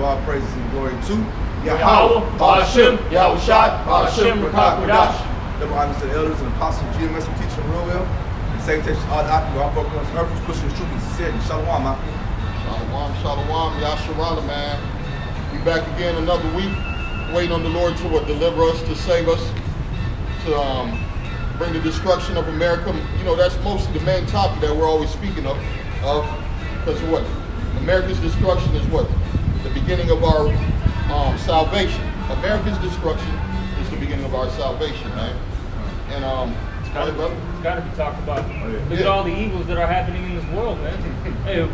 all praises and glory to Yahweh, Ba'ashem, Yahushua, Ba'ashem, Rakakudash. Double honors to the elders and apostles, GMS who teach them real well. And salutations to all the Aki, all folk on this earth who's pushing the truth and sincerity. Shalom, Aki. Shalom, Yasharala, man. We back again another week, waiting on the Lord to deliver us, to save us, to bring the destruction of America. You know, that's mostly the main topic that we're always speaking of because what? America's destruction is what? The beginning of our salvation. America's destruction is the beginning of our salvation, man. And it's got to be talked about. Look at all the evils that are happening in this world, man. Hey,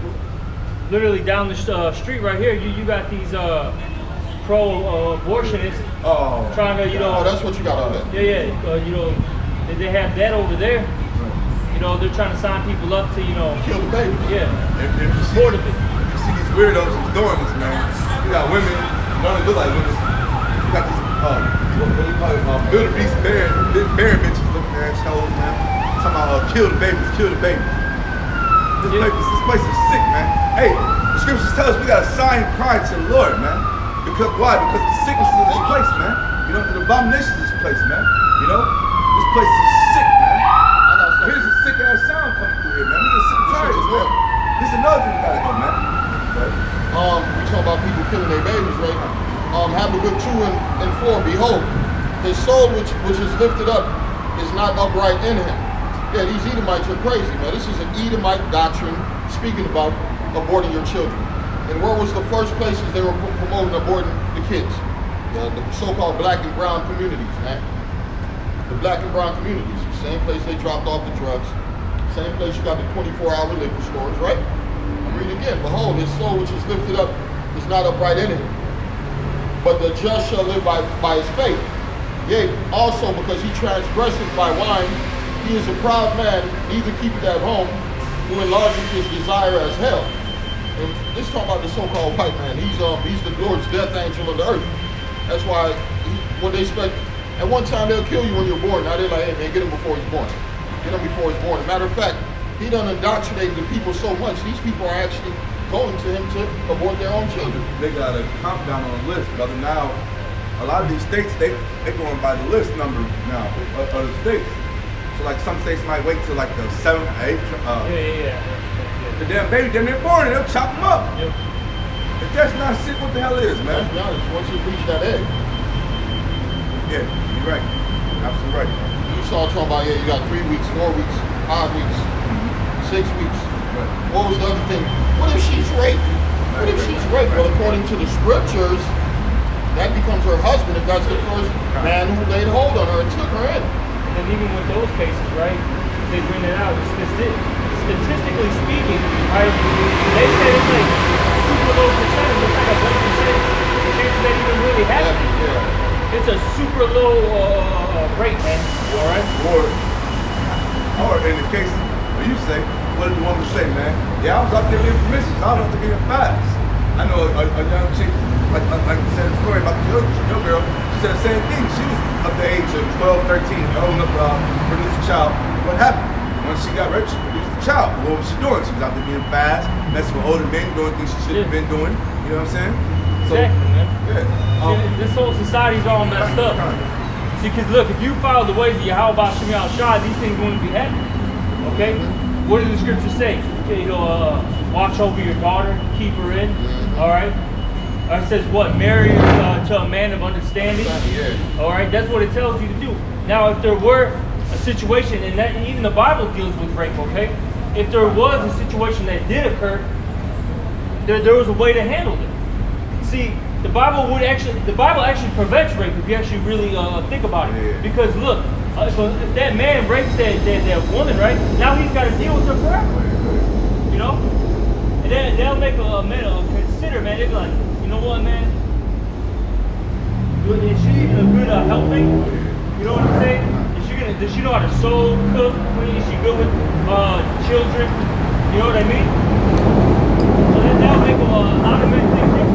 literally down the street right here, you got these pro-abortionists trying to, Oh, that's what you got on there. Yeah. You know, they have that over there. You know, they're trying to sign people up to, you know, kill the baby. Yeah. If you see these weirdos who's doing this, man. You got women, don't look like women. You got these, what do you call it? Build a beast bear bitches looking at shows, man. Talking about kill the baby. This place is sick, man. Hey, the scriptures tell us we got to sign crying to the Lord, man. Because why? Because the sickness of this place, man. You know, the abomination of this place, man. You know, this place is sick, man. Here's a sick ass sound coming through here, man. We get sick and tired as well. This is another thing we gotta go, man. We talk about people killing their babies, right? Habakkuk 2 and 4, behold, his soul which is lifted up is not upright in him. Yeah, these Edomites are crazy, man. This is an Edomite doctrine speaking about aborting your children. And where was the first places they were promoting aborting the kids? The so-called black and brown communities, man. The black and brown communities. Same place they dropped off the drugs. Same place you got the 24-hour liquor stores, right? Read again. Behold, his soul which is lifted up is not upright in him. But the just shall live by his faith. Yea, also because he transgresseth by wine, he is a proud man, neither keepeth at home, who enlargeth his desire as hell. And this is talking about the so-called white man. He's the Lord's death angel of the earth. That's why what they expect. At one time they'll kill you when you're born. Now they're like, hey man, get him before he's born. Get him before he's born. Matter of fact, he done indoctrinated the people so much. These people are actually going to him to abort their own children. They got a countdown on the list, brother. Now, a lot of these states, they going by the list number now of the states. So like some states might wait till like the 7th, 8th. The damn baby, then they're born and they'll chop them up. Yep. If that's not sick, what the hell is, man? Let's be honest, once you reach that egg. Yeah, you're right. Absolutely right. You saw talking about, you got 3 weeks, 4 weeks, 5 weeks, 6 weeks. Right. What was the other thing? What if she's raped? What if she's raped? Well, according to the scriptures, that becomes her husband if that's the first man who laid hold on her and took her in. And then even with those cases, right, they bring it out. Statistically speaking, right, they say it's like super low percentage. It's like a 1% chance that even really happening. Yeah. It's a super low rate, man. All right. Or in the case where you say, what did the woman say, man? Yeah, I was out there getting permissions. I was out there getting fast. I know a young chick, like I said the story about the young girl. She said the same thing. She was up the age of 12, 13, old enough to produce a child. What happened? Once she got raped, she produced a child. What was she doing? She was out there getting fast, messing with older men, doing things she shouldn't have been doing. You know what I'm saying? So, exactly, man. Yeah. This whole society's all messed up. See, because look, if you follow the ways of Yahweh Ba'ashem Yahushua, these things wouldn't be happening. Okay? What do the scriptures say? Okay, you know, watch over your daughter, keep her in. All right? It says what? Marry to a man of understanding. All right? That's what it tells you to do. Now, if there were a situation, and that even the Bible deals with rape, okay? If there was a situation that did occur, there was a way to handle it. See, the Bible actually prevents rape if you actually really think about it. Yeah. Because look, if that man rapes that woman, right? Now he's got to deal with her forever. You know? And then they'll make a man consider, man. They'll be like, you know what, man? Is she even a good helpmate? You know what I'm saying? Does she know how to sew, cook, clean? Is she good with children? You know what I mean? So then they'll make a lot of men think different.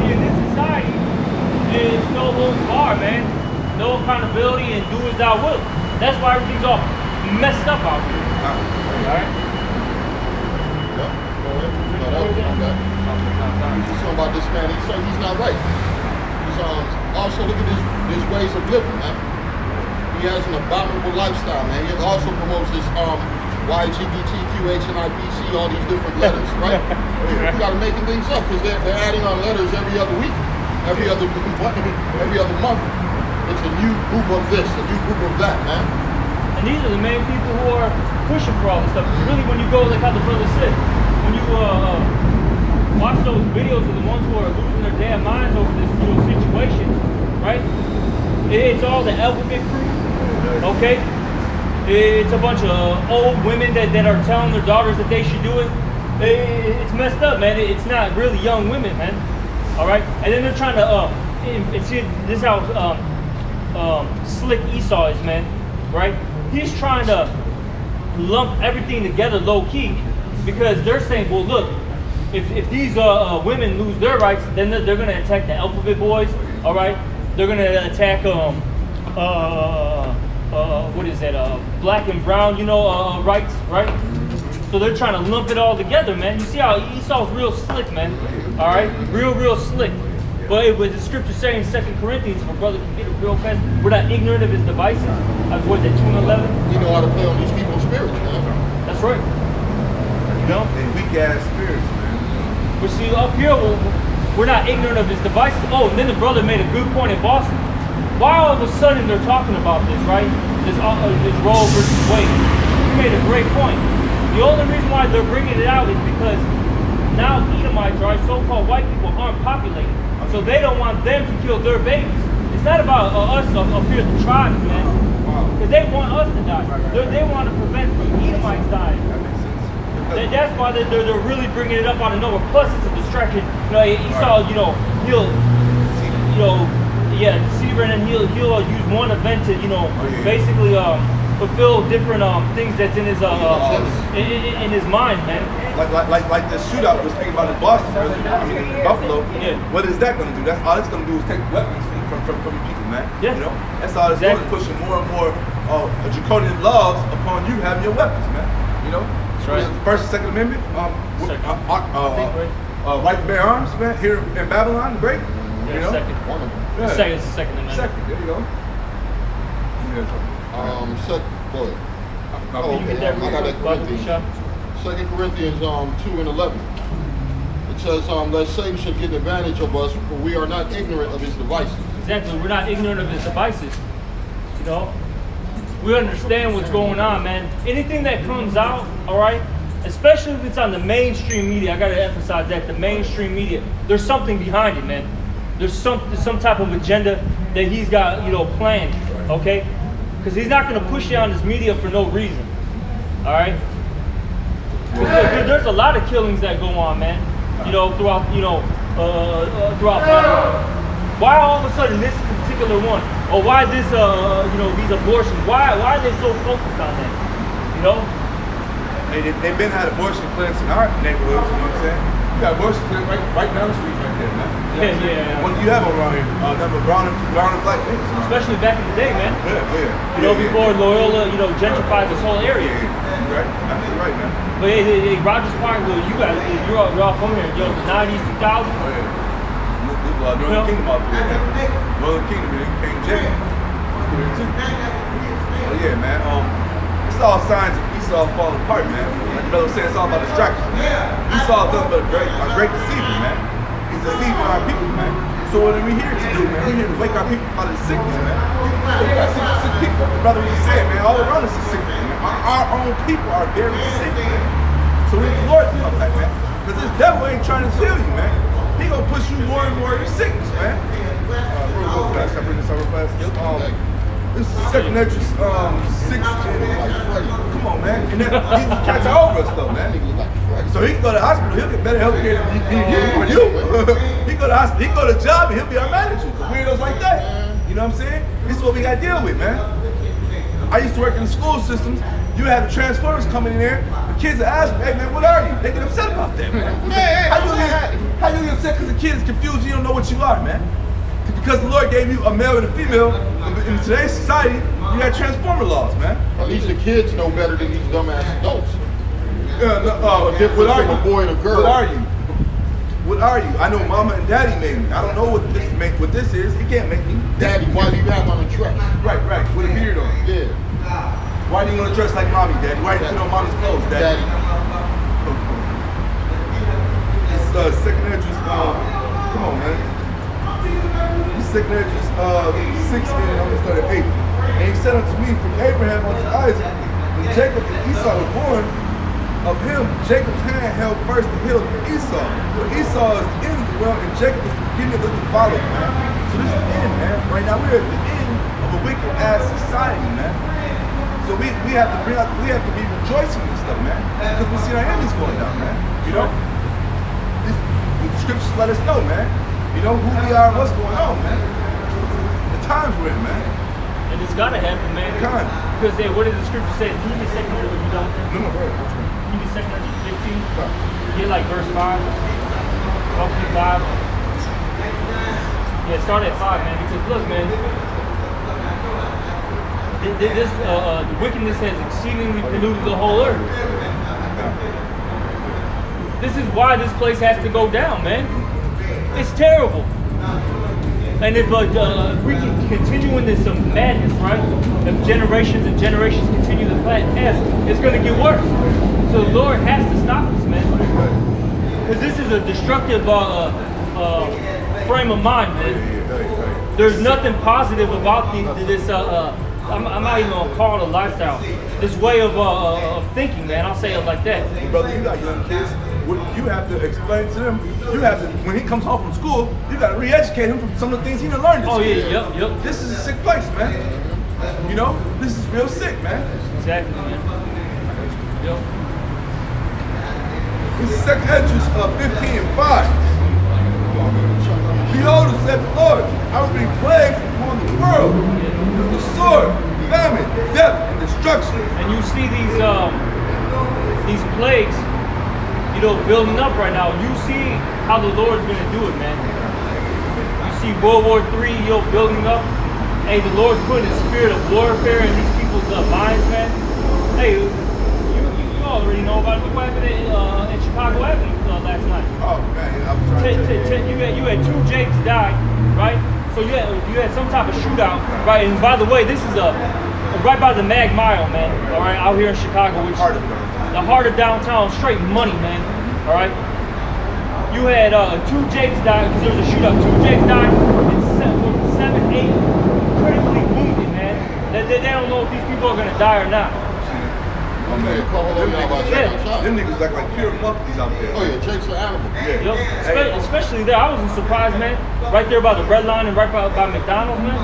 See, in this society, it's no holds bar, man. No accountability and do as thou wilt. That's why everything's all messed up out here. Alright? Yeah. Go ahead. He's talking about this man. He's not right. He's also look at his ways of living, man. He has an abominable lifestyle, man. He also promotes this YGBTQHNIBC, all these different letters, right? You got to make things up because they're adding on letters every other week, every other month. It's a new group of this, a new group of that, man. And these are the main people who are pushing for all this stuff. Because really, when you go, like how the brother said, when you watch those videos of the ones who are losing their damn minds over this situation, right? It's all the alphabet crew, okay? It's a bunch of old women that are telling their daughters that they should do it. It's messed up, man. It's not really young women, man. All right? And then they're trying to, see, this is how slick Esau is, man, right? He's trying to lump everything together low-key because they're saying, well, look, if these women lose their rights, then they're going to attack the alphabet boys, all right? They're going to attack, what is that, black and brown, rights, right? So they're trying to lump it all together, man. You see how Esau's real slick, man, all right? Real slick. But it was the scripture saying in 2 Corinthians, if a brother can get it real fast, we're not ignorant of his devices. What is that, 2 and 11? You know how to play on these people's spirits, man. That's right. You know? They weak ass spirits, man. But see, up here, we're not ignorant of his devices. Oh, and then the brother made a good point in Boston. Why all of a sudden they're talking about this, right? This Roe versus Wade. He made a great point. The only reason why they're bringing it out is because now Edomites, right, so-called white people, aren't populated. So they don't want them to kill their babies. It's not about us up here, the tribes, man. Because they want us to die. They want to prevent from Edomites dying. That's why they're really bringing it up out of nowhere. Plus, it's a distraction. Esau, he'll, deceiver, and then he'll use one event to, basically fulfill different things that's in his in his mind, man. Like the shootout was thinking about in Boston earlier. I mean, in Buffalo. Yeah. What is that going to do? That's all it's going to do is take weapons from people, man. Yeah. That's all it's doing, is pushing more and more draconian laws upon you having your weapons, man. That's right. First and Second Amendment. Right to bear arms, man. Here in Babylon, great. Second. One of them. Yeah. Second is the Second Amendment. Second. There you go. Go ahead. You get that I got that Bible Corinthians. shot? 2 Corinthians 2 and 11. It says, lest Satan should get advantage of us, for we are not ignorant of his devices. Exactly. We're not ignorant of his devices. We understand what's going on, man. Anything that comes out, all right, especially if it's on the mainstream media, I gotta emphasize that, the mainstream media, there's something behind it, man. There's some type of agenda that he's got, planned, okay? Because he's not gonna push it on his media for no reason, all right? There's a lot of killings that go on, man. Throughout why all of a sudden this particular one, or why this, these abortions? Why are they so focused on that? They've been had abortion clinics in our neighborhoods. You know what I'm saying? You got abortion clinic right down the street right there, man. Yeah. What do you have around here? Number brown and black niggas. Especially back in the day, man. Yeah. Before Loyola, gentrified this whole area. Yeah. Right. Absolutely right, man. But hey, Rogers Park, you're all from here. The 90s, 2000s. Oh yeah. Northern Kingdom up there, man. Northern Kingdom, King James. Oh yeah, man. It's all signs of Esau falling apart, man. Like the brother was saying, it's all about distraction. Esau does but a great deceiver, man. He's deceiving our people, man. So what are we here to do, man? We're here to wake our people out of the sickness, man. So we got sick people. The brother was saying, man, all around us is sick, man. Our own people are very sick, man. So we need the Lord to help that, man. Because this devil ain't trying to heal you, man. He gonna push you more and more into sickness, man. Real fast, I bring this over fast. This is second entrance, 6. Come on, man. And then he can catch over us, though, man. So he can go to the hospital, he'll get better health care than you. He go to hospital, he go to the job, and he'll be our manager. Weirdos like that. You know what I'm saying? This is what we got to deal with, man. I used to work in the school systems. You had the transformers coming in there. The kids are asking, hey, man, what are you? They get upset about that, man. How you get upset because the kid is confused and you don't know what you are, man? Because the Lord gave you a male and a female. In today's society, you got transformer laws, man. At least the kids know better than these dumbass adults. What are you? A boy and a girl. What are you? What are you? I know mama and daddy made me. I don't know what this is. He can't make me. Daddy, why do you have on a dress? Right, with a beard on. Yeah. Why do you want to dress like mommy, daddy? Why do you put on mommy's clothes, daddy? It's second address, come on, man. This second address, 6 and I'm gonna start at 8. And he said unto me, from Abraham unto Isaac, when Jacob and Esau were born, of him, Jacob's hand held first the heel of Esau. But Esau is the end of the world, and Jacob is the beginning of the follow, man. So this is the end, man. Right now we're at the end of a wicked ass society, man. So we have to be rejoicing and stuff, man. Because we see our enemies going down, man. You know? The scriptures let us know, man. You know who we are and what's going on, man. The times we're in, man. And it's gotta happen, man. Kind. Because what does the scripture say? Can you get second if you don't? No, bro. Can you get second 15? Get like verse 5. Roughly 5. Yeah, start at 5, man. Because look, man. This the wickedness has exceedingly polluted the whole earth. This is why this place has to go down, man. It's terrible. And if we can continue in this madness, right? If generations and generations continue to pass, it's going to get worse. So the Lord has to stop this, man. Because this is a destructive frame of mind, man. There's nothing positive about this. I'm not even gonna call it a lifestyle. This way of thinking, man. I'll say it like that. Brother, you got young kids. You have to explain to them. You have to, when he comes home from school, you got to re-educate him from some of the things he didn't learn. Oh yeah, yep. This is a sick place, man. You know, this is real sick, man. Exactly, man. Yep. This is second entrance of 15 and 5. Behold, said the Lord, I will bring plagues upon the world, the sword, famine, death, and destruction. And you see these plagues, you know, building up right now. You see how the Lord's gonna do it, man. You see World War III, you know, building up. Hey, the Lord's putting a spirit of warfare in these people's minds, man. Hey, you already know about what happened in Chicago Avenue last night. Oh man, I'm trying to. You had 2 Jakes die, right? So you had some type of shootout, right? And by the way, this is right by the Mag Mile, man. All right, out here in Chicago, which the heart of downtown, straight money, man. All right. You had 2 Jakes die because there was a shootout. 2 Jakes died, and 7, 8 critically wounded, man. They don't know if these people are gonna die or not. Them niggas act like pure monkeys out there. Oh yeah, Jake's an animal. Yeah. Yep. Especially there, I wasn't surprised, man. Right there by the Red Line and right by McDonald's, man.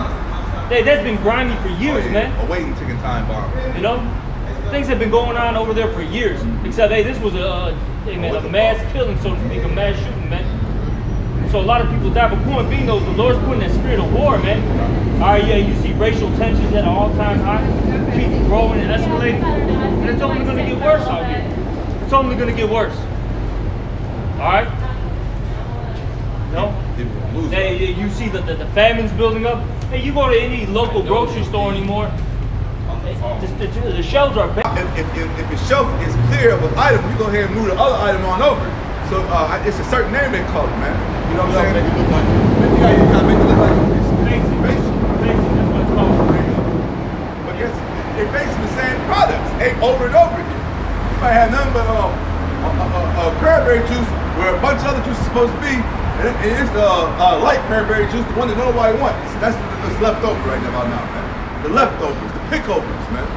That's been grimy for years, man. A waiting ticking time bomb. You know, things have been going on over there for years. Except, hey, this was a mass killing, so to speak, a mass shooting, man. So a lot of people died. But point being, though, the Lord's putting that spirit of war, man. All right, yeah, you see racial tensions at an all-time high, keep growing and escalating, and it's only going to get worse out here. It's only going to get worse. All right. No. Hey, you see the famine's building up. Hey, you go to any local grocery store anymore, the shelves are bad. If the shelf is clear of an item, we go ahead and move the other item on over. So it's a certain name they call it, man. You know what I'm saying? Make it look like You gotta make it look like Basic, that's what it's called. But yes, they're basically the same products, over and over again. You might have nothing but cranberry juice where a bunch of other juice is supposed to be, and it's the light cranberry juice, the one that nobody wants. That's what's left over right now, man. The leftovers, the pickovers, man.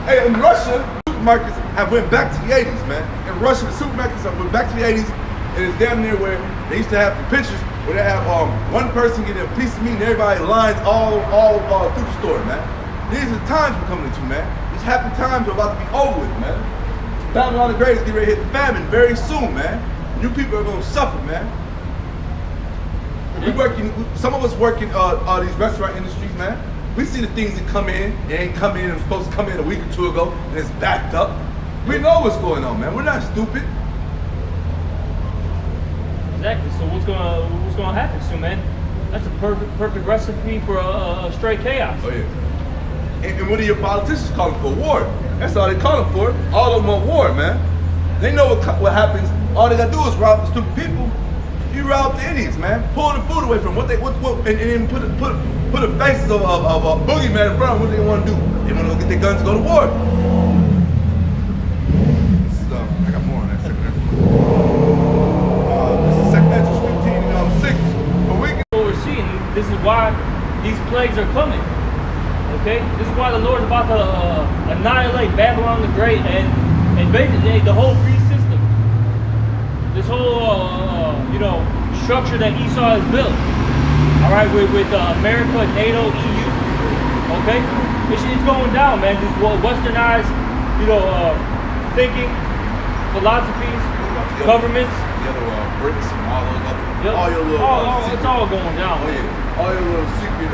Hey, in Russia, supermarkets have went back to the 80s, man. In Russia, the supermarkets have went back to the 80s, and it's down there where they used to have the pictures where they have one person getting a piece of meat and everybody lines all through the store, man. These are the times we're coming into, man. These happy times are about to be over with, man. Babylon the Great is getting ready to hit the famine very soon, man. You people are going to suffer, man. Some of us work in these restaurant industries, man. We see the things that come in, it ain't come in, it was supposed to come in a week or 2 ago, and it's backed up. We know what's going on, man. We're not stupid. Exactly. So what's gonna happen soon, man? That's a perfect recipe for a straight chaos. Oh yeah. And what are your politicians calling for? War. That's all they calling for. All of them want war, man. They know what happens. All they gotta do is rob the stupid people. You rob the Indians, man. Pull the food away from them. And then put the faces of a boogeyman in front of them. What they want to do? They want to go get their guns and go to war. So, I got more on that second. This is second entrance 15 6. But we can. What we're seeing, this is why these plagues are coming. Okay, this is why the Lord's about to annihilate Babylon the Great and basically the whole beast system. This whole structure that Esau has built. All right, with America, NATO, EU. Okay, it's going down, man. This westernized, thinking, philosophies, governments. The other BRICS and all those other. Yep. All your little. It's all going down. Oh yeah. All your little secret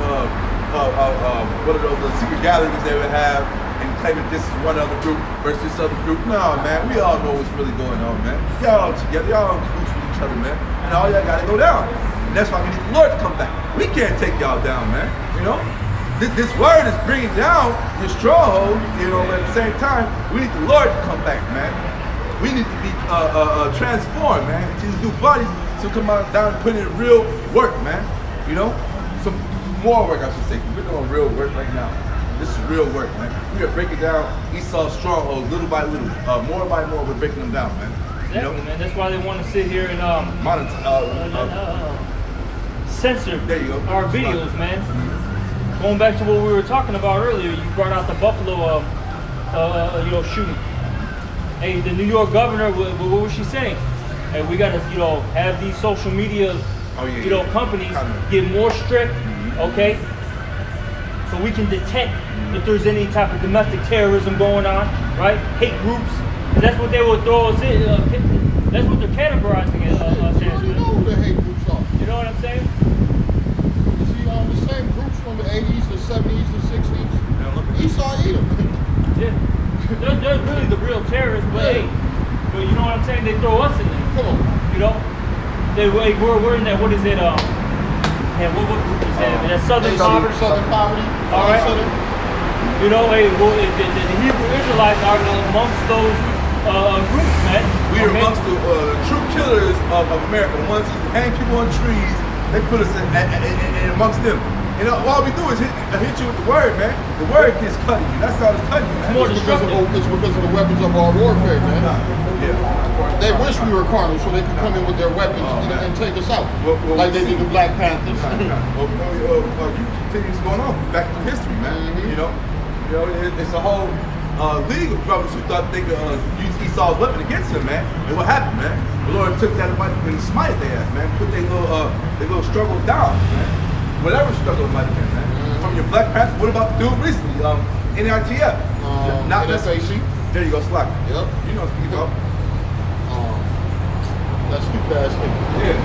what are those little secret gatherings they would have and claiming this is one other group versus this other group. No, man, we all know what's really going on, man. Y'all all together, y'all in cahoots with each other, man. And all y'all gotta go down. And that's why we need the Lord to come back. We can't take y'all down, man. You know? This word is bringing down your stronghold, but at the same time, we need the Lord to come back, man. We need to be transformed, man, into these new bodies to come out down and put in real work, man. Some more work, I should say. We're doing real work right now. This is real work, man. We are breaking down Esau's strongholds little by little. More by more, we're breaking them down, man. Exactly, man. That's why they want to sit here and censor There you go. our videos, man. Going back to what we were talking about earlier, you brought out the Buffalo, shooting. Hey, the New York governor, what was she saying? Hey, we gotta, have these social media, companies get more strict, okay? So we can detect if there's any type of domestic terrorism going on, right? Hate groups. That's what they will throw us in. That's what they're categorizing us as. You know who the hate groups are. You know what I'm saying? You see, the same groups from the 80s, the 70s, the 60s. Esau Edom. Yeah. They're really the real terrorists, but hey, but you know what I'm saying? They throw us in there. Come on. We're in that. What is it? What group is that? That Southern Poverty. Southern Poverty. All right. The Hebrew Israelites are amongst those groups, man. We are amongst the true killers of America. The ones who hang people on trees, they put us in amongst them. And all we do is hit you with the word, man. The word is cutting you. That's all it's cutting you, man. It's because of the weapons of our warfare, man. Yeah. They wish we were carnal so they could come in with their weapons and take us out. Like they did the Black Panthers. You continue going on back in history, man. It's a whole league of brothers who thought they could use Esau's weapon against him, man. And what happened, man? The Lord took that weapon and smited their ass, man. Put their little struggle down, man. Whatever struggle it might have been, man. From your Black Panther, what about the dude recently? NITF. Not NFAC. There you go, Slack. Yep. You know what I'm speaking about. That stupid ass nigga. Yeah.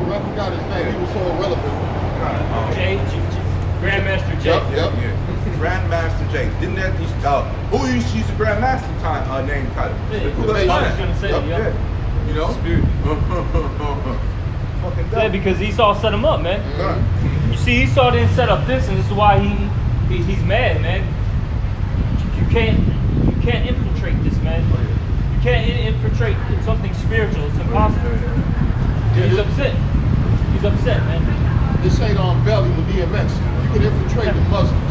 I forgot his name. He was so irrelevant. Grandmaster J. Yep. Yeah. Grandmaster J. Didn't that who used to use the Grandmaster name title? Yeah, Who I was does gonna say, yeah. Spirit. Fucking Yeah, because Esau set him up, man. Right. You see, Esau didn't set up this, and this is why he's mad, man. You can't infiltrate this, man. You can't infiltrate something spiritual. It's impossible. He's upset. He's upset, man. This ain't on belly with DMX. You can infiltrate the Muslims.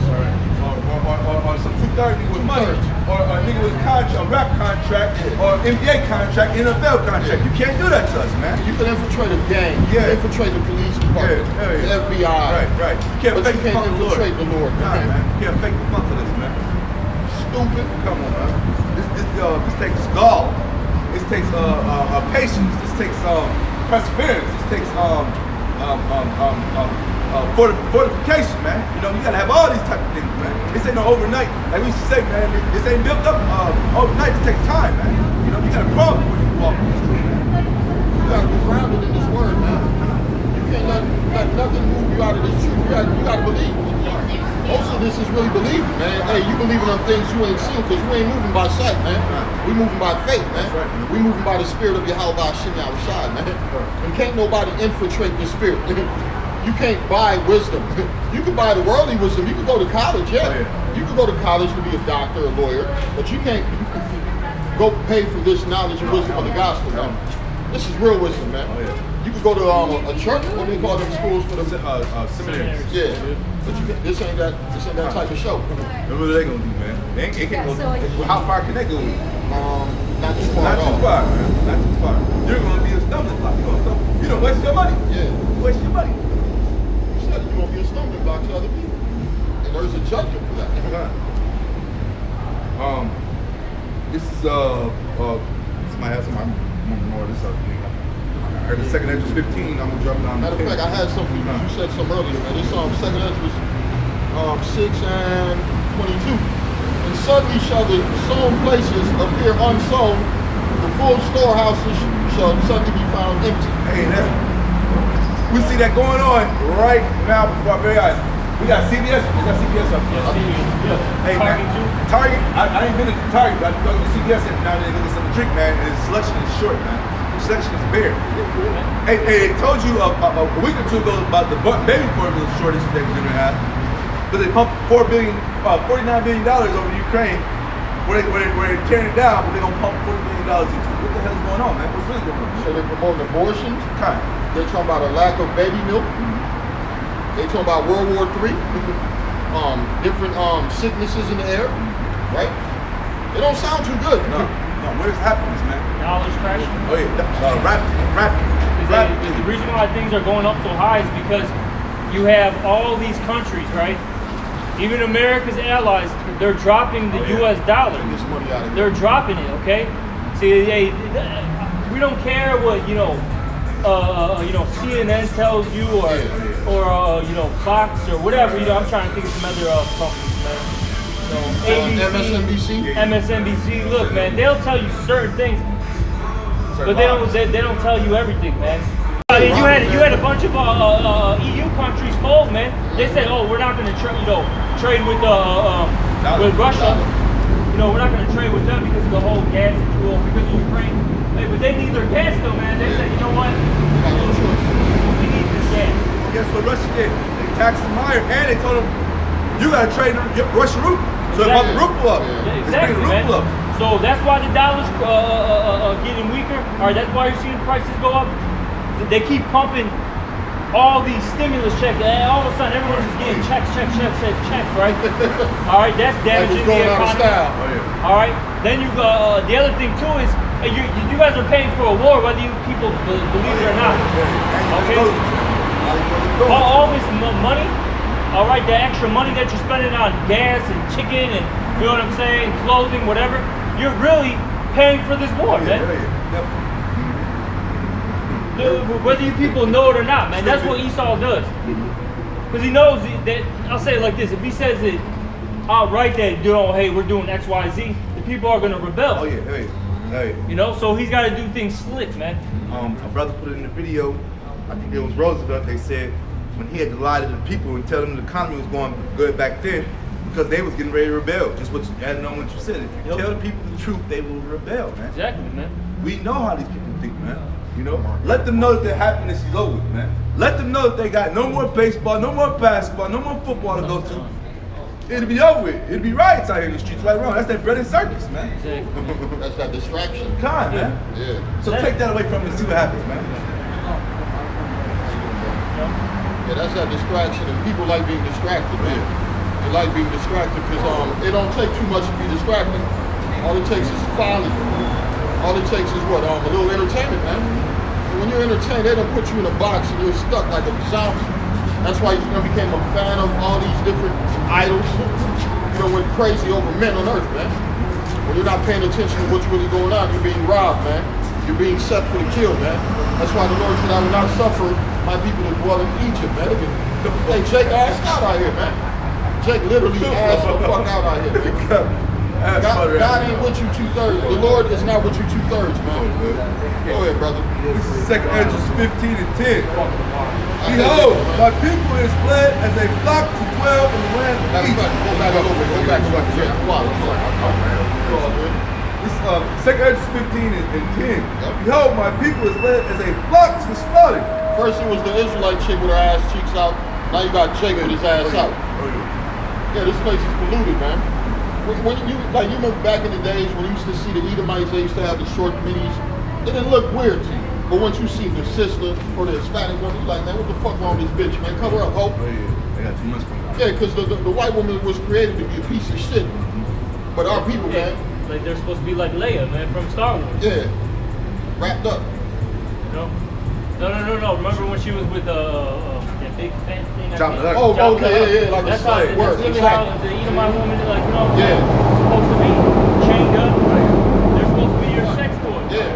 Or some 230 with money, or a nigga with a rap contract, or NBA contract, NFL contract. You can't do that to us, man. You can infiltrate a gang. You can infiltrate the police department, the FBI. Right. You can't But you can't infiltrate the Lord. Nah, man. You can't fake the funk of this, man. Stupid. Come on, man. This takes gall. This takes patience. This takes perseverance. This takes fortification, man. You gotta have all these type of things, man. This ain't no overnight. Like we used to say, man, this ain't built up overnight. It takes time, man. You gotta crawl before you walk in the street, man. You gotta be grounded in this word, man. You can't let nothing move you out of this truth. You gotta believe. Most of this is really believing, man. Hey, you believing on things you ain't seen because we ain't moving by sight, man. We moving by faith, man. We moving by the spirit of Yahweh Hashem Yahushua, man. And can't nobody infiltrate the spirit. You can't buy wisdom. You can buy the worldly wisdom. You can go to college, yeah. You can go to college to be a doctor, a lawyer, but you can't go pay for this knowledge and wisdom of the gospel, man. This is real wisdom, man. Oh, yeah. You could go to a church, what do they call them schools for the Seminaries. yeah. But this ain't that type of show. What are they gonna do, man? They can't go. How far can they go? Not too far. Not at all. too far, man. Not too far. You're gonna be a stumbling block. You're gonna stumble. You don't waste your money. Yeah. You waste your money. You said you're gonna be a stumbling block to other people. And there's a judgment for that. This is somebody has some more of this other thing. I heard the second Ezra 15. I'm gonna drop down. Matter of fact, I had something you said some earlier, man. This second Ezra 6 and 22. And suddenly shall the sown places appear unsown, the full storehouses shall suddenly be found empty. Hey, we see that going on right now before our very eyes. We got CBS. We got CBS up here. Hey, man. Target. I ain't been to Target, but I go to CBS and now they get something to drink, man. And the selection is short, man. The selection is bare. Hey, they told you a week or two ago about the baby formula shortage that we're gonna have. But they pumped $49 billion over Ukraine, where they're tearing it down, but they're gonna pump $40 billion into it. What the hell is going on, man? What's really going on? So they're promoting abortion. Kind. They're talking about a lack of baby milk. They talking about World War III. Different sicknesses in the air, right? It don't sound too good. No, what is happening, man? Knowledge crashing. Oh yeah, rap. The reason why things are going up so high is because you have all these countries, right? Even America's allies, they're dropping the U.S. dollar. Get some money out of They're dropping it, okay? See, we don't care what CNN tells you, or Fox or whatever. I'm trying to think of some other companies, man. MSNBC. MSNBC. Look, man, they'll tell you certain things, but they don't tell you everything, man. You had a bunch of EU countries fold, man. They said, oh, we're not going to trade with Russia. We're not going to trade with them because of the whole gas situation, because of Ukraine. Hey, but they need their gas though, man. They said, you know what? We need this gas. Well, guess what Russia did? They taxed them higher, and they told them you got to trade Russian ruble. So they brought the ruble up. Yeah, exactly, man. So that's why the dollar's getting weaker. All right, that's why you're seeing prices go up. They keep pumping all these stimulus checks, and all of a sudden everyone's just getting checks, right? All right, that's damaging the economy. All right, then you the other thing too is you guys are paying for a war, whether you people believe it or not. Okay, all this money, all right, the extra money that you're spending on gas and chicken and you know what I'm saying, clothing, whatever, you're really paying for this war, man. Whether you people know it or not, man, that's what Esau does. Because he knows that, I'll say it like this, if he says it outright that, hey, we're doing X, Y, Z, the people are going to rebel. Oh yeah, hey. So he's got to do things slick, man. A brother put it in the video, I think it was Roosevelt, they said, when he had to lie to the people and tell them the economy was going good back then, because they was getting ready to rebel. Just what adding on what you said. If you tell the people the truth, they will rebel, man. Exactly, man. We know how these people think, man. Let them know that their happiness is over, man. Let them know that they got no more baseball, no more basketball, no more football to go to. It'll be over with. It'll be riots out here in the streets right around. That's that bread and circus, man. Exactly. That's that distraction. Con, man. Yeah. So take that away from them and see what happens, man. Yeah, that's that distraction, and people like being distracted, man. They like being distracted because it don't take too much to be distracted. All it takes is folly. All it takes is what? A little entertainment, man. And when you're entertained, they don't put you in a box and you're stuck like a zombie. That's why you became a fan of all these different idols. Went crazy over men on earth, man. When you're not paying attention to what's really going on, you're being robbed, man. You're being set for the kill, man. That's why the Lord said, I will not suffer my people to dwell in Egypt, man. Hey, Jake asked out here, man. Jake literally asked the fuck out here, man. God ain't with you 2/3. The Lord is not with you 2/3, man. Go ahead, brother. This is 2 Ezra 15 and 10. Behold, my people is fled as a flock to dwell in the land of Egypt. Go back a little bit. Go back. This is 2 Ezra 15 and 10. Behold, my people is led as a flock to slaughter. First it was the Israelite chick with her ass cheeks out. Now you got Jake with his ass out. Yeah, this place is polluted, man. when you remember back in the days when you used to see the Edomites, they used to have the short minis. It didn't look weird to you. But once you see the sister or the Hispanic woman, you're like, man, what the fuck wrong with this bitch, man? Cover up, hope. Oh yeah, they got too much going on. Yeah, because the white woman was created to be a piece of shit. But our people, man, Like they're supposed to be like Leia, man, from Star Wars. yeah, wrapped up. You know? No. Remember when she was with that big fat thing? John Muller. Oh, okay, yeah, like that's a slave. That's Word, literally exactly. how the Edomite woman, like, you know, Yeah. supposed to be chained up. They're supposed to be your sex toy. Yeah,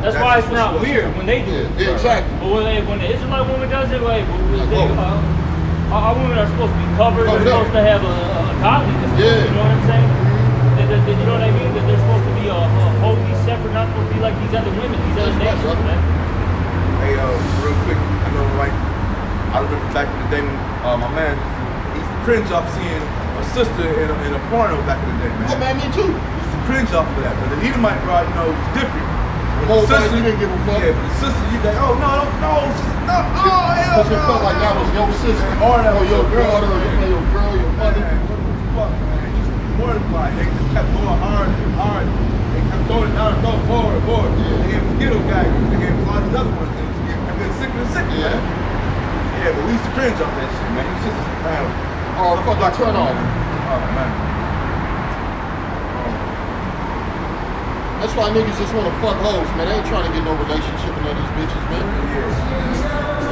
That's why it's not weird when they do it. yeah, exactly. But when the Israelite woman does it, like, whoa. our women are supposed to be covered. They're Covered up. supposed to have a godliness. Yeah. You know what I'm saying? You know what I mean? That they're supposed to be a holy, separate, not supposed to be like these other women, these other That's right, nations, brother. man. Hey, real quick, I know, like, I remember back in the day when my man, he used to cringe off seeing a sister in a porno back in the day, man. Oh, man, me too. He used to cringe off of that, but the Edomite, bro, you know, was different. When Oh, the man, you didn't give a fuck. Yeah, but the sister, you like, oh, no, sister, no, oh, hell Because it felt like that was your sister, Or that was your your girl, daughter, or man. your girl, your mother. Man, what the fuck, man? He used to be mortified. They just kept going hard and hard. They kept throwing it down and throwing forward. They gave him ghetto guys. They gave him all these other ones. They been sicker and sicker, Yeah. man. Yeah, but we used to cringe off that shit, man. These sisters, man. Or fucking turn off. Oh, man. That's why niggas just want to fuck hoes, man. They ain't trying to get no relationship with none of these bitches, man. Yeah.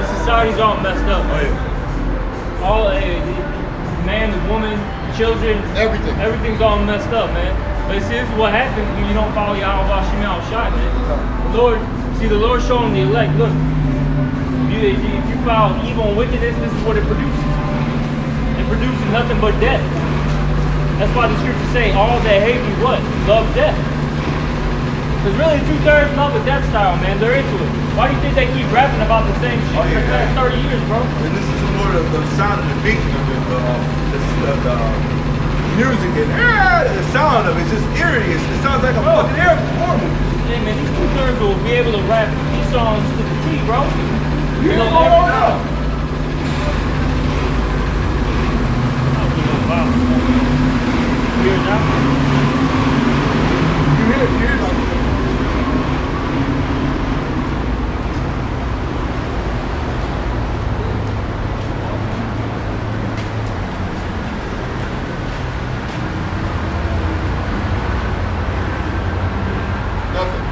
The society's all messed up. Oh, yeah. All man, the woman, children, everything's all messed up, man. But see, this is what happens when you don't follow Yahweh Shem Shai, man. The Lord showing the elect, look, if you follow evil and wickedness, this is what it produces. It produces nothing but death. That's why the scriptures say, all that hate you what? Love death. Because really, 2/3 love a death style, man. They're into it. Why do you think they keep rapping about the same shit Oh, yeah, for the last man. 30 years, bro? And this is more of the sound of the beat of the music and the sound of it. It's just eerie. It sounds like a Bro. fucking air horrible. Hey, man, these 2/3 will be able to rap these songs to the T, bro. You know, Oh, every- no. Wow. Weird now. You hear it. Nothing.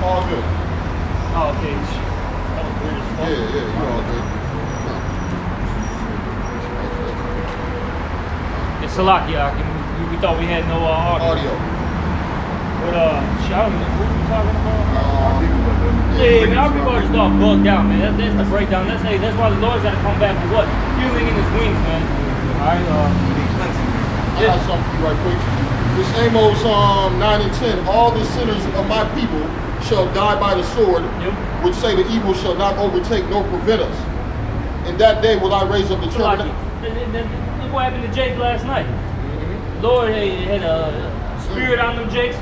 All good. Oh, okay. That was weird as fuck. Yeah, you're all good. It's Salakia. We thought we had no audio. Audio. But, shit, I don't know. What were we talking about? Yeah. Yeah, man, our people are just all bugged out, man. That's the breakdown. That's why the Lord's got to come back with what? Healing in his wings, man. All right, I got something for you right quick. This Amos 9 and 10. All the sinners of my people shall die by the sword, Yep. which say the evil shall not overtake nor prevent us. In that day will I raise up the Salakia. children. Look what happened to Jake last night. Lord had a spirit on them Jakes.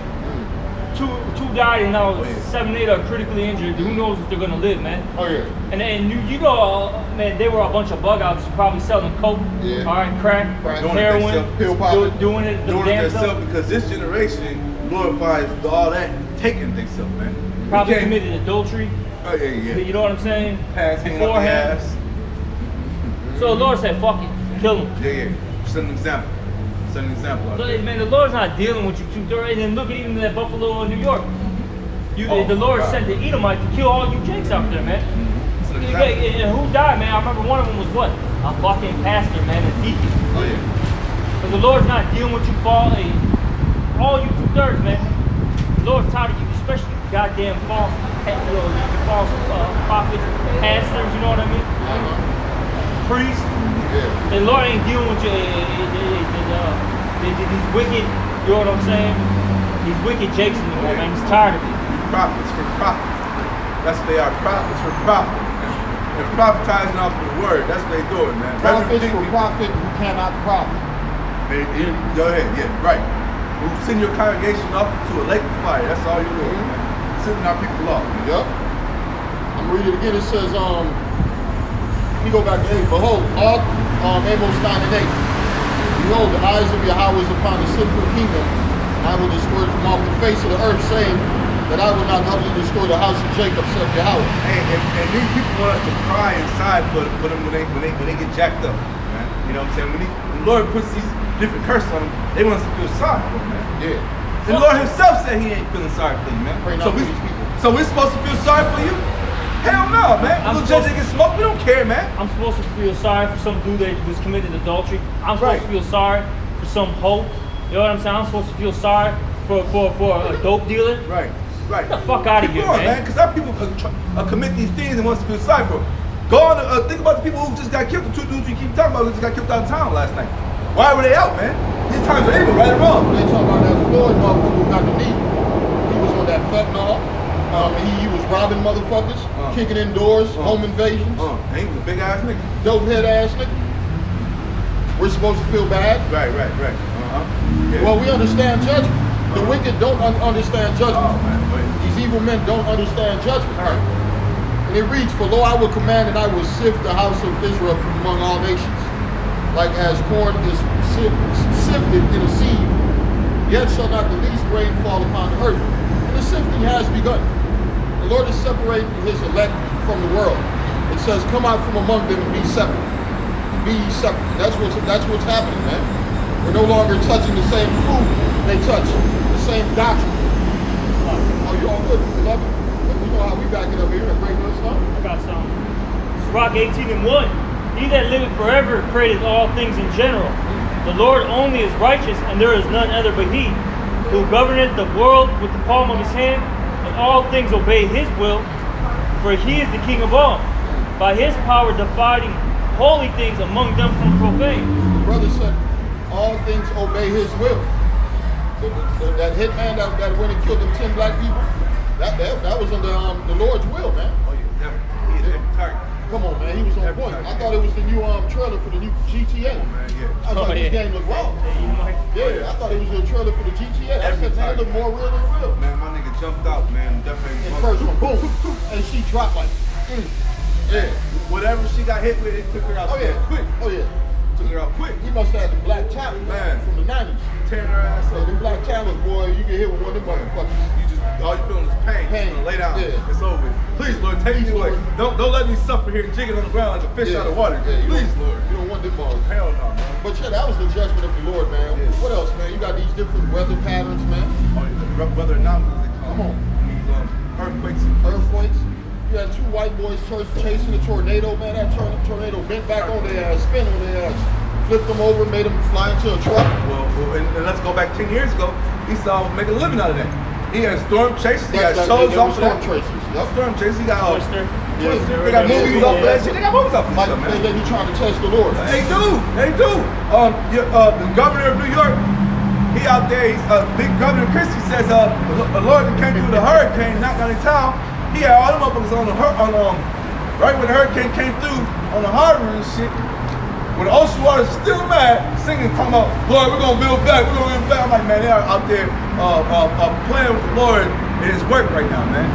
Two died and now 7, 8 are critically injured. Who knows if they're gonna live, man? Oh yeah. And you know, man, they were a bunch of bug outs probably selling coke, Yeah. all right, crack, Right. Doing it heroin, themselves, pill popping. doing it Doing it damn themselves self. because this generation glorifies all that taking themselves, man. Probably You can't- committed adultery. Oh yeah. You know what I'm saying? Pass hanging up the Beforehand. ass. So the Lord said, "Fuck it, kill him." Yeah. Set an example. Set an example out So, there. man, the Lord's not dealing with you 2/3. And then look at even that Buffalo, New York. The Lord God. sent the Edomite to kill all you Jakes out there, man. Set an Yeah, example. and who died, man? I remember one of them was what? A fucking pastor, man, a deacon. Oh yeah. But the Lord's not dealing with you, all you 2/3, man. The Lord's tired of you, especially you goddamn false prophets, pastors, you know what I mean? Priests. Yeah. The Lord ain't dealing with you, these wicked, you know what I'm saying? These wicked Jakes anymore, man. He's tired of it. Prophets for profit. That's what they are. Prophets for profit. They're prophetizing off of the word. That's what they're doing, man. Prophets for profit who cannot profit. Go ahead, yeah, right. You send your congregation off to a lake of fire. That's all you're doing, man. sending our people off. Yep. I'm reading it again. It says, let me go back to 8. Behold, all, Amos 9 and 8. Behold, the eyes of Yahweh is upon the sinful kingdom, and I will destroy it from off the face of the earth, saying that I will not utterly destroy the house of Jacob, said Yahweh. And these people want us to cry inside for them when they get jacked up, man. You know what I'm saying? When the Lord puts these different curses on them, they want us to feel sorry for them, man. Yeah. The Lord himself said he ain't feeling sorry for you, man. Pray not for these people. So we're supposed to feel sorry for you? Hell no, man. Little judge that get smoked, we don't care, man. I'm supposed to feel sorry for some dude that was committed adultery. I'm supposed to feel sorry for some hoe. You know what I'm saying? I'm supposed to feel sorry for a dope dealer. Right. Get the fuck out of here, man. Because our people commit these things and want us to feel sorry for them. Go on, think about the people who just got killed. The 2 dudes you keep talking about who just got killed out of town last night. Why were they out, man? These times are evil, right or wrong. They talking about that Floyd motherfucker who got the knee. He was on that fentanyl. He was robbing motherfuckers, kicking in doors, home invasions. He was a big ass nigga. Dope head ass nigga. We're supposed to feel bad. Right. Yeah. Well, we understand judgment. The wicked don't understand judgment. These evil men don't understand judgment. And it reads, for lo, I will command and I will sift the house of Israel from among all nations, like as corn is sifted in a sieve. Yet shall not the least grain fall upon the earth. And the sifting has begun. The Lord is separating his elect from the world. It says, come out from among them and be separate. Be ye separate. That's what's happening, man. We're no longer touching the same food they touch, the same doctrine. Oh, you all good, beloved? We know how we back it up here and bring us up. I got some. Sirach 18 and 1. He that liveth forever created all things in general. The Lord only is righteous, and there is none other but he, who governeth the world with the palm of his hand, and all things obey his will, for he is the king of all. By his power dividing holy things among them from profane. The brother said, all things obey his will. That hitman that went and killed them 10 black people, that was under the Lord's will, man. Oh, yeah, definitely. He is every target. Come on, man. He was on point. I thought it was the new trailer for the new GTA. Man, yeah. I was like, this game looked wrong. Yeah, I thought it was a trailer for the GTA. I said, man, it looked more real than real. Man, my nigga jumped out, man. Definitely. In first one, boom. And she dropped like, Yeah. Whatever she got hit with, it took her out quick. Oh, yeah. Took her out quick. He must have had the black talent, man, from the 90s. Tearing her ass Hey, up. them black talents, boy, you get hit with one of them motherfuckers. All you feeling is pain. Pain. Lay down. Yeah. It's over. Please, Lord, take me away. Don't let me suffer here jigging on the ground like a fish out of water. Yeah, Please, Lord. You don't want them balls. Hell no, man. But yeah, that was the judgment of the Lord, man. Yeah. What else, man? You got these different weather patterns, man. Oh, yeah. Weather anomalies, they call Come on. These earthquakes. Earthquakes. You had 2 white boys chasing a tornado, man. That tornado bent back on their ass, spin on their ass, flipped them over, made them fly into a truck. Well, and let's go back 10 years ago. Esau was making a living out of that. He had storm chases. He had shows off of that. Storm chasers. Yep. Storm chases. He got Twister. Twister. They got movies off of that shit. They got movies off of Like that shit, man. they be trying to test the Lord. They do. The governor of New York, he out there. He's big Governor Christie says the Lord that came through the hurricane, knocked on the town. He had all them motherfuckers on right when the hurricane came through on the harbor and shit. When the ocean water is still mad, singing, talking about, Lord, we're gonna build back. We're gonna build back. I'm like, man, they are out there playing with the Lord in His work right now, man.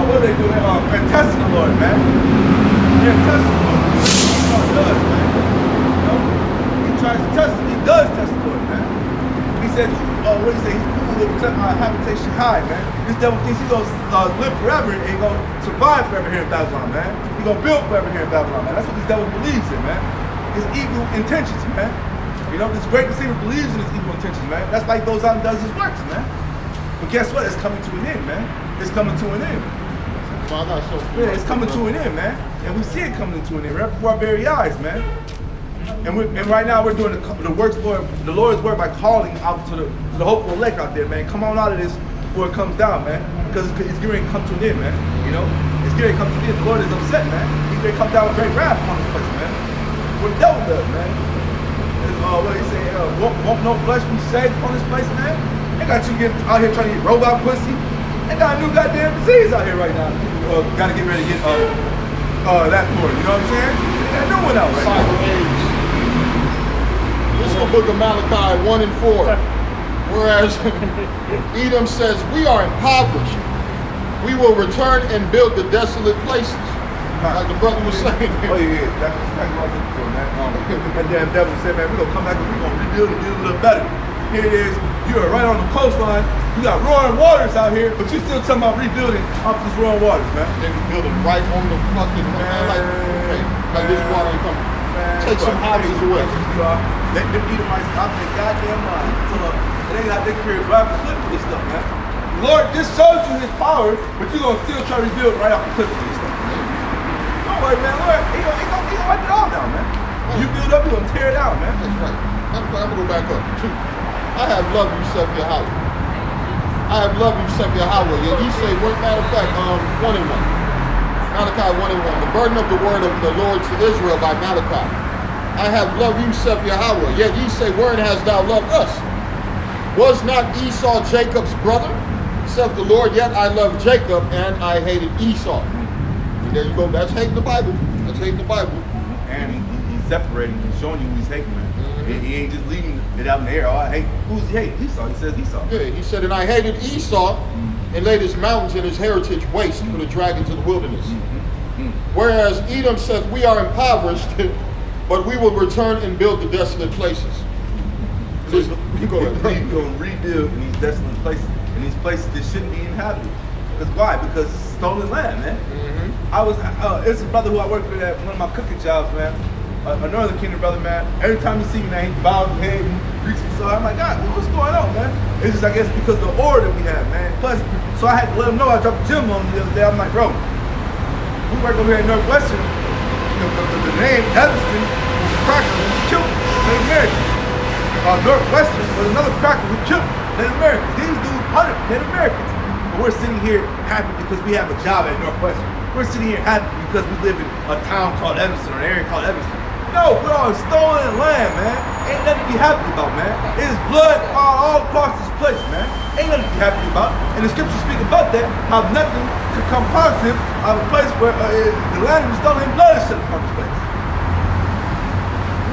What do they do? They're testing the Lord, man. They're testing the Lord. That's all it does, man. You know? He tries to test it. He does test the Lord, man. He said, what did he say? Who will present my habitation high, man? This devil thinks he's gonna live forever and he's gonna survive forever here in Babylon, man. He's gonna build forever here in Babylon, man. That's what this devil believes in, man. His evil intentions, man. You know, this great deceiver believes in his evil intentions, man. That's why he goes out and does his works, man. But guess what? It's coming to an end, man. It's coming to an end. Yeah, it's coming to an end, man. And we see it coming to an end right before our very eyes, man. And right now we're doing the Lord's work by calling out to the hopeful elect out there, man. Come on out of this before it comes down, man. Because it's getting ready to come to an end, man. You know? It's getting ready to come to an end. The Lord is upset, man. He's going to come down with great wrath upon this place, man. What the devil does, man. What he say, won't no flesh be saved upon this place, man? They got you out here trying to get robot pussy. They got a new goddamn disease out here right now. Gotta get ready to get that for it, you know what I'm saying? They got a new one out right now. Cyber age. This is the book of Malachi 1 and 4. Whereas Edom says, we are impoverished. we will return and build the desolate places. Like the brother was saying. Oh yeah, that's exactly what I was looking for, man. That damn devil said, man, we're gonna come back and we're gonna rebuild and do a little better. Here it is, you are right on the coastline, you got roaring waters out here, but you still talking about rebuilding off these roaring waters, man. They be building right on the fucking like this water ain't coming. Take some houses away. Let them Edomites out their goddamn mind. So it ain't out their career right off the cliff with this stuff, man. The Lord just showed you his power, but you're gonna still try to rebuild right off the cliff with this stuff. Don't worry, man. Lord, he gonna wipe it all down, man. You build up, you're gonna tear it down, man. That's right. I'm gonna go back up. 2. I have loved you, Seth Yahweh. I have loved you, Seth Yahweh. Yet ye say, matter of fact, 1 and 1. Malachi 1 and 1. The burden of the word of the Lord to Israel by Malachi. I have loved you, Seth Yahweh. Yet ye say, wherein hast thou loved us? Was not Esau Jacob's brother? Saith the Lord, yet I loved Jacob and I hated Esau. And there you go. That's hating the Bible. That's hating the Bible. And he's separating, he's showing you who he's hating, man. He ain't just leaving it out in the air. Oh, I hate. Who's he hate? Esau. He says Esau. Yeah, he said, and I hated Esau and laid his mountains and his heritage waste for the dragons of the wilderness. Whereas Edom says, we are impoverished, but we will return and build the desolate places. So you're going to rebuild in these desolate places, in these places that shouldn't be inhabited. Because why? Because it's stolen land, man. It's a brother who I work with at one of my cooking jobs, man. A Northern Kingdom brother, man. Every time you see me, man, he bows his head, he greets me. So I'm like, God, what's going on, man? It's just, I guess, because of the order we have, man. Plus, so I had to let him know. I dropped a gym on him the other day. I'm like, bro, we work over here in Northwestern. You know, the name Evanston was a cracker who was killed Native Americans. Northwestern was another cracker who killed Native Americans. These dudes hunted Native Americans. But we're sitting here happy because we have a job at Northwestern. We're sitting here happy because we live in a town called Evanston or an area called Evanston. No, we're on stolen land, man. Ain't nothing to be happy about, man. It is blood all across this place, man. Ain't nothing to be happy about. And the scriptures speak about that, how nothing could come positive out of a place where the land is stolen and blood is shed upon this place.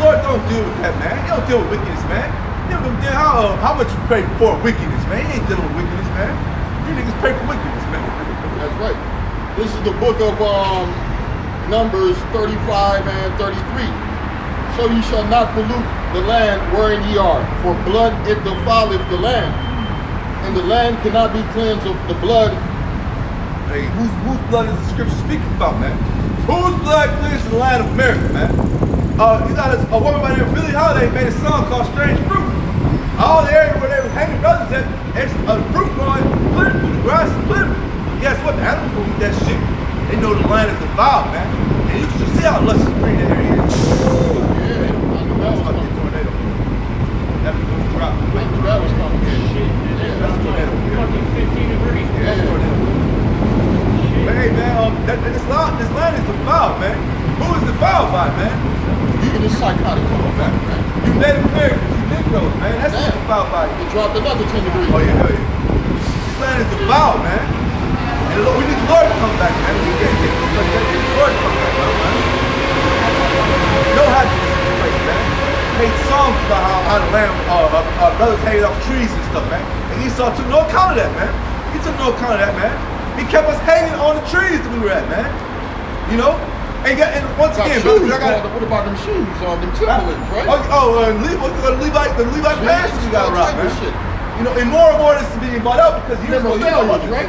Lord, don't deal with that, man. You don't deal with wickedness, man. You don't deal how much you pray for wickedness, man. You ain't dealing with wickedness, man. You niggas pray for wickedness, man. That's right. This is the book of Numbers 35 and 33. So ye shall not pollute the land wherein ye are, for blood it defileth the land, and the land cannot be cleansed of the blood. Hey, whose blood is the scripture speaking about, man? Whose blood cleanses the land of America, man? You got a woman by the name of Billie Holiday made a song called Strange Fruit. All the area where they were hanging brothers at, the fruit growing plentiful, the grass is plentiful. Guess what? The animals don't eat that shit. They know the land is defiled, man. And you should see how luscious green that area is. That's fucking tornado. That's a good drop. That was complicated. That's a tornado. Fucking 15 degrees. That's a tornado. But hey, man, this land is defiled, man. Who is defiled by, man? You get this psychotic man. You Native Americans, you Negroes, man. That's what's defiled by you. It dropped another 10 degrees. Oh, yeah, hell yeah. This land is defiled, man. And we need the Lord to come back, man. We can't take this place. We need the Lord to come back, man. You know how to do this place, man. Made songs about how the land, our brothers hanging off trees and stuff, man. And Esau took no account of that, man. He took no account of that, man. He kept us hanging on the trees that we were at, man. You know? And once again, shoes, brothers, I got. what about them shoes? Them Timberlands, right? The Levite pants you got to rock, man. Shit. You know, and more is being bought out because years ago, Memorabilia, right?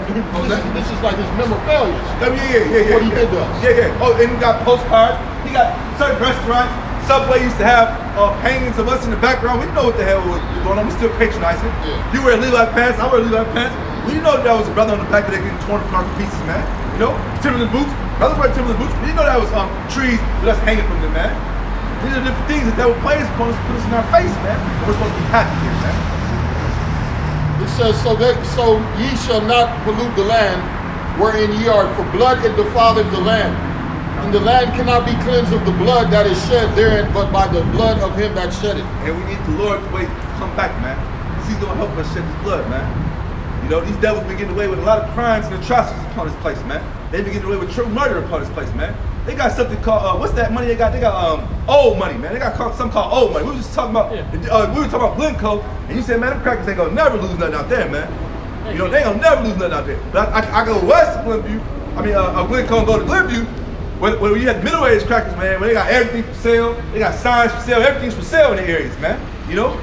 This is like his memorabilia. Yeah. What he did to us. Yeah. Oh, and he got postcards. He got certain restaurants. Subway used to have hangings of us in the background. We didn't know what the hell was going on. We still patronize it. Yeah. You wear Levi pants. I wear Levi pants. We didn't know that was a brother on the back of that getting torn apart to pieces, man. You know, Timberland boots. Brothers wear Timberland boots. We didn't know that was trees with us hanging from them, man. These are different things that they were playing upon us, put us in our face, man. And we're supposed to be happy here, man. It says, so ye shall not pollute the land wherein ye are, for blood it defileth the land. And the land cannot be cleansed of the blood that is shed therein, but by the blood of him that shed it. And we need the Lord to come back, man. Because he's going to help us shed his blood, man. You know, these devils been getting away with a lot of crimes and atrocities upon this place, man. They've been getting away with true murder upon this place, man. They got something called, what's that money they got? They got old money, man. They got something called old money. We were just talking about, we were talking about Glencoe, and you said, man, them crackers ain't gonna never lose nothing out there, man. You know, they ain't gonna never lose nothing out there. But I go west to Glenview. I mean, Glencoe go to Glenview. When you had middle-aged crackers, man, when they got everything for sale, they got signs for sale, everything's for sale in the areas, man. You know?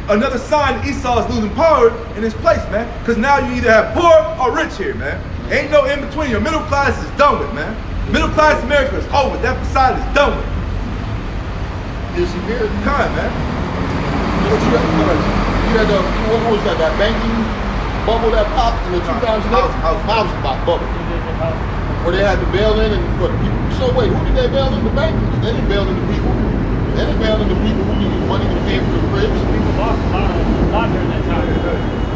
Another sign that Esau is losing power in this place, man. Because now you either have poor or rich here, man. Ain't no in between. Your middle class is done with, man. Middle class America is over. That facade is done with. Yes, you hear it. Kind, man. What you had what was that banking bubble that popped in the 2008? Housing bubble. Where they had to bail in and what people. So wait, who did they bail in? The bankers. They didn't bail in the people. They didn't bail in the people who needed money to pay for the cribs. People lost a lot during that time.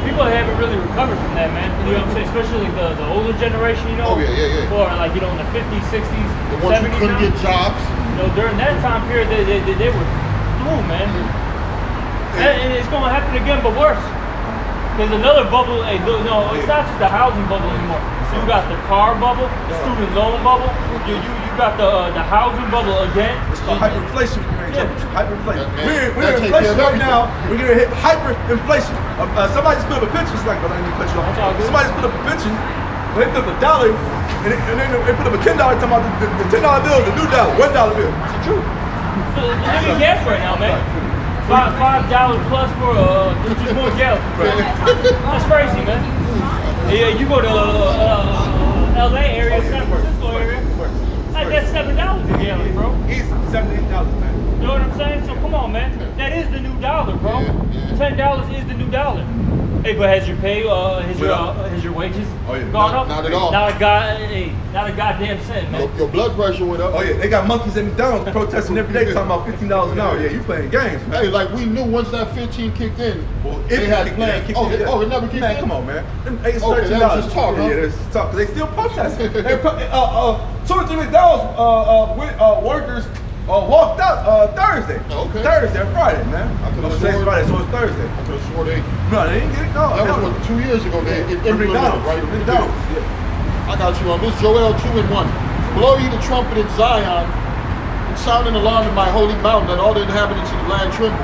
People haven't really recovered from that, man. You know what I'm saying? Especially the older generation, you know? Oh, yeah. Or like, you know, in the 50s, 60s, The ones 70s who couldn't now. get jobs. You know, during that time period, they were through, man. And it's going to happen again, but worse. There's another bubble. Hey, no, it's not just the housing bubble anymore. You got the car bubble, the student loan bubble. You got the housing bubble again. It's called hyperinflation. Yeah. Hyperinflation. Man, We're in inflation right now. We're gonna hit hyperinflation. Somebody just put up a picture. It's like, but I need to cut you That's all off. good. Somebody just put up a picture. They put up $1, and they put up a $10. Talking about the $10 bill, the new dollar, $1 bill. It's the truth. Look at gas right now, man. $5 plus for just more gallons. That's crazy, man. Yeah, you go to LA area, San Francisco area. That's $7 a gallon, bro. Easy, $7 to $8, man. You know what I'm saying? So come on, man. That is the new dollar, bro. $10 is the new dollar. Hey, but has your pay, has your wages gone up? Not at all. Not a goddamn cent, man. Your blood pressure went up. Oh yeah, they got monkeys at McDonald's protesting every day talking about $15 an hour. Yeah, you playing games, man. Hey, like we knew once that 15 kicked in, Well, they had plans. It never kicked man, in? come on, man. It's Okay, $13. that was just talk, huh? Yeah, that's just talk. Cause they still protesting. 2 or 3 McDonald's workers walked out Thursday. Okay. Thursday or Friday, man. I could've I'm saying sworn- Friday, so it's Thursday. I could have swore they. No, they didn't get it. No, That was what 2 years ago. They implemented, McDonald's, right? McDonald's. Yeah. I got you on this. Joel 2-in-1. Blow ye the trumpet in Zion, and sound an alarm in my holy mountain, that all the inhabitants of the land tremble.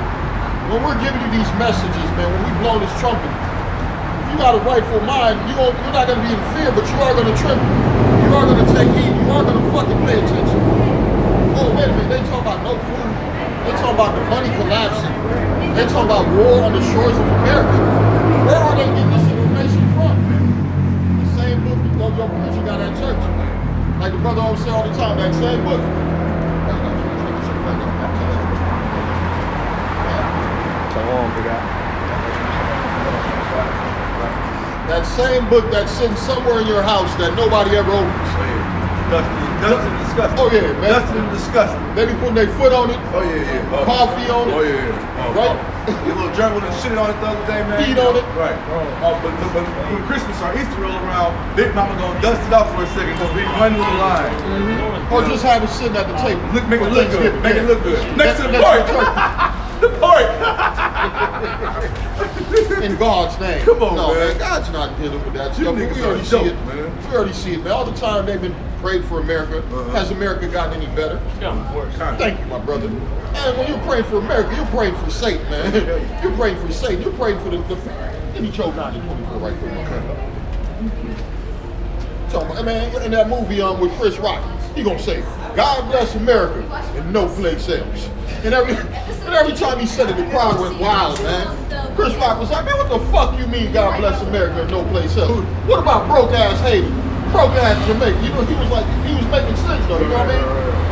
When we're giving you these messages, man, when we blow this trumpet, if you got a rightful mind, you're not going to be in fear, but you are going to tremble. You are going to take heed. You are going to fucking pay attention. Oh, wait a minute. They talk about no food. They talk about the money collapsing. They talk about war on the shores of America. Where are they getting this information from? The same book that your preacher got at church. Like the brother always say all the time, that same book. That same book that's sitting somewhere in your house that nobody ever opens. Dustin and disgusting. Oh yeah, man. Dustin and disgusting. They be putting their foot on it, Oh yeah. coffee on it. Oh yeah. Right? Your little gerbil and shit on it the other day, man. Feed on it. Right. But when Christmas or Easter roll around, Big Mama gonna dust it off for a second, gonna be running with the line. Or just have it sitting at the table. Make it For look good. Thanksgiving. Make it look good. Next to the Next pork. to the turkey. The pork. In God's name. Come on, no, man. God's not dealing with that You stuff. niggas We are already dope, see it. man. We already see it, man. All the time they've been prayed for America. Has America gotten any better? It's gotten worse. Thank you, my brother. And when you're praying for America, you're praying for Satan, man. You're praying for Satan. You're praying for the let me choke 924 right there. So, man, in that movie with Chris Rock, he gonna say, "God bless America," and no place else. And every time he said it, the crowd went wild, man. Chris Rock was like, "Man, what the fuck you mean, God bless America and no place else? What about broke ass Haiti, broke ass Jamaica?" You know, he was making sense though. You know what I mean?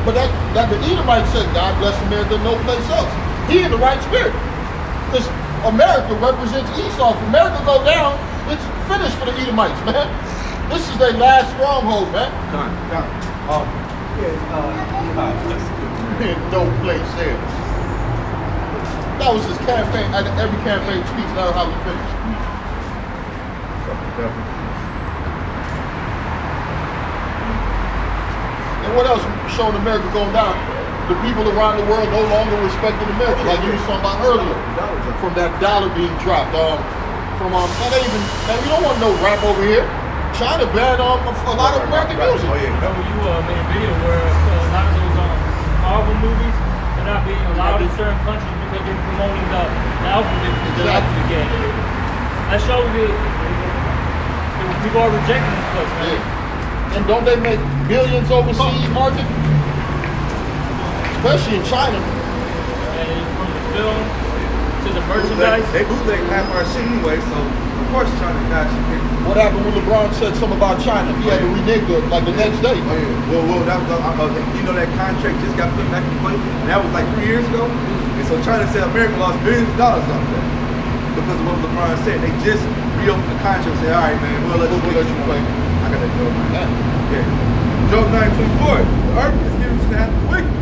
But that the Edomite said, "God bless America, no place else." He in the right spirit, because America represents Esau. If America go down, it's finished for the Edomites, man. This is their last stronghold, man. No place else. That was his campaign. At every campaign speech, that was how he finished. And what else showing America going down? The people around the world no longer respecting America, like you were talking about earlier. From that dollar being dropped. Man, we don't want no rap over here. China banned a lot of American music. Oh yeah. Remember you made a video where a lot of those Marvel movies are not being allowed in certain countries because they're promoting the alphabet game. That shows it. People are rejecting this place, man. Yeah. And don't they make billions overseas market? Especially in China. And from the film to the merchandise. They bootleg half our shit anyway, so of course China got you. What happened when LeBron said something about China? He had to renege it like the next day. Oh, yeah. Well, that was you know that contract just got put back in play, and that was like 3 years ago. And so China said America lost billions of dollars off that because of what LeBron said. They just reopened the contract and said, all right, man, we'll let you play. I got that Job 9. Yeah. Job 9:24. The earth is given to the hand of the wicked.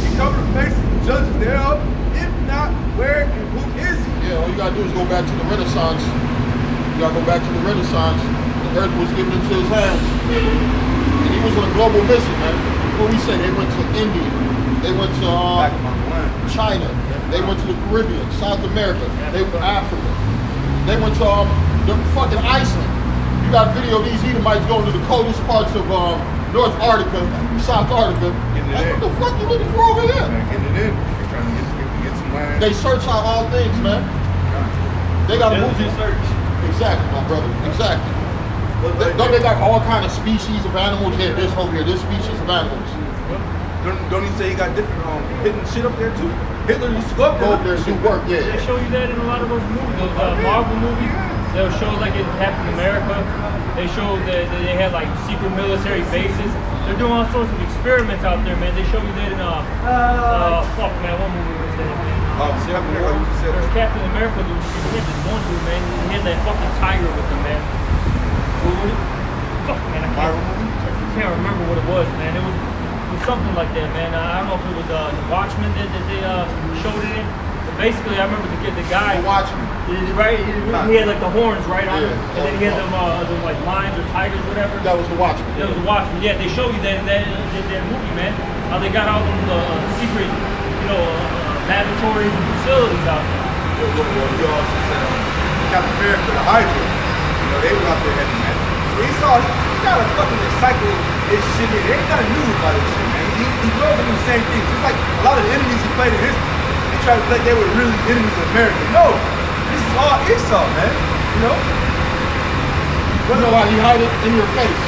He covered the faces of the judges thereof. If not, where and who is he? Yeah, all you gotta do is go back to the Renaissance. You gotta go back to the Renaissance. The earth was given into his hands. And he was on a global mission, man. What we say, they went to India. They went to China. They went to the Caribbean, South America. They went to Africa. They went to the fucking Iceland. You got video of these Edomites going to the coldest parts of North Antarctica, South Antarctica. Like, what the fuck you looking for over here? They're trying to get some land. They search out all things, man. They got a movie. Search. Exactly, my brother. Exactly. Don't they got all kind of species of animals? Yeah, this over here, this species of animals. Don't he say he got different hidden shit up there too? Hitler used to go up there and do work, yeah. They show you that in a lot of those movies, those Marvel movies. They'll show like in Captain America. They show that they had like secret military bases. They're doing all sorts of experiments out there, man. They show you that in fuck man, what movie was that, man? Captain America, you said There's Captain America, dude. He had this one dude, man. He had that fucking tiger with him, man. Fuck, man, I can't remember what it was, man. It was something like that, man. I don't know if it was The Watchmen that they showed it in. But basically, I remember the guy. The Watchmen. Right, he had like the horns right on him, and then he had them like lions or tigers, whatever. That was the Watchmen. That was the Watchmen. Yeah, they show you that in that movie, man. How they got all them secret, laboratories and facilities out there. You also said Captain America, the Hydra. They were out there heavy, man. So he got to fucking recycle this shit in. They ain't nothing new about this shit, man. He goes through the same thing. Just like a lot of the enemies he played in history, they tried to think they were really enemies of America. No, this is all Esau, man. You know? You know why he hide it in your face?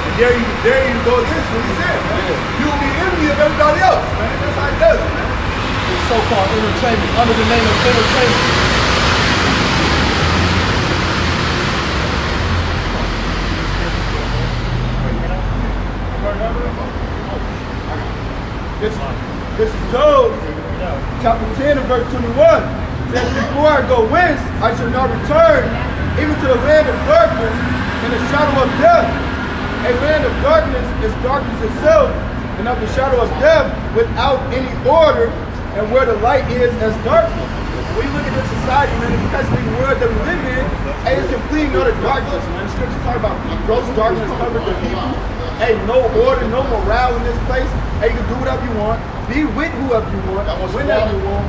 And there you go against what he said, man. Yeah. You will be enemy of everybody else, man. That's how he does it, man. It's so-called entertainment, under the name of entertainment. This is Job, chapter 10 and verse 21. It says, before I go whence, I shall not return, even to the land of darkness and the shadow of death. A land of darkness is darkness itself, and of the shadow of death without any order, and where the light is as darkness. When you look at this society, man, especially the world that we live in, hey, it's complete utter darkness, man. The scriptures talk about gross darkness covered the people. Hey, no order, no morale in this place. Hey, you can do whatever you want. Be with whoever you want, whenever you want.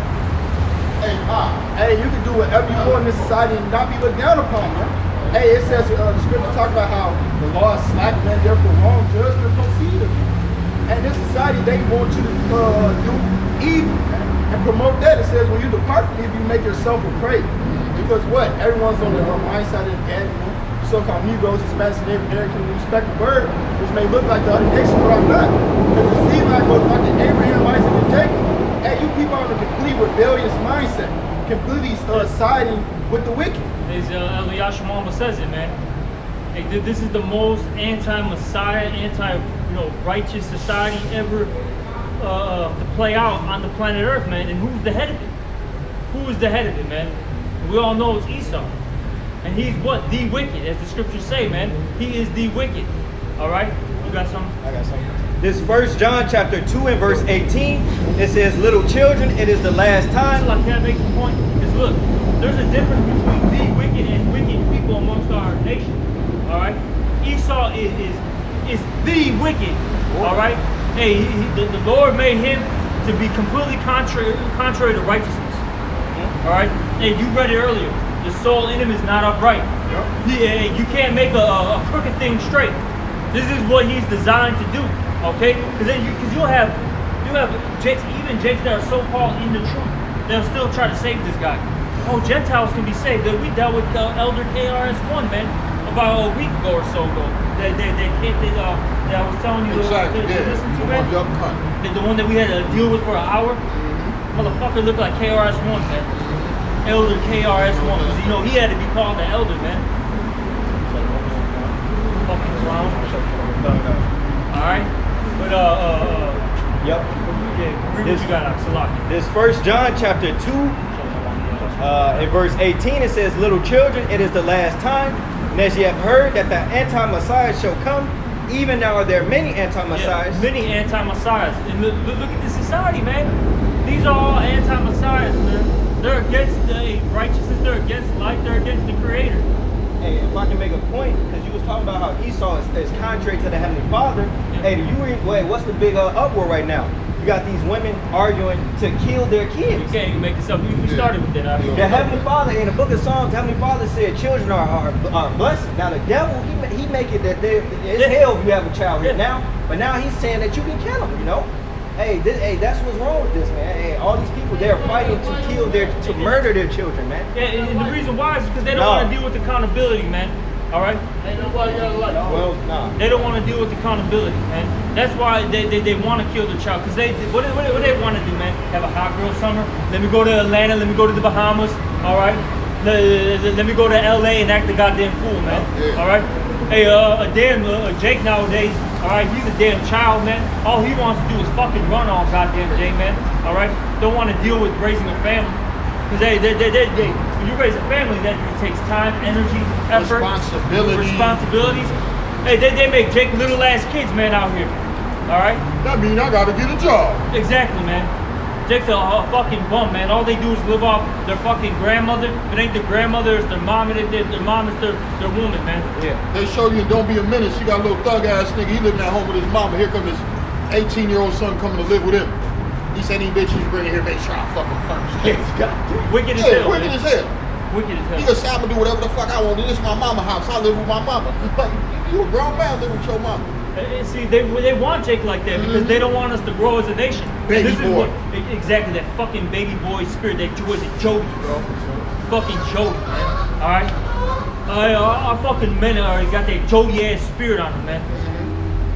Hey, you can do whatever you want in this society and not be looked down upon, man. Hey, it says, the scripture talk about how the law is slack, man, therefore wrong judgment proceed of you. And in this society, they want you to do evil, man, and promote that. It says, when you depart from evil, you make yourself a prey. Because what? Everyone's on the mindset of animal. So-called Negroes, Hispanics, and Native Americans respect the bird, which may look like the other nation, but I'm not. Because the seed line goes back to Abraham, Isaac, and Jacob. Hey, you people are in a complete rebellious mindset, completely siding with the wicked. As Eliyahu Mamba says it, man. Hey, this is the most anti-Messiah, anti-righteous society ever to play out on the planet Earth, man. And who's the head of it? Who is the head of it, man? We all know it's Esau. And he's what? The wicked, as the scriptures say, man. He is the wicked. All right? You got something? I got something. This 1 John chapter 2 and verse 18, it says, little children, it is the last time. I can't make the point. Because look, there's a difference between the wicked and wicked people amongst our nation. All right? Esau is the wicked. All right? Hey, the Lord made him to be completely contrary to righteousness. All right? Hey, you read it earlier. The soul in him is not upright. Yep. You can't make a crooked thing straight. This is what he's designed to do. Okay? Because you'll have jakes, even jakes that are so-called in the truth, they'll still try to save this guy. oh, Gentiles can be saved. We dealt with Elder KRS-One, man, about a week ago or so ago. That I was telling you Exactly, to listen to, man. Yup, cunt. The one that we had to deal with for an hour. Motherfucker looked like KRS-One, man. Elder KRS-One. Because, you know, he had to be called the elder, man. Fucking clown. Alright? But, Yep. yeah, read what you got, Salaki. This 1 John chapter 2, in verse 18, it says, "Little children, it is the last time. And as ye have heard that the anti-Messiah shall come, even now are there many anti-Messiahs." Yeah, many anti-messiahs. And look at the society, man. These are all anti-messiahs, man. They're against the righteousness, they're against life, they're against the Creator. Hey, if I can make a point, because you was talking about how Esau is contrary to the Heavenly Father. Yeah. Hey, what's the big uproar right now? You got these women arguing to kill their You kids. can't even make this up. We started with that. The Heavenly Father, in the book of Psalms, the Heavenly Father said children are blessed. Now the devil, he make it that it's hell if you have a child here now. But now he's saying that you can kill them, you know? Hey, that's what's wrong with this, man. Hey, all these people, they're fighting to murder their children, man. Yeah, and the reason why is because they don't want to deal with accountability, man. All right? Ain't nobody got a life. Well, nah. They don't want to deal with accountability, man. That's why they want to kill the child. Because what they want to do, man? Have a hot girl summer. Let me go to Atlanta. Let me go to the Bahamas. All right? Let me go to LA and act the goddamn fool, man. Yeah. All right? Hey, Jake nowadays, all right, he's a damn child, man. All he wants to do is fucking run all goddamn day, man. All right? Don't want to deal with raising a family. Because when you raise a family, that takes time, energy, effort, responsibilities. Hey, they make Jake little ass kids, man, out here. All right? That mean I gotta get a job. Exactly, man. Jake's a fucking bum, man. All they do is live off their fucking grandmother. If it ain't their grandmother, it's their mom, and their mom is their woman, man. Yeah. They show you Don't Be a Menace. You got a little thug ass nigga. He living at home with his mama. Here come his 18-year-old son coming to live with him. He said, "These bitches you bring in here, make sure I fuck them first." Wicked as Yeah, hell. wicked man. as hell. Wicked as He hell. just said, "I'm gonna do whatever the fuck I want. This is my mama house. I live with my mama." Like, you a grown man living with your mama. See, they want Jake like that because they don't want us to grow as a nation. Baby This is boy. Exactly, that fucking baby boy spirit. That was it, Jody, bro. Fucking Jody, man. All right. Our fucking men got that Jody ass spirit on them, man.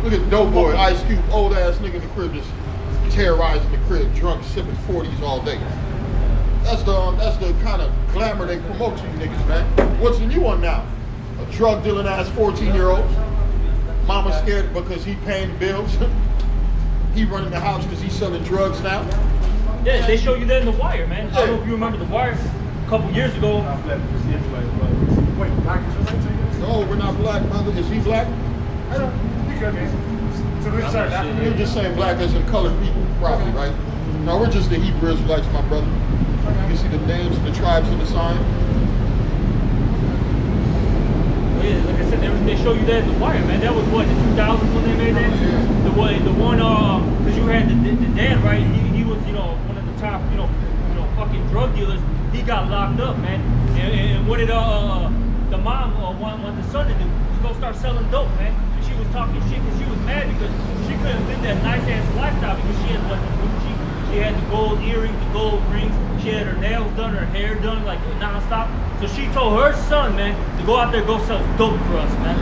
Look at Dope Boy, Ice Cube, old ass nigga in the crib just terrorizing the crib, drunk, sipping 40s all day. That's the kind of glamour they promote to you niggas, man. What's the new one now? A drug dealing ass 14-year-old. Mama scared because he paying bills. He running the house because he's selling drugs now. Yeah, they show you that in The Wire, man. I don't know if you remember The Wire. A couple years ago. Wait, black is related? No, we're not black, mother. Is he black? I don't. You good, man. So this is You're just saying black as in colored people, probably, right? No, we're just the Hebrew Israelites, my brother. You see the names and the tribes in the sign? Yeah, like I said, they show you that in The Wire, man. That was what, the 2000s when they made that? Yeah. The one, because you had the dad, right? He was, one of the top, fucking drug dealers. He got locked up, man. And what did the mom want the son to do? To go start selling dope, man. And she was talking shit because she was mad because she couldn't live that nice ass lifestyle because she had what, the Gucci, she had the gold earrings, the gold rings, she had her nails done, her hair done, like nonstop. So she told her son, man, to go out there and go sell dope for us, man.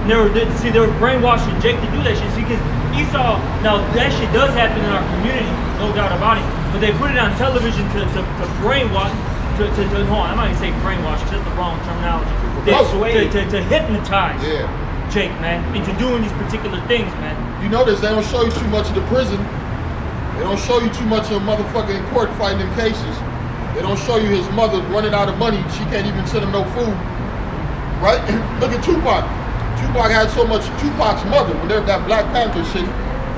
And they were brainwashing Jake to do that shit. See, because Esau, now that shit does happen in our community, no doubt about it. But they put it on television to brainwash, hold on, I'm not gonna say brainwash, because that's the wrong terminology. To hypnotize Jake, man, into doing these particular things, man. You notice they don't show you too much of the prison. They don't show you too much of motherfucking in court fighting them cases. They don't show you his mother running out of money. She can't even send him no food. Right? Look at Tupac. Tupac had so much. Tupac's mother, when they're that Black Panther shit,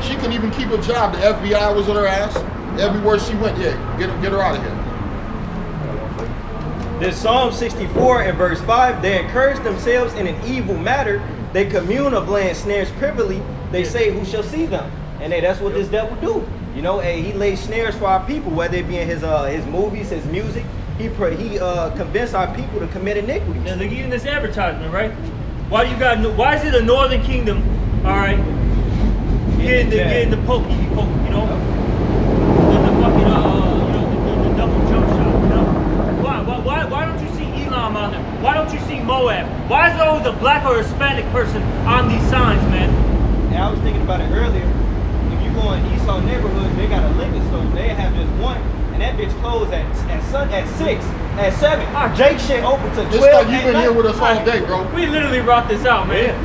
she couldn't even keep a job. The FBI was on her ass. Everywhere she went, get her out of here. This Psalm 64 and verse 5, they encourage themselves in an evil matter. They commune of land snares privily. They say, who shall see them? And that's what this devil do. He lays snares for our people, whether it be in his movies, his music. He convinced our people to commit iniquities. Now, look, even this advertisement, right? Why is it a Northern Kingdom, all right, getting the pokey, the fucking, the double jump shot, don't you see Moab? Why is there always a black or Hispanic person on these signs, man? And I was thinking about it earlier. If you go in Esau neighborhood, they got a liquor store. They have just one, and that bitch closed at 6, at 7. Jake shit open to 12. It's like you've been at here night. with us all day, bro. We literally brought this out, man.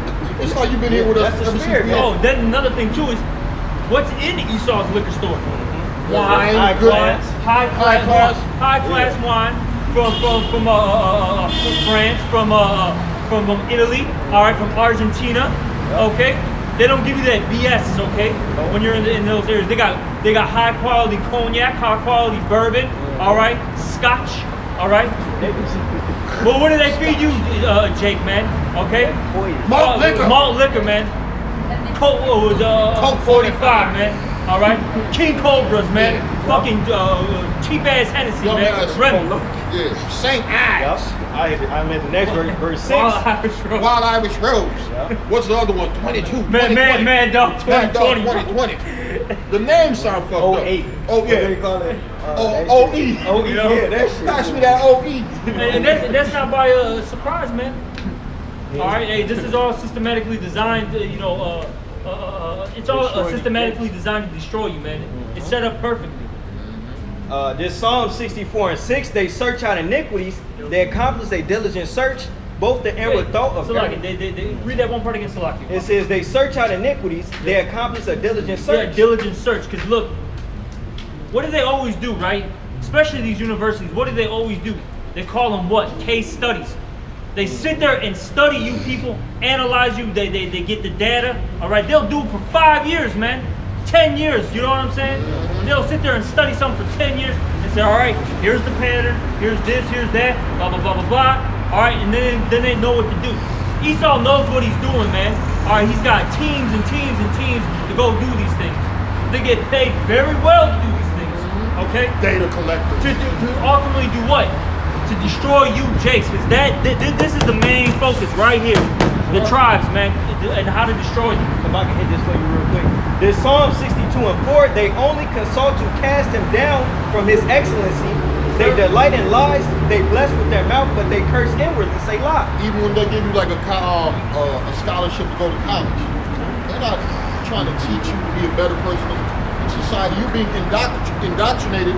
It's like you've been here with us That's the ever since spirit, we man. Oh, then another thing too is what's in Esau's liquor store? Wine, High class. high High class, class. high class wine from France, from Italy, all right, from Argentina, okay. They don't give you that BS, okay. When you're in those areas, they got high quality cognac, high quality bourbon, all right, Scotch, all right. Well, what do they feed you, Jake, man? Okay. Malt liquor. Malt liquor, man. Coke was Coke 45, man. All right, King Cobras, man. Fucking cheap ass Hennessy, Young man. ass Remy. Yeah, St. Ives. I'm at the next verse 6. Wild Irish Rose. Wild Irish Rose. What's the other one? 22. Man, dog, Mad Dog 2020. 2020. The name sound fucked up. 08. Oh, What they yeah. call it? OE. You know? Yeah, that shit. Pass me that OE. And that's not by surprise, man. All right, hey, this is all systematically designed. It's all systematically designed to destroy you, man. It's set up perfectly. This Psalm 64:6, they search out iniquities, they accomplish a diligent search, both the inward thought of Salaki, they read that one part against Salaki. It says they search out iniquities, they accomplish a diligent Yeah, search. diligent search. Because look, what do they always do, right? Especially these universities, what do they always do? They call them what? Case studies. They sit there and study you people, analyze you, they get the data, all right? They'll do it for 5 years, man. 10 years, you know what I'm saying? They'll sit there and study something for 10 years and say, all right, here's the pattern, here's this, here's that, blah, blah, blah, blah, blah. All right, and then they know what to do. Esau knows what he's doing, man. All right, he's got teams and teams and teams to go do these things. They get paid very well to do these things, okay? Data collectors. To ultimately do what? To destroy you, Jace, because this is the main focus right here. The tribes, man, and how to destroy them. If I can hit this for you real quick. This Psalm 62:4, they only consult to cast him down from his excellency. They delight in lies, they bless with their mouth, but they curse inwardly, say lie. Even when they give you like a scholarship to go to college, they're not trying to teach you to be a better person in society. You're being indoctrinated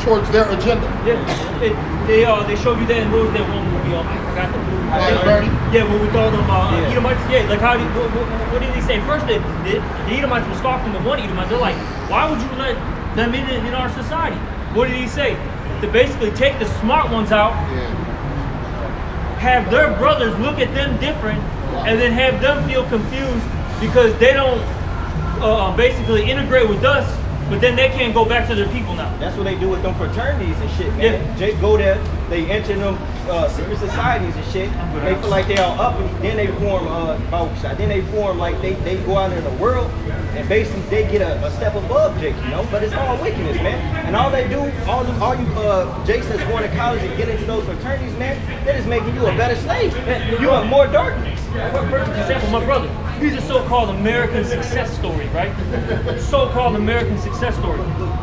towards their agenda. Yeah, they showed you that in what was that one movie? I forgot the movie. Bernie? Yeah, when we told them Yeah. Edomites. Yeah, like how what did he say? First, the Edomites were scoffing the one Edomite. They're like, why would you let them in our society? What did he say? To basically take the smart ones out, have their brothers look at them different, and then have them feel confused because they don't basically integrate with us, but then they can't go back to their people now. That's what they do with them fraternities and shit, man. Yeah. Jake go there, they enter them secret societies and shit. They feel like they all up, and then they form like they go out in the world, and basically they get a step above Jake, you know. But it's all wickedness, man. And all they do, all you Jakes that's going to college and get into those fraternities, man, they're just making you a better slave. You want more darkness. Perfect example, my brother. He's a so-called American success story, right? So-called American success story.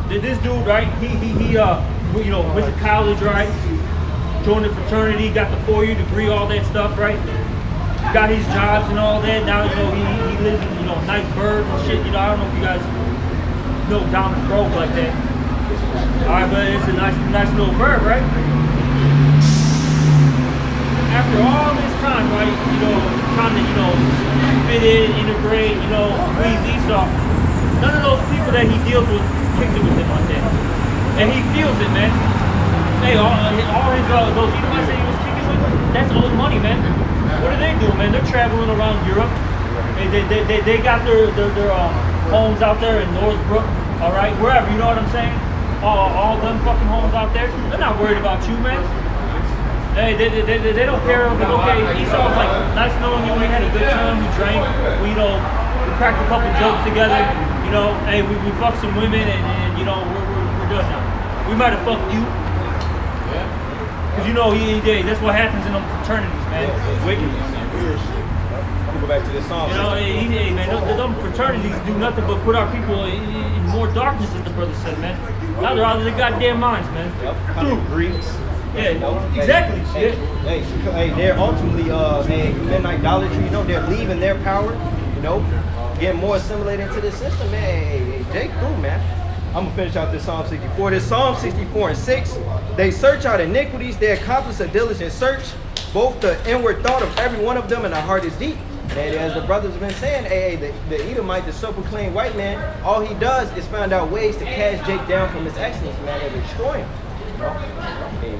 This dude, right? He went to college, right? Joined the fraternity, got the 4-year degree, all that stuff, right? Got his jobs and all that. Now, he lives in, a nice bird and shit. I don't know if you guys know Diamond Grove like that. All right, but it's a nice little bird, right? After all this time, right, trying to, fit in, integrate, please Esau, none of those people that he deals with kicks it with him like that. And he feels it, man. Hey, all his, those Edomites that he was kicking with, that's old money, man. What are they doing, man? They're traveling around Europe. They got their homes out there in Northbrook, all right, wherever, you know what I'm saying? All them fucking homes out there. They're not worried about you, man. Hey, they don't care if it's okay. Esau's like, nice knowing you, we had a good time, we drank, we cracked a couple jokes together, hey, we fucked some women and we're done now. We might have fucked you. Because that's what happens in them fraternities, man. It's wickedness. Go back to this song. Them fraternities do nothing but put our people in more darkness, as the brother said, man. Now they're out of their goddamn minds, man. Yep. Greeks. Yeah, You know? exactly. Hey, hey, they're ultimately committing idolatry. You know, they're leaving their power. You know, getting more assimilated into the system, man. Hey, Jake through, man. I'm gonna finish out this Psalm 64. This Psalm 64 and 6. They search out iniquities. They accomplish a diligent search. Both the inward thought of every one of them and the heart is deep. And as the brothers have been saying, the Edomite, the self-proclaimed white man, all he does is find out ways to cast Jake down from his excellence, man, and destroy him. You know? Hey,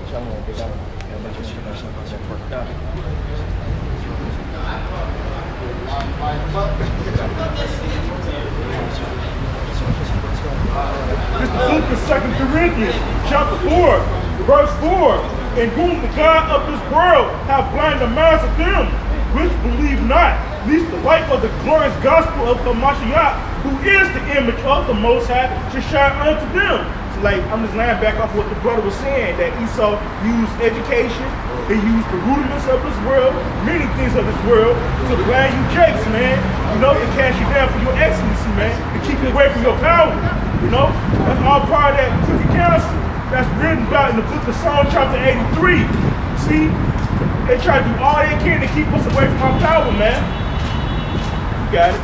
This is the book of 2 Corinthians, chapter 4, verse 4. In whom the God of this world hath blinded the minds of them which believe not, lest the light of the glorious gospel of the Mashiach, who is the image of the Most High, should shine unto them. So like, I'm just laying back off what the brother was saying, that Esau used education, he used the rudiments of this world, many things of this world, to blind you jakes, man. You know, to cast you down for your excellency, man, to keep you away from your power. You know, that's all part of that crooked counsel that's written about in the book of Psalm chapter 83. See, they try to do all they can to keep us away from our power, man. You got it.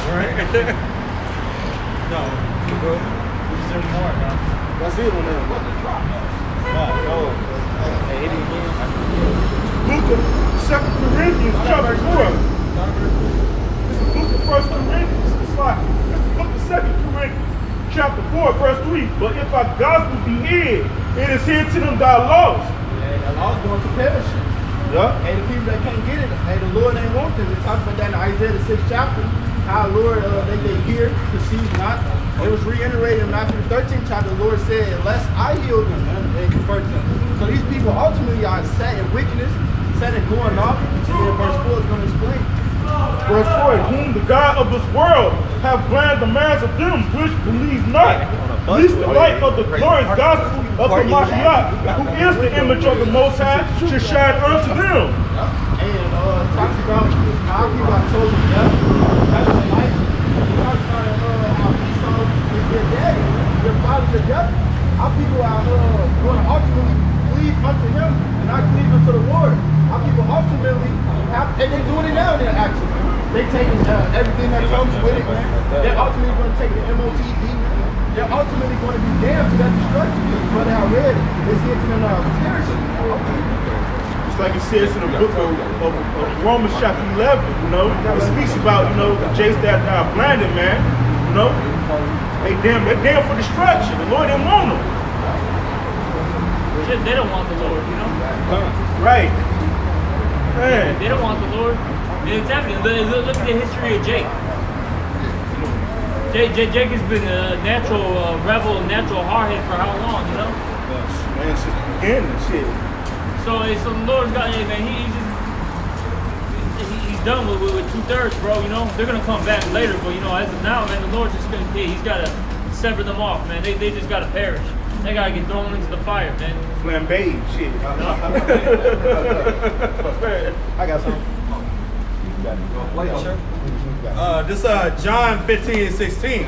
Right? No. There's some more, no. That's it on there. Hey, hit it again. Book of 2 Corinthians chapter 4. It's the book of 1 Corinthians. It's like the book of 2 Corinthians chapter 4, verse 3. But if our gospel be hid, it is hid to them that are lost. And the law's going to perish. Yeah. And the people that can't get it, hey, the Lord ain't want them. It talks about that in Isaiah the 6th chapter. How Lord, they hear, perceive not. It was reiterated in Matthew the 13th chapter. The Lord said, unless I heal them, they convert them. So these people ultimately are set in wickedness, set in going off. And then verse 4 is going to explain. Verse 4, in whom the God of this world hath blinded the minds of them which believe not, lest the light of the glorious gospel of the Mashiach, who is the image of the Most High, should shine unto them. And it talks about how people are chosen death. That's the life. It talks about how Esau is their daddy, their father's the devil. How people are going to ultimately cleave unto him and not cleave unto the Lord. How people ultimately have, and they're doing it now, they're actually. They take everything that comes with it, man. They're ultimately going to take the MOTD. They're ultimately going to be damned to that destruction. But I read it. It's here to them perishing. Just like it says in the book of Romans chapter 11, you know, it speaks about, you know, the jakes that are blinded, man. You know, they're damned for destruction. The Lord didn't want them. They don't want the Lord, you know? Right. Man. They don't want the Lord. It's evident. Look at the history of Jake. Jake has been a natural rebel, natural hardhead for how long, you know? Man, since the beginning, shit. So the Lord's got, hey, man, he's done with 2/3, bro, you know? They're going to come back later, but, you know, as of now, man, the Lord's just going to, he's got to sever them off, man. They just got to perish. They got to get thrown into the fire, man. Flambé, shit. I got some. This John 15:16.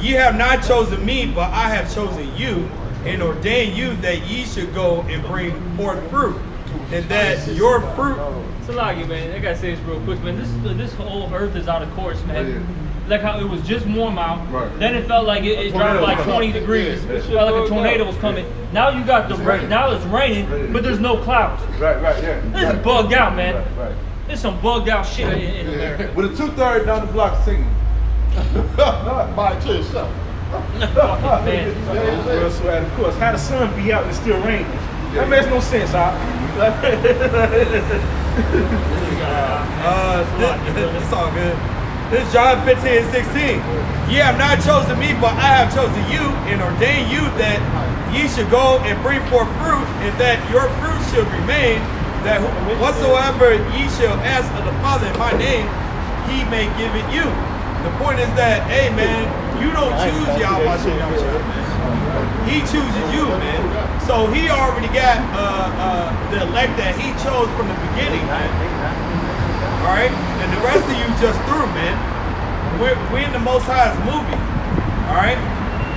Ye have not chosen me, but I have chosen you, and ordained you that ye should go and bring forth fruit, and that your fruit. Salagi, man, I gotta say this real quick, man. This whole earth is out of course, man. Like how it was just warm out, then it felt like it dropped like 20 degrees. It felt like a tornado was coming. Now you got the rain. Now it's raining, but there's no clouds. Right, yeah. This is bugged out, man. Right. There's some bugged out shit in America. With a 2/3 down the block singing. Buy it to yourself. Man. Real sweat, of course. How the sun be out and it's still raining? That makes no sense, huh? It's all good. This is John 15:16. Ye have not chosen me, but I have chosen you, and ordained you that ye should go and bring forth fruit, and that your fruit should remain, that whatsoever ye shall ask of the Father in my name, he may give it you. The point is that, hey man, you don't choose Yahweh Shemashah, man. He chooses you, man. So he already got the elect that he chose from the beginning, man. All right, and the rest of you just through, man. We're in the Most High's movie. All right,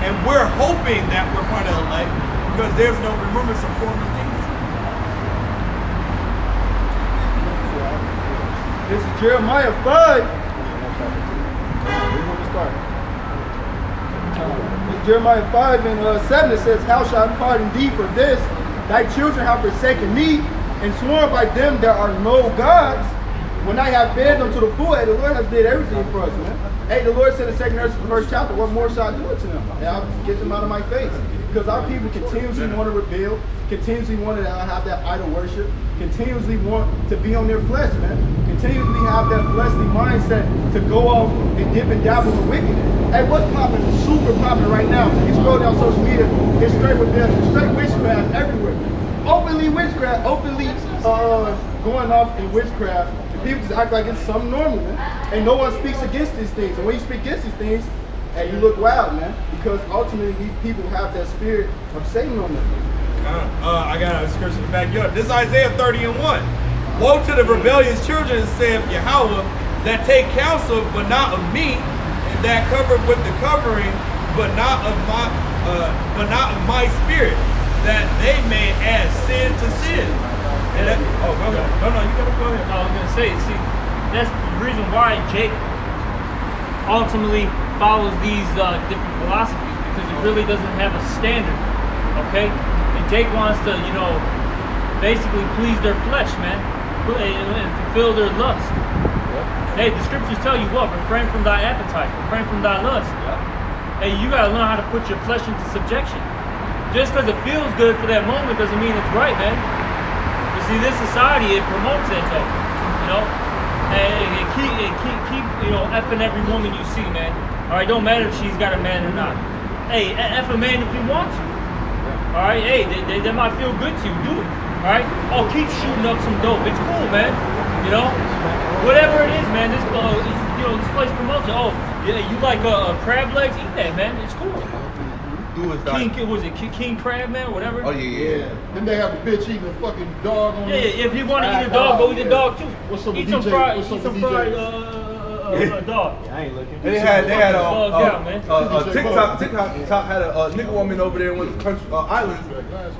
and we're hoping that we're part of the elect because there's no remembrance of former things. This is Jeremiah 5. It's Jeremiah 5 and 7. It says, how shall I pardon thee for this? Thy children have forsaken me and sworn by them there are no gods. When I have fed them to the full, hey, the Lord has did everything for us, man. Hey, the Lord said in 2 verse chapter, what more shall I do it to them? And I'll get them out of my face. Because our people continuously want to rebel, continuously want to have that idol worship, continuously want to be on their flesh, man. Continuously have that fleshly mindset to go off and dip and dabble with wickedness. Hey, what's popping? Super popping right now. You scroll down social media, it's straight rebellion, straight witchcraft everywhere. Openly witchcraft, openly going off in witchcraft. And people just act like it's something normal, man. And no one speaks against these things. And when you speak against these things, hey, you look wild, man. Because ultimately these people have that spirit of Satan on them. I got a scripture to back you up. This is Isaiah 30:1. Woe to the rebellious children, saith Yahweh, that take counsel, but not of me, and that cover with the covering, but not of my spirit, that they may add sin to sin. And that, oh, go ahead. No, you gotta go ahead. I was gonna say, see, that's the reason why Jake ultimately follows these different philosophies, because it really doesn't have a standard, okay? And Jake wants to, you know, basically please their flesh, man, and fulfill their lust. Hey, the scriptures tell you what? Refrain from thy appetite, refrain from thy lust. Hey, you gotta learn how to put your flesh into subjection. Just because it feels good for that moment doesn't mean it's right, man. You see, this society, it promotes that though, you know? And keep, you know, effing every woman you see, man. All right, don't matter if she's got a man or not. Hey, F a man if you want to. All right, hey, they might feel good to you, do it. All right, oh, keep shooting up some dope. It's cool, man. You know, whatever it is, man. This, you know, this place promotes it. Oh, yeah, you like crab legs? Eat that, man. It's cool. Was it King Crab, man? Whatever. Oh yeah. Then they have a bitch eating a fucking dog on Yeah, if you want to eat a dog, go eat a dog too. What's up with Eat some DJ? fried, What's up eat some with fried DJ? dog. I ain't looking. They had TikTok had a nigga woman over there in one of the country islands,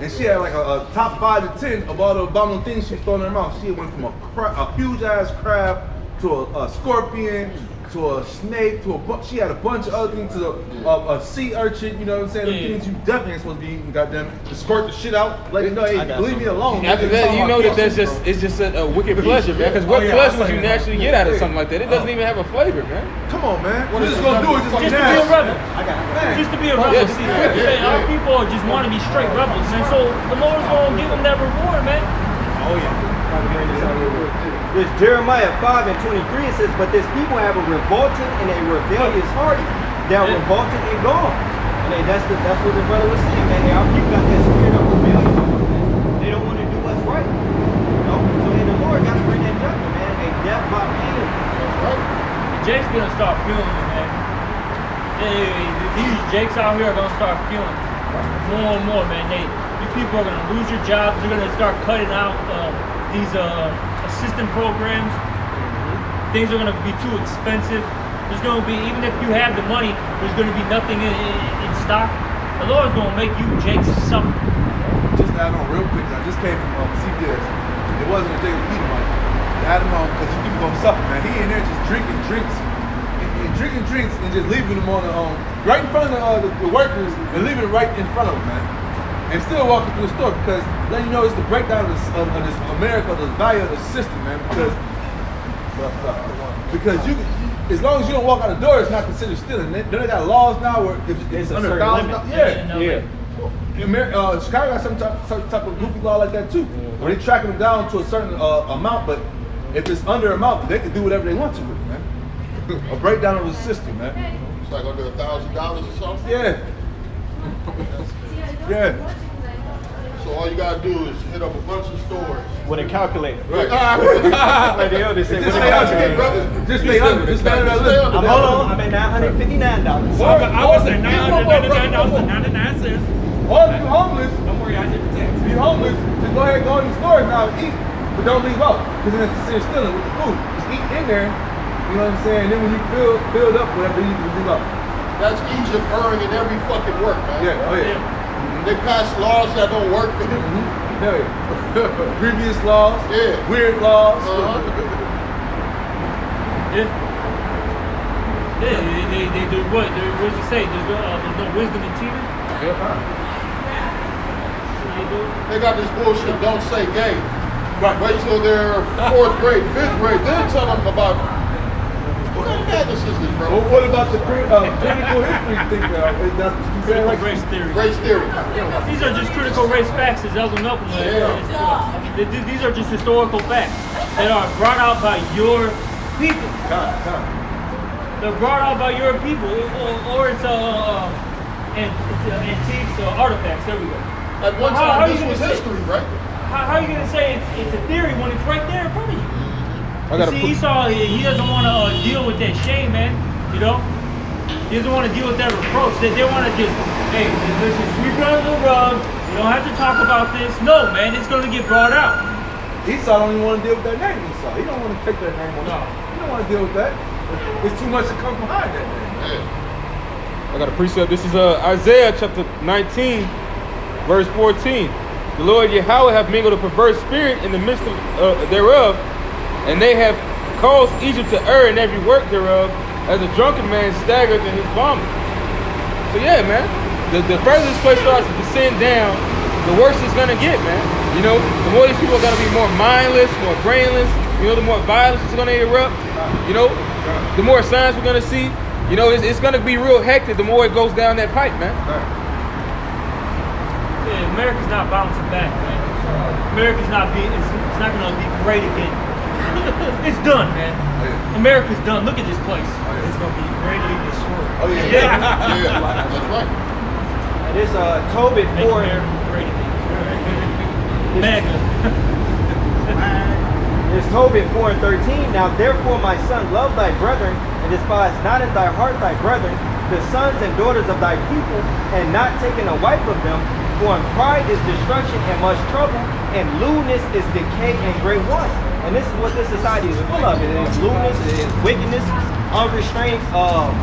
and she had like a top 5 to 10 of all the abominable things she's throwing in her mouth. She went from a huge ass crab to a scorpion to a snake to she had a bunch of other things to a sea urchin. You know what I'm saying? The things you definitely ain't supposed to be eating. Goddamn, to squirt the shit out. Like no, hey, leave me alone. After that, you know that it's just a wicked pleasure, man. Because what pleasure would you naturally get out of something like that? It doesn't even have a flavor, man. Come on, man. What is gonna do is Just to be a rebel. Man. Just to be a rebel. See, our people just want to be straight rebels, man. So the Lord's gonna give them that reward, man. Oh yeah. This Jeremiah 5 and 23, it says, but this people have a revolting and a rebellious heart. They're revolting and gone. And that's what the brother was saying, man. Our people got that spirit of rebellion on them, man. They don't want to do what's right. You know? So and the Lord got to bring that judgment, man. A death by pain. That's right. Jake's gonna start feeling it, man. Hey, these Jakes out here are gonna start feeling it more and more, man. You people are gonna lose your jobs. They're gonna start cutting out these assistant programs. Things are gonna be too expensive. There's gonna be, even if you have the money, there's gonna be nothing in stock. The Lord's gonna make you Jakes suffer. Just to add on real quick, I just came from CBS. It wasn't a thing of eating like add him on because you people gonna suffer, man. He in there just drinking drinks and just leaving them on the right in front of the workers and leaving it right in front of them, man. And still walking through the store because letting you know it's the breakdown of this America, the value of the system, man. Because you, as long as you don't walk out the door, it's not considered stealing. They got laws now where if it's under $1,000, yeah. Chicago got some type of goofy law like that too, where they tracking them down to a certain amount, but if it's under amount, they can do whatever they want to with it, man. A breakdown of the system, man. It's like under $1,000 or something? Yeah. Yeah. So all you gotta do is hit up a bunch of stores. With a calculator. Right. Like the elders say, Just with a stay under, calculator. brother. Just stay under that list. Hold on, I'm at $959. I was at $999.99. Or if you're homeless, Don't worry, I did the tax. if you're homeless, just go ahead and go in the store now and eat. But don't leave out. Because then it's considered stealing with the food. Just eat in there. You know what I'm saying? And then when you build up, whatever you can leave out. That's Egypt erring in every fucking work, man. Yeah, oh yeah. They pass laws that don't work. Hell yeah. Previous laws, Yeah. weird laws. Uh-huh. Yeah. Yeah, they do what? What does it say? There's no wisdom in teaching? They got this bullshit, don't say gay. Wait till they're 4th grade, 5th grade, then tell them about what kind of madness is this, bro? Well, what about the critical history thing? That's Critical race theory. Race theory. These are just critical race facts, as Elder Malcolm These are just historical facts that are brought out by your people. They're brought out by your people, or it's antiques or artifacts. There we go. At one How time, you this gonna was say- history, right? How are you going to say it's a theory when it's right there in front of you? I gotta See, Esau, he doesn't want to deal with that shame, man. You know? He doesn't want to deal with that reproach. They want to just, hey, listen, sweep it under the rug. You don't have to talk about this. No, man, it's going to get brought out. Esau don't even want to deal with that name. Esau, he don't want to take that name on. No. He don't want to deal with that. It's too much to come behind that name. Yeah. I got a precept. This is Isaiah chapter 19, verse 14. The Lord Yahweh hath mingled a perverse spirit in the midst of thereof, and they have caused Egypt to err in every work thereof, as a drunken man staggereth in his vomit. So yeah, man, the further this place starts to descend down, the worse it's gonna get, man. You know, the more these people are gonna be more mindless, more brainless. You know, the more violence is gonna erupt. You know, the more signs we're gonna see. You know, it's gonna be real hectic the more it goes down that pipe, man. Yeah, America's not bouncing back, man. America's not being, it's not going to be great again. It's done, man. America's done. Look at this place. It's going to be greatly destroyed. Oh yeah. Yeah, that's right. And this Tobit Make 4. America great again. MAGA. It's Tobit 4 and 13. Now therefore, my son, love thy brethren, and despise not in thy heart thy brethren, the sons and daughters of thy people, and not taking a wife of them. For in pride is destruction and much trouble, and lewdness is decay and great want. And this is what this society is full of. It is lewdness, it is wickedness, unrestrained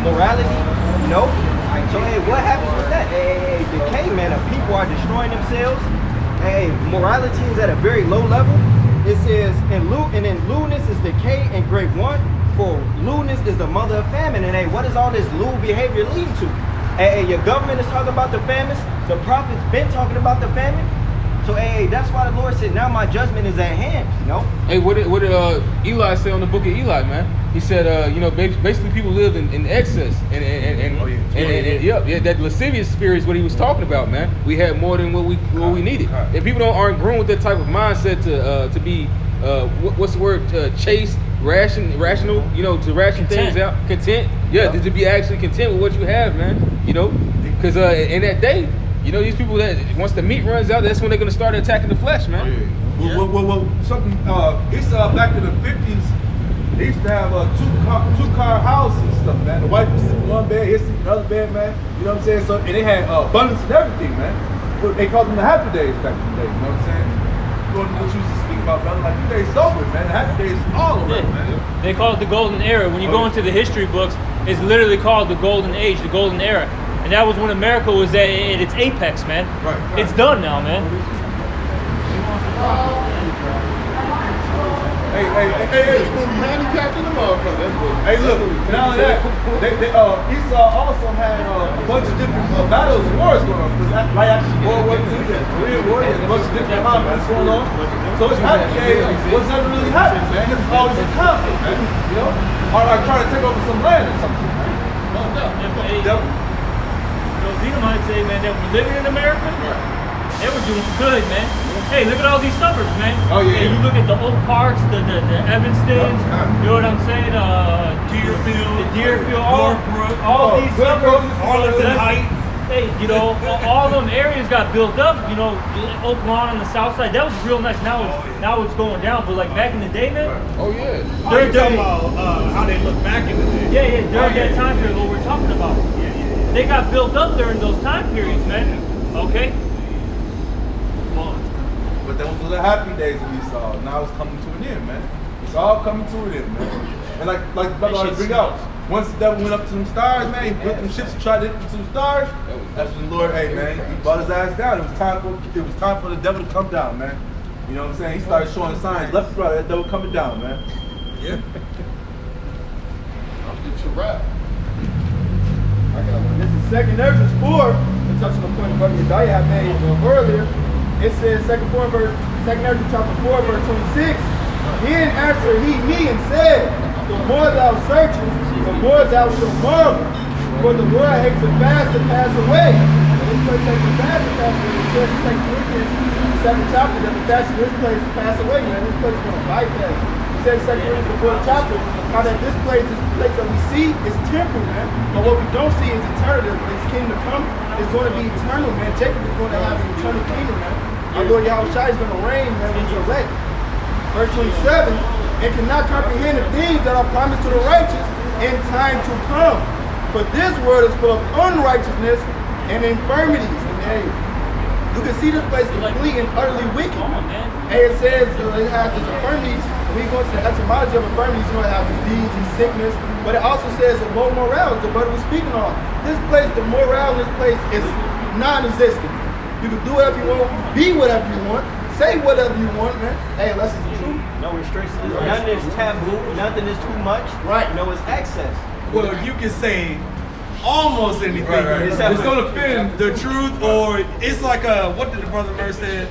morality. You know? So hey, what happens with that? Hey, decay, man. People are destroying themselves. Hey, morality is at a very low level. It says, and in lewdness is decay and great want. For lewdness is the mother of famine. And hey, what does all this lewd behavior lead to? Hey, your government is talking about the famines. The prophets been talking about the famine. So hey, that's why the Lord said, now my judgment is at hand, you know? Hey, what did Eli say on the book of Eli, man? He said, you know, basically people lived in excess and that lascivious spirit is what he was talking about, man. We had more than what we needed. And people aren't grown with that type of mindset to be what's the word? Chaste, rational, you know, to ration things out. Content. Yeah, to be actually content with what you have, man. You know, because in that day, you know, these people that once the meat runs out, that's when they're gonna start attacking the flesh, man. Well, something. It's back in the 50s. They used to have two-car houses and stuff, man. The wife would sleep in one bed, he'd sleep in another bed, man. You know what I'm saying? So, and they had abundance and everything, man. But they called them the happy days back in the day. You know what I'm saying? What you used to speak about, brother, like you days over, man. The happy days all around, man. They call it the golden era. When you go into the history books, it's literally called the golden age, the golden era. And that was when America was at its apex, man. Right. It's done now, man. Hey. Handicapped in the motherfucker. Hey, look, now that Esau also had a bunch of different battles and wars going on. Because like actually World War II, Korean War, there's a bunch of different conflicts going on. So it's happy days was never really happening, man. It's always a conflict, man. You know, or like trying to take over some land or something. Those Edomites say, man, that were living in America, they were doing good, man. Hey, look at all these suburbs, man. Oh, yeah. Hey, you look at the Oak Parks, the Evanstons, you know what I'm saying? The Deerfield, all these suburbs, Arlington Heights. Hey, you know, all them areas got built up. You know, Oak Lawn on the south side, that was real nice. Now it's going down, but like back in the day, man. Oh yeah. You're talking about how they look back in the day. Yeah, during that time period, what we're talking about. They got built up during those time periods, man. Okay. But those were the happy days of Esau. Now it's coming to an end, man. It's all coming to an end, man. And like brother always bring out, once the devil went up to them stars, man, he built them ships and tried to hit them to the stars. That's when the Lord, hey man, he brought his ass down. It was time for the devil to come down, man. You know what I'm saying? He started showing signs left and right, that devil coming down, man. Yeah. It's a wrap. I got one. This is 2nd Ezra 4. To touch on the point Brother Yedaya had made earlier. It says 2nd Ezra chapter 4, verse 26. Then answered he me and said, the more thou searchest, the more thou shalt marvel. For the world hates it fast to pass away. And this place hates it fast to pass away. It says in 2 Corinthians 7th chapter that the fashion of this place pass away, man. This place is going to bypass. It says in 2 Corinthians the 4th chapter, how that this place that we see is temporal, man. But what we don't see is eternal. His kingdom come is going to be eternal, man. Jacob is going to have an eternal kingdom, man. Our Lord Yahushua is going to reign, man, when he's elect. Verse 27, and cannot comprehend the things that are promised to the righteous in time to come. For this world is full of unrighteousness and infirmities. And hey, you can see this place completely and utterly wicked. And it says it has these infirmities. When you go into the etymology of infirmities, you know it has disease and sickness. But it also says the low morale, the brother was speaking on. This place, the morale in this place is non-existent. You can do whatever you want, be whatever you want, say whatever you want, man. Hey, unless it's the truth. No restrictions. Nothing is taboo. Nothing is too much. Right. No, it's access. Well, you can say almost anything. Right. It's gonna fit the truth, or it's like what did the brother Merce said?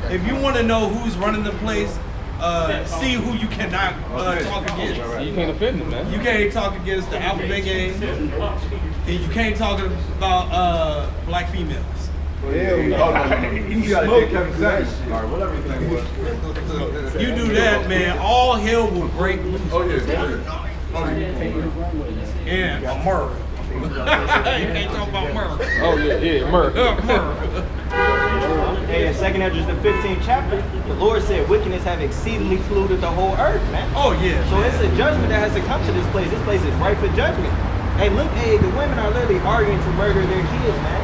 If you want to know who's running the place, see who you cannot talk against. You can't offend them, man. You can't talk against the alphabet gang, and you can't talk about black females. You gotta get Kevin Samuels or whatever his name was. You do that, man, all hell will break loose. Oh yeah. And America. You can't talk about America. Oh yeah, Merc. America. Hey, in 2nd Ezra, the 15th chapter, the Lord said wickedness have exceedingly polluted the whole earth, man. Oh yeah. So it's a judgment that has to come to this place. This place is ripe for judgment. Hey, look, hey, the women are literally arguing to murder their kids, man.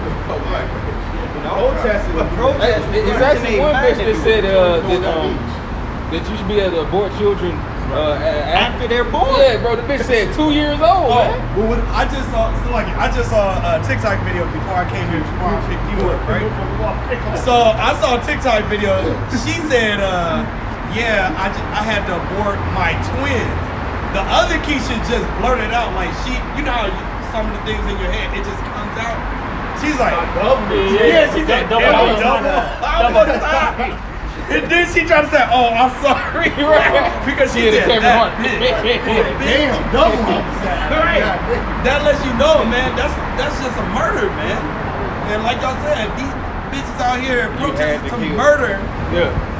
You know? Protesting. Protesting. It's actually one bitch that said that you should be able to abort children After they're born. Yeah, bro, the bitch said 2 years old, man. Well, I just saw a TikTok video before I came here, before I picked you up, right? So I saw a TikTok video. She said, yeah, I had to abort my twins. The other Keisha just blurted out like you know how some of the things in your head, it just comes out. She's like, yeah, she's like, double. And then she tried to say, oh, I'm sorry, right? Because she said that bitch. Damn, double. Right. That lets you know, man, that's just a murder, man. And like y'all said, these bitches out here protesting to murder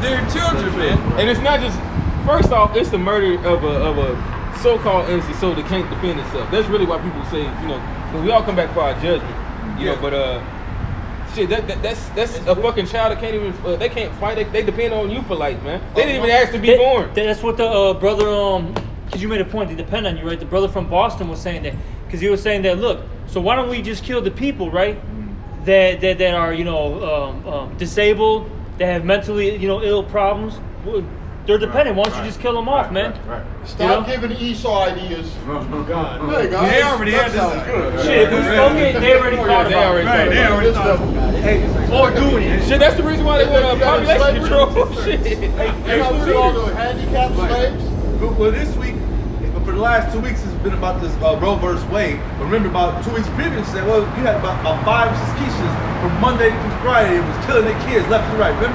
their children, man. And it's not just, first off, it's the murder of a so-called innocent soul that can't defend itself. That's really why people say, you know, because we all come back for our judgment, you know, but shit, that's a fucking child that can't even, they can't fight, they depend on you for life, man. They didn't even ask to be born. That's what the brother, because you made a point, they depend on you, right? The brother from Boston was saying that, because he was saying that, look, so why don't we just kill the people, right? That are, you know, disabled, that have mentally, you know, ill problems. They're dependent. Why don't you just kill them off, man? Stop giving Esau ideas. God. Hey, guys. They already had this. Shit, if we spoke it, they already thought about it. They already thought. Or doing it. Shit, that's the reason why they want population control. Shit. Hey, all the handicapped slaves? Well, this week, for the last 2 weeks, it's been about this Roe versus Wade. But remember, about 2 weeks previous, said, well, you had about 5 or 6 Keishas from Monday through Friday. It was killing their kids left and right. Remember?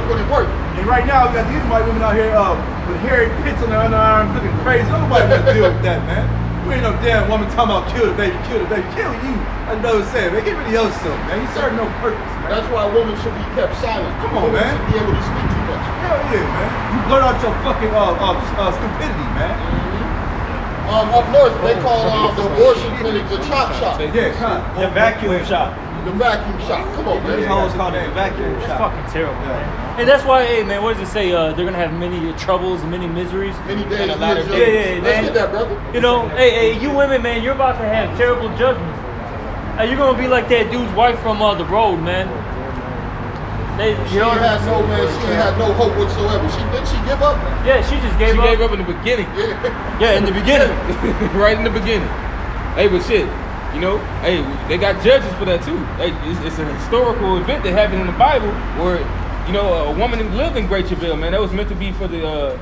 Putting work. And right now, we got these white women out here with hairy pits on their underarms, looking crazy. Nobody want to deal with that, man. We ain't no damn woman talking about kill the baby. Kill you. I know what I'm saying, man. Get rid of yourself, man. You serve no purpose, man. That's why women should be kept silent. Come on, women man. should be able to speak too much. Hell yeah, man. You blurt out your fucking stupidity, man. Up north, they call the abortion clinic the chop shop. Yeah, kind. The vacuum shop. The vacuum shop. Come on, These man. hoes called it the vacuum It's shop. fucking terrible, man. And that's why, hey, man, what does it say? They're going to have many troubles and many miseries. Many days, And a lot of Yeah, Let's man. get that, brother. You know, hey, you women, man, you're about to have terrible judgments. You're going to be like that dude's wife from The Road, man. She had no man. She had no hope whatsoever. Didn't she give up? Yeah, she just gave She up. gave up in the beginning. Yeah, in the beginning. Right in the beginning. Hey, but shit, you know, hey, they got judges for that too. Hey, it's a historical event that happened in the Bible where, you know, a woman lived in Great Travail, man. That was meant to be for the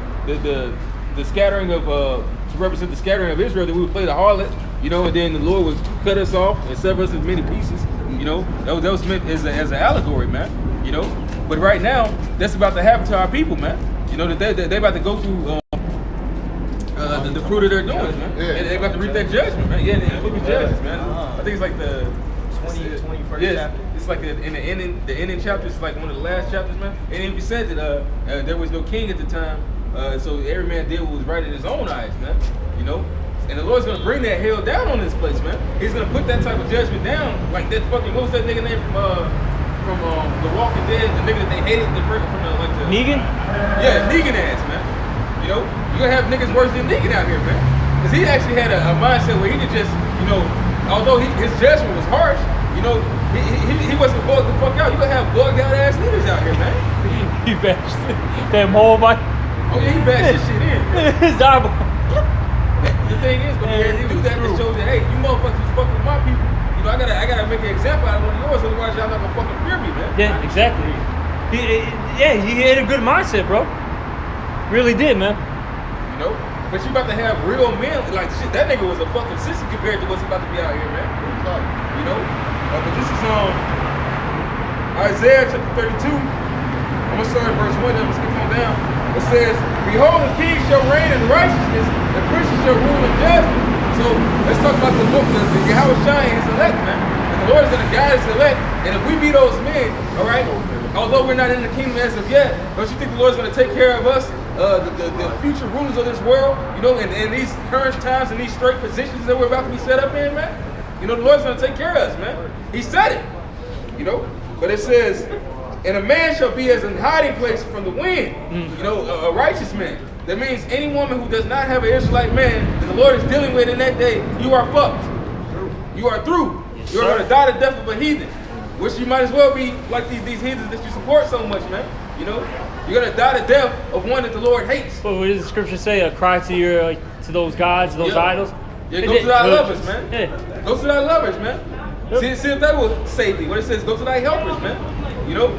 scattering of to represent the scattering of Israel, that we would play the harlot, you know, and then the Lord would cut us off and sever us in many pieces. You know, that was meant as an allegory, man. You know, but right now that's about to happen to our people, man. You know that they about to go through the fruit of their doings, man. Yeah. And they about to reap that judgment, man. Yeah, in the book of Judges, man. I think it's like the 21st yes, chapter. it's like in the ending chapter. It's like one of the last chapters, man. And it be said that there was no king at the time, so every man did what was right in his own eyes, man. You know. And the Lord's gonna bring that hell down on this place, man. He's gonna put that type of judgment down, like that fucking, what was that nigga name from The Walking Dead, the nigga that they hated, from the Negan? Yeah, Negan ass, man. You know, you're gonna have niggas worse than Negan out here, man. Cause he actually had a mindset where he could just, you know, although his judgment was harsh, you know, he wasn't bugged the fuck out. You gonna have bugged out ass niggas out here, man. He bashed that Moabite. Oh yeah, he bashed his shit in. His eyeball. The thing is, but he do that to show that, hey, you motherfuckers is fucking with my people. You know, I gotta make an example out of one of yours, otherwise y'all not gonna fucking fear me, man. Yeah, exactly. He had a good mindset, bro. Really did, man. You know, but you about to have real men like shit. That nigga was a fucking sissy compared to what's about to be out here, man. You know, but this is Isaiah chapter 32. I'm gonna start at verse 1. I'm gonna skip on down. It says, "Behold, the king shall reign in righteousness, the princes shall rule in judgment." So let's talk about the book, the Yahweh Shai and his elect, man. And the Lord is gonna guide his elect, and if we be those men, all right. Although we're not in the kingdom as of yet, don't you think the Lord's gonna take care of us, the future rulers of this world, you know, in these current times, in these straight positions that we're about to be set up in, man? You know, the Lord's gonna take care of us, man. He said it, you know. But it says, "And a man shall be as an hiding place from the wind." You know, a righteous man. That means any woman who does not have an Israelite man that the Lord is dealing with in that day, you are fucked. You are through. You're going to die the death of a heathen. Which you might as well be like these heathens that you support so much, man. You know, you're going to die the death of one that the Lord hates. What does the scripture say? Cry to those gods, those idols. Yeah, go to thy lovers, man. Yeah. Go to thy lovers, man. Yep. See if that will save thee. What it says, go to thy helpers, man. You know,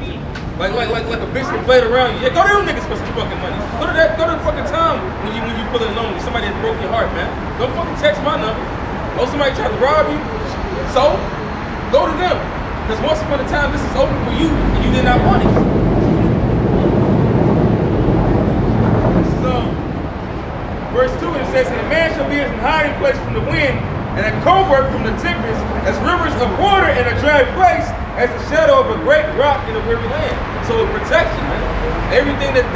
like a bitch that played around you. Yeah, go to them niggas for some fucking money. Go to the fucking time when you feeling lonely. Somebody that broke your heart, man. Don't fucking text my number. Oh, somebody tried to rob you. So go to them. Because once upon a time, this is open for you, and you did not want it. This is verse 2, and it says, "And a man shall be as an hiding place from the wind, and a covert from the tempest, as rivers of water in a dry place, as the shadow of a great rock in a weary land." So protection, man. Everything that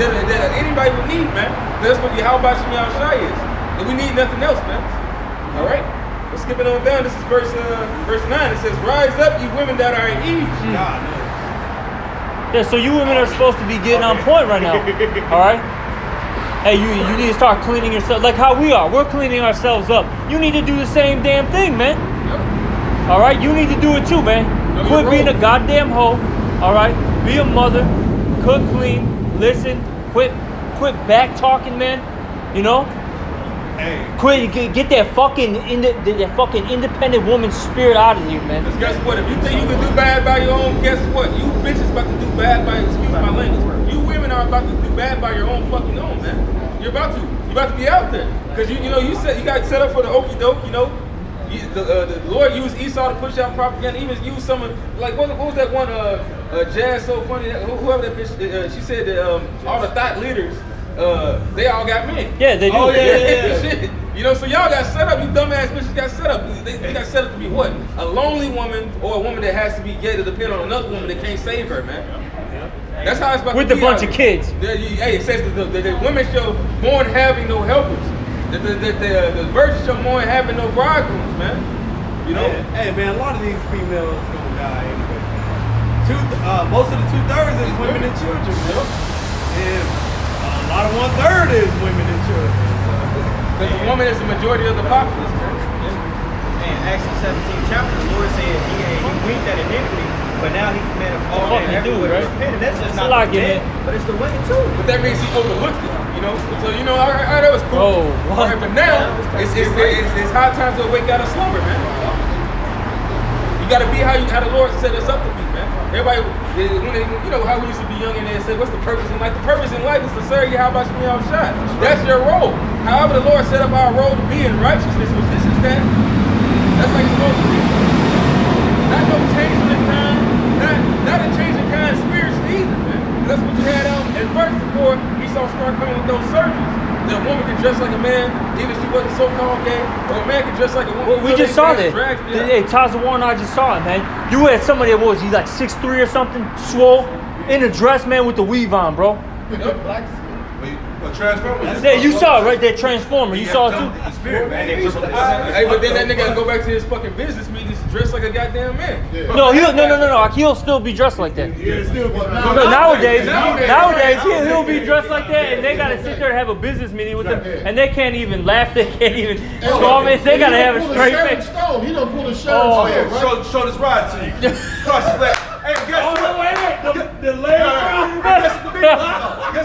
anybody would need, man. That's what Yahweh Shai is. And we need nothing else, man. All right? Let's skip it on down. This is verse 9. It says, "Rise up, you women that are at ease." Yeah, so you women are supposed to be getting on point right now. All right? Hey, you need to start cleaning yourself like how we are. We're cleaning ourselves up. You need to do the same damn thing, man. Yep. All right? You need to do it too, man. Quit being a goddamn hoe. All right? Be a mother. Cook, clean, listen. Quit back talking, man. You know? Hey. Quit, get that fucking independent woman spirit out of you, man. Because guess what? If you think you can do bad by your own, guess what? You bitches about to do bad by, excuse my language. You women are about to do bad by your own fucking own, man. You're about to be out there. Because you got set up for the okie doke, you know. The Lord used Esau to push out propaganda. He was used some of, like, what was that one, Jazz So Funny, whoever that bitch, she said that all the thought leaders, they all got men. Yeah, they do. Oh, yeah. Shit. You know, so y'all got set up, you dumbass bitches got set up. They got set up to be what? A lonely woman or a woman that has to be gay to depend on another woman that can't save her, man. That's how it's about With to a be. bunch of kids. Hey, it says that the women shall mourn having no helpers. The virgins shall mourn having no bridegrooms, man. You know? Hey, man, a lot of these females gonna die anyway. Most of the 2/3 is women and children, man. And a lot of 1/3 is women and children. Because the woman is the majority of the populace, man. In Acts 17 chapter, the Lord said he winked at iniquity but now he commanded all Fucking men dude, everywhere to right? repent. And that's just It's not like the it, men, but it's the women too. But that means he overlooked it, you know? So, you know, all right, that was cool. Oh, All right, but now, it's high time to wake out of slumber, man. You gotta be how the Lord set us up to be, man. Everybody, you know how we used to be young and they said, what's the purpose in life? The purpose in life is to serve you. How about you shot? That's your role. However, the Lord set up our role to be in righteousness, which this is that. That's like it's supposed to be. Not no change in kind, not a change in kind spiritually either, man. That's what you had out at first before Esau started coming with those surgeries. That a woman could dress like a man, even if she wasn't so-called gay, or a man could dress like a woman. Well, we just saw that. Yeah. Hey, Taza Warren, I just saw it, man. You had somebody that was, he's like 6'3" or something, swole, in a dress, man, with the weave on, bro. A transformer. Yeah, you saw it right there, Transformer. You saw it too. The spirit, man. Hey, but then that nigga go back to his fucking business meetings dressed like a goddamn man. No, he'll still be dressed like that. No, nowadays, he'll be dressed like that, and they gotta sit there and have a business meeting with them, and they can't even laugh, they can't even storm it. They gotta have a straight face. He done pulled a Sharon Oh, Stone, Yeah, right? show this ride to you. Cross your leg. Hey, guess what? The leg. Guess what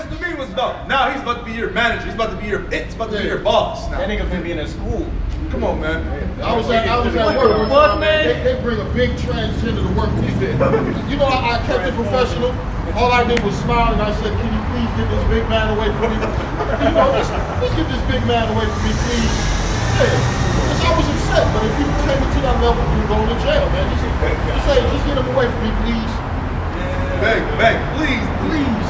the meeting was about? Now he's about to be your manager. He's about to be your boss now. That nigga finna be in a school. Come on, man. I was at work one What, time, man? They bring a big transgender to work with me. You know, I kept it professional. All I did was smile and I said, can you please get this big man away from me? You know, let's get this big man away from me, please. Yeah. Because I was upset, but if you take it to that level, you're going to jail, man. Just get him away from me, please. Beg, please.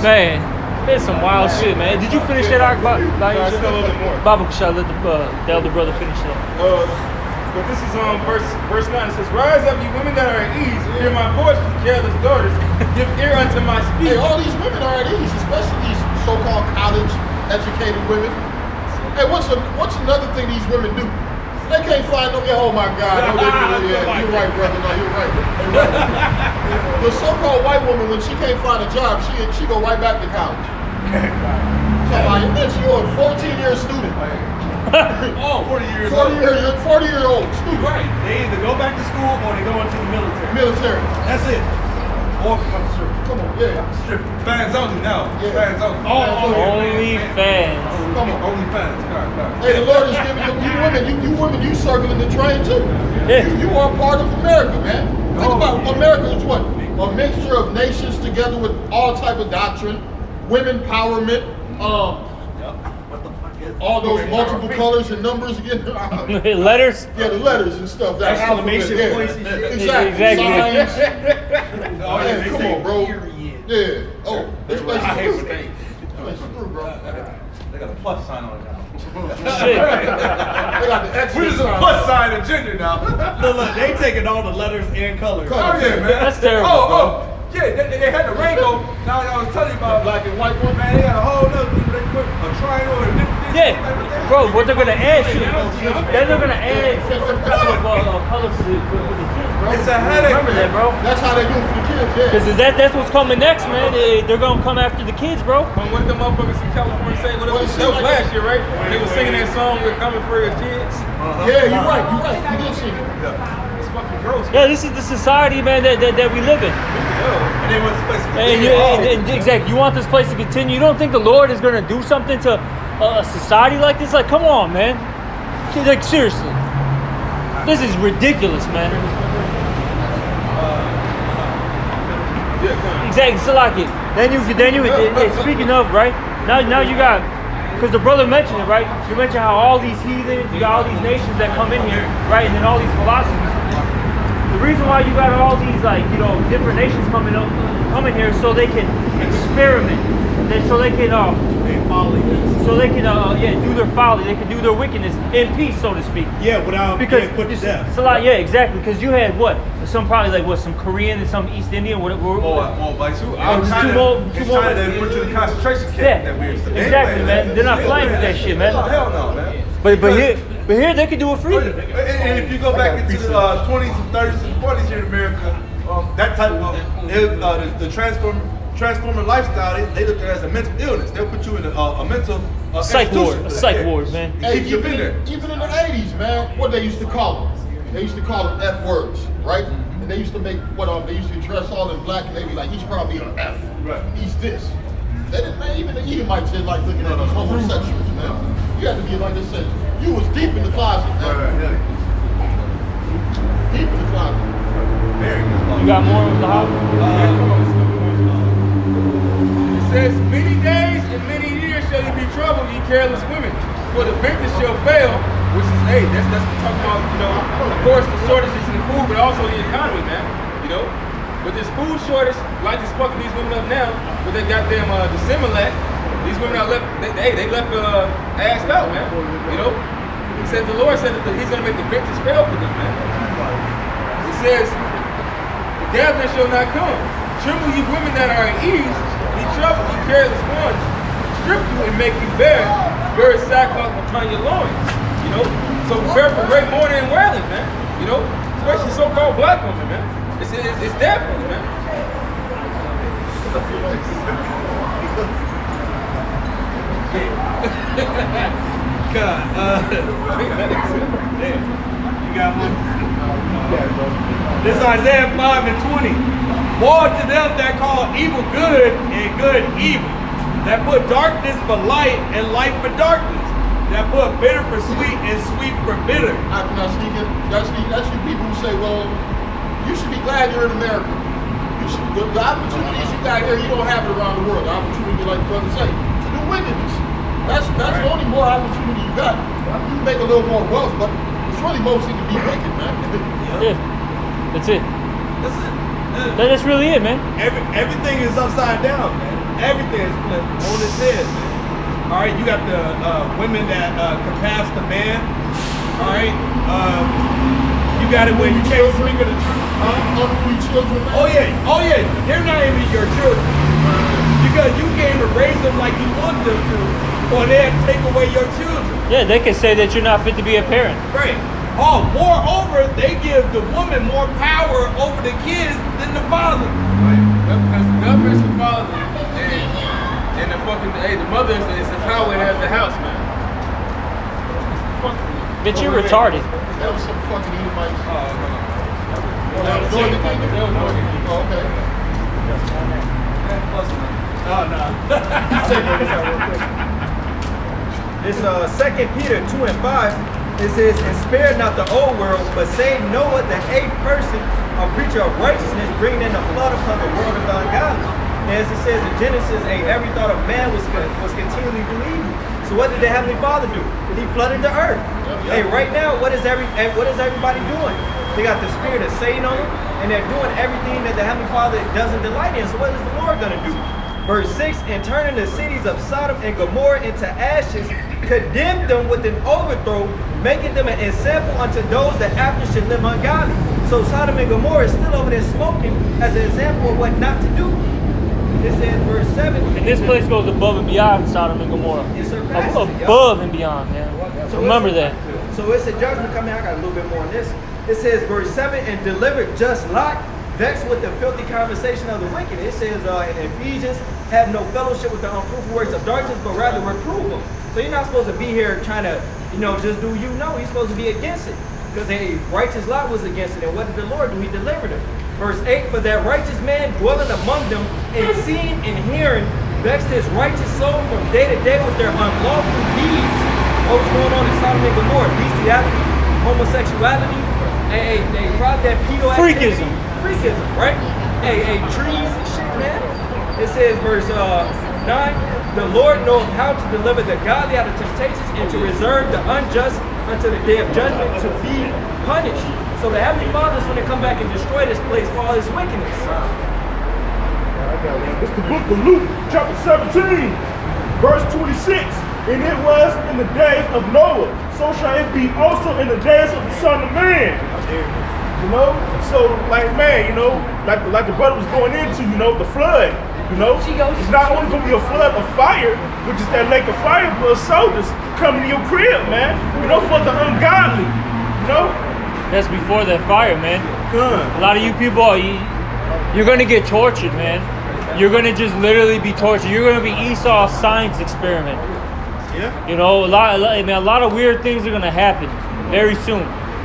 Man, there's some wild shit, man. Did you finish that arc, Bob? Still a little bit more. Baba, should I let the elder brother finish that? But this is verse 9. It says, rise up, you women that are at ease. Hear my voice, you careless daughters. Give ear unto my speech. Hey, all these women are at ease, especially these so-called college-educated women. Hey, what's another thing these women do? They can't find no. Oh my God! No, you're right, brother. No, you're right. The so-called white woman, when she can't find a job, she go right back to college. So like, bitch, you're a 14-year student. 40 years old. 40-year-old student. Right. They either go back to school or they go into the military. Military. That's it. Or become a stripper. Come on, yeah. Fans only now. Yeah. Fans only. Only fans. Come on. Only fans. All right. Hey, the Lord is giving you women, you circling the train too. Yeah. You are part of America, man. Think about America is what? A mixture of nations together with all type of doctrine, women empowerment, all those multiple colors and numbers again. Letters? Yeah, the letters and stuff. That Exclamation alphabet, points and shit. Exactly. Exactly. Signs. Come on, bro. Yeah. Oh, this place I hate is what through. they. This place is through, bro. They got a plus sign on it now. Shit. They got the X. We're just a plus sign in gender now. Look, they taking all the letters and colors. Oh yeah, man. That's terrible, Yeah, they had the rainbow. Now I was telling you about Black and white one. man. They got a whole nother people. They put a triangle and different things. Yeah, bro, what they're gonna add to then they're gonna add some colors to the kids, bro. It's a headache, Remember that, bro. That's how they do it for the kids, yeah. Because that's what's coming next, man. They're gonna come after the kids, bro. When one of them motherfuckers in California say, that was last year, right? When they was singing that song, We're Coming for Your Kids. Yeah, you're right. You did see it. It's fucking gross. Yeah, this is the society, man, that we live in. And they want this place to And exactly, you want this place to continue. You don't think the Lord is gonna do something to a society like this? Like, come on, man. Like, seriously. This is ridiculous, man. Exactly, so like it. Then you speaking of, right? Now you got, because the brother mentioned it, right? You mentioned how all these heathens, you got all these nations that come in here, right? And then all these philosophies. The reason why you got all these, like, you know, different nations coming here is so they can experiment. So they can do their folly. They can do their wickedness in peace, so to speak. Yeah, without being put to death. It's a lot, yeah, exactly. Because you had some Korean and some East Indian, More like two. Two more. They put you in a concentration camp. Yeah, That weird stuff. exactly, man. They're not playing with that shit, man. Oh, hell no, man. But here they can do it freely. And if you go back into the 20s and 30s and 40s here in America, that type of the transformer lifestyle, they look at it as a mental illness. They'll put you in a mental Psych ward, institution. a psych ward, man. Hey, Keep you in there. even in the 80s, man, what they used to call them? They used to call them F words, right? and they used to make they used to dress all in black, and they be like, he's probably an F. Right. He's this. They didn't, man, even the Edomites didn't like looking at these homosexuals, man. You had to be like I said, you was deep in the closet, man. Right. Deep in the closet. Very You got more of the hop? It says, many days and many years shall you be troubled, ye careless women. For the vintage shall fail, which is, hey, that's talking about, of course, the shortages in food, but also the economy, man. But this food shortage, like this fucking these women up now, with they goddamn the Similac, these women are left, they left assed out, man. He said the Lord said that he's gonna make the vintage fail for them, man. It says, the gathering shall not come. Tremble ye women that are at ease, be troubled, ye careless ones, strip you and make you bare sackcloth upon your loins. So prepare for great mourning and wailing, man. Especially so-called black women, man. It's definitely, man. God, damn. You got one? This is Isaiah 5:20. Woe to them that call evil good and good evil, that put darkness for light and light for darkness, that put bitter for sweet and sweet for bitter. I cannot speak it. That's the people who say, well, you should be glad you're in America. The opportunities you got here, you don't have it around the world. The opportunity, like brother say, to do wickedness. That's the only more opportunity you got. You can make a little more wealth, but it's really mostly to be wicked, man. Yeah. That's it. That's it. That's really it, man. Everything is upside down, man. Everything is flipped on its head, man. All right, you got the women that can pass the man. All right, you got it when you can't speak of the truth. Children, man. Oh yeah, they're not even your children because you can't even raise them like you want them to, or they'll take away your children. Yeah, they can say that you're not fit to be a parent. Right. Oh, moreover, they give the woman more power over the kids than the father. Right. Because the government's the father, and the mother is the power that has the house, man. Bitch, you're retarded. That was some fucking Edomites. Northern Kingdom. Oh, okay. Oh, no. This 2 Peter 2:5, it says, and spare not the old world, but save Noah, the 8th person, a preacher of righteousness, bringing in the flood upon the world of the ungodly. And as it says in Genesis, every thought of man was continually believing. So what did the Heavenly Father do? He flooded the earth. Hey, right now, what is everybody doing? They got the spirit of Satan on them, and they're doing everything that the Heavenly Father doesn't delight in. So what is the Lord going to do? Verse 6, and turning the cities of Sodom and Gomorrah into ashes, condemned them with an overthrow, making them an example unto those that after should live ungodly. So Sodom and Gomorrah is still over there smoking as an example of what not to do. It says verse 7. And this place goes above and beyond Sodom and Gomorrah. It surpasses it, Above and beyond, man. So Remember that. So it's a judgment coming. I got a little bit more on this. It says verse 7, and delivered just Lot, vexed with the filthy conversation of the wicked. It says in Ephesians, have no fellowship with the unfruitful works of darkness, but rather reprove them. So you're not supposed to be here trying to, just do No, you're supposed to be against it. Because a righteous Lot was against it. And what did the Lord do? He delivered him. Verse 8, for that righteous man dwelling among them, and seeing and hearing, vexed his righteous soul from day to day with their unlawful deeds. What's going on in Sodom and Gomorrah? Bestiality, homosexuality, they brought that pedo activity. Freakism, right? Trees and shit, man. It says, verse 9, the Lord knoweth how to deliver the godly out of temptations and to reserve the unjust until the day of judgment to be punished. So the Heavenly Father's going to come back and destroy this place for all his wickedness. It's the book of Luke, chapter 17, verse 26. And it was in the days of Noah, so shall it be also in the days of the Son of Man. So like like the brother was going into, the flood. It's not only gonna be a flood of fire, which is that lake of fire, blood soldiers coming to your crib, man. For the ungodly. That's before that fire, man. Good. A lot of you people, you're gonna get tortured, man. You're gonna just literally be tortured. You're gonna be Esau's science experiment. Yeah. A lot of weird things are gonna happen very soon.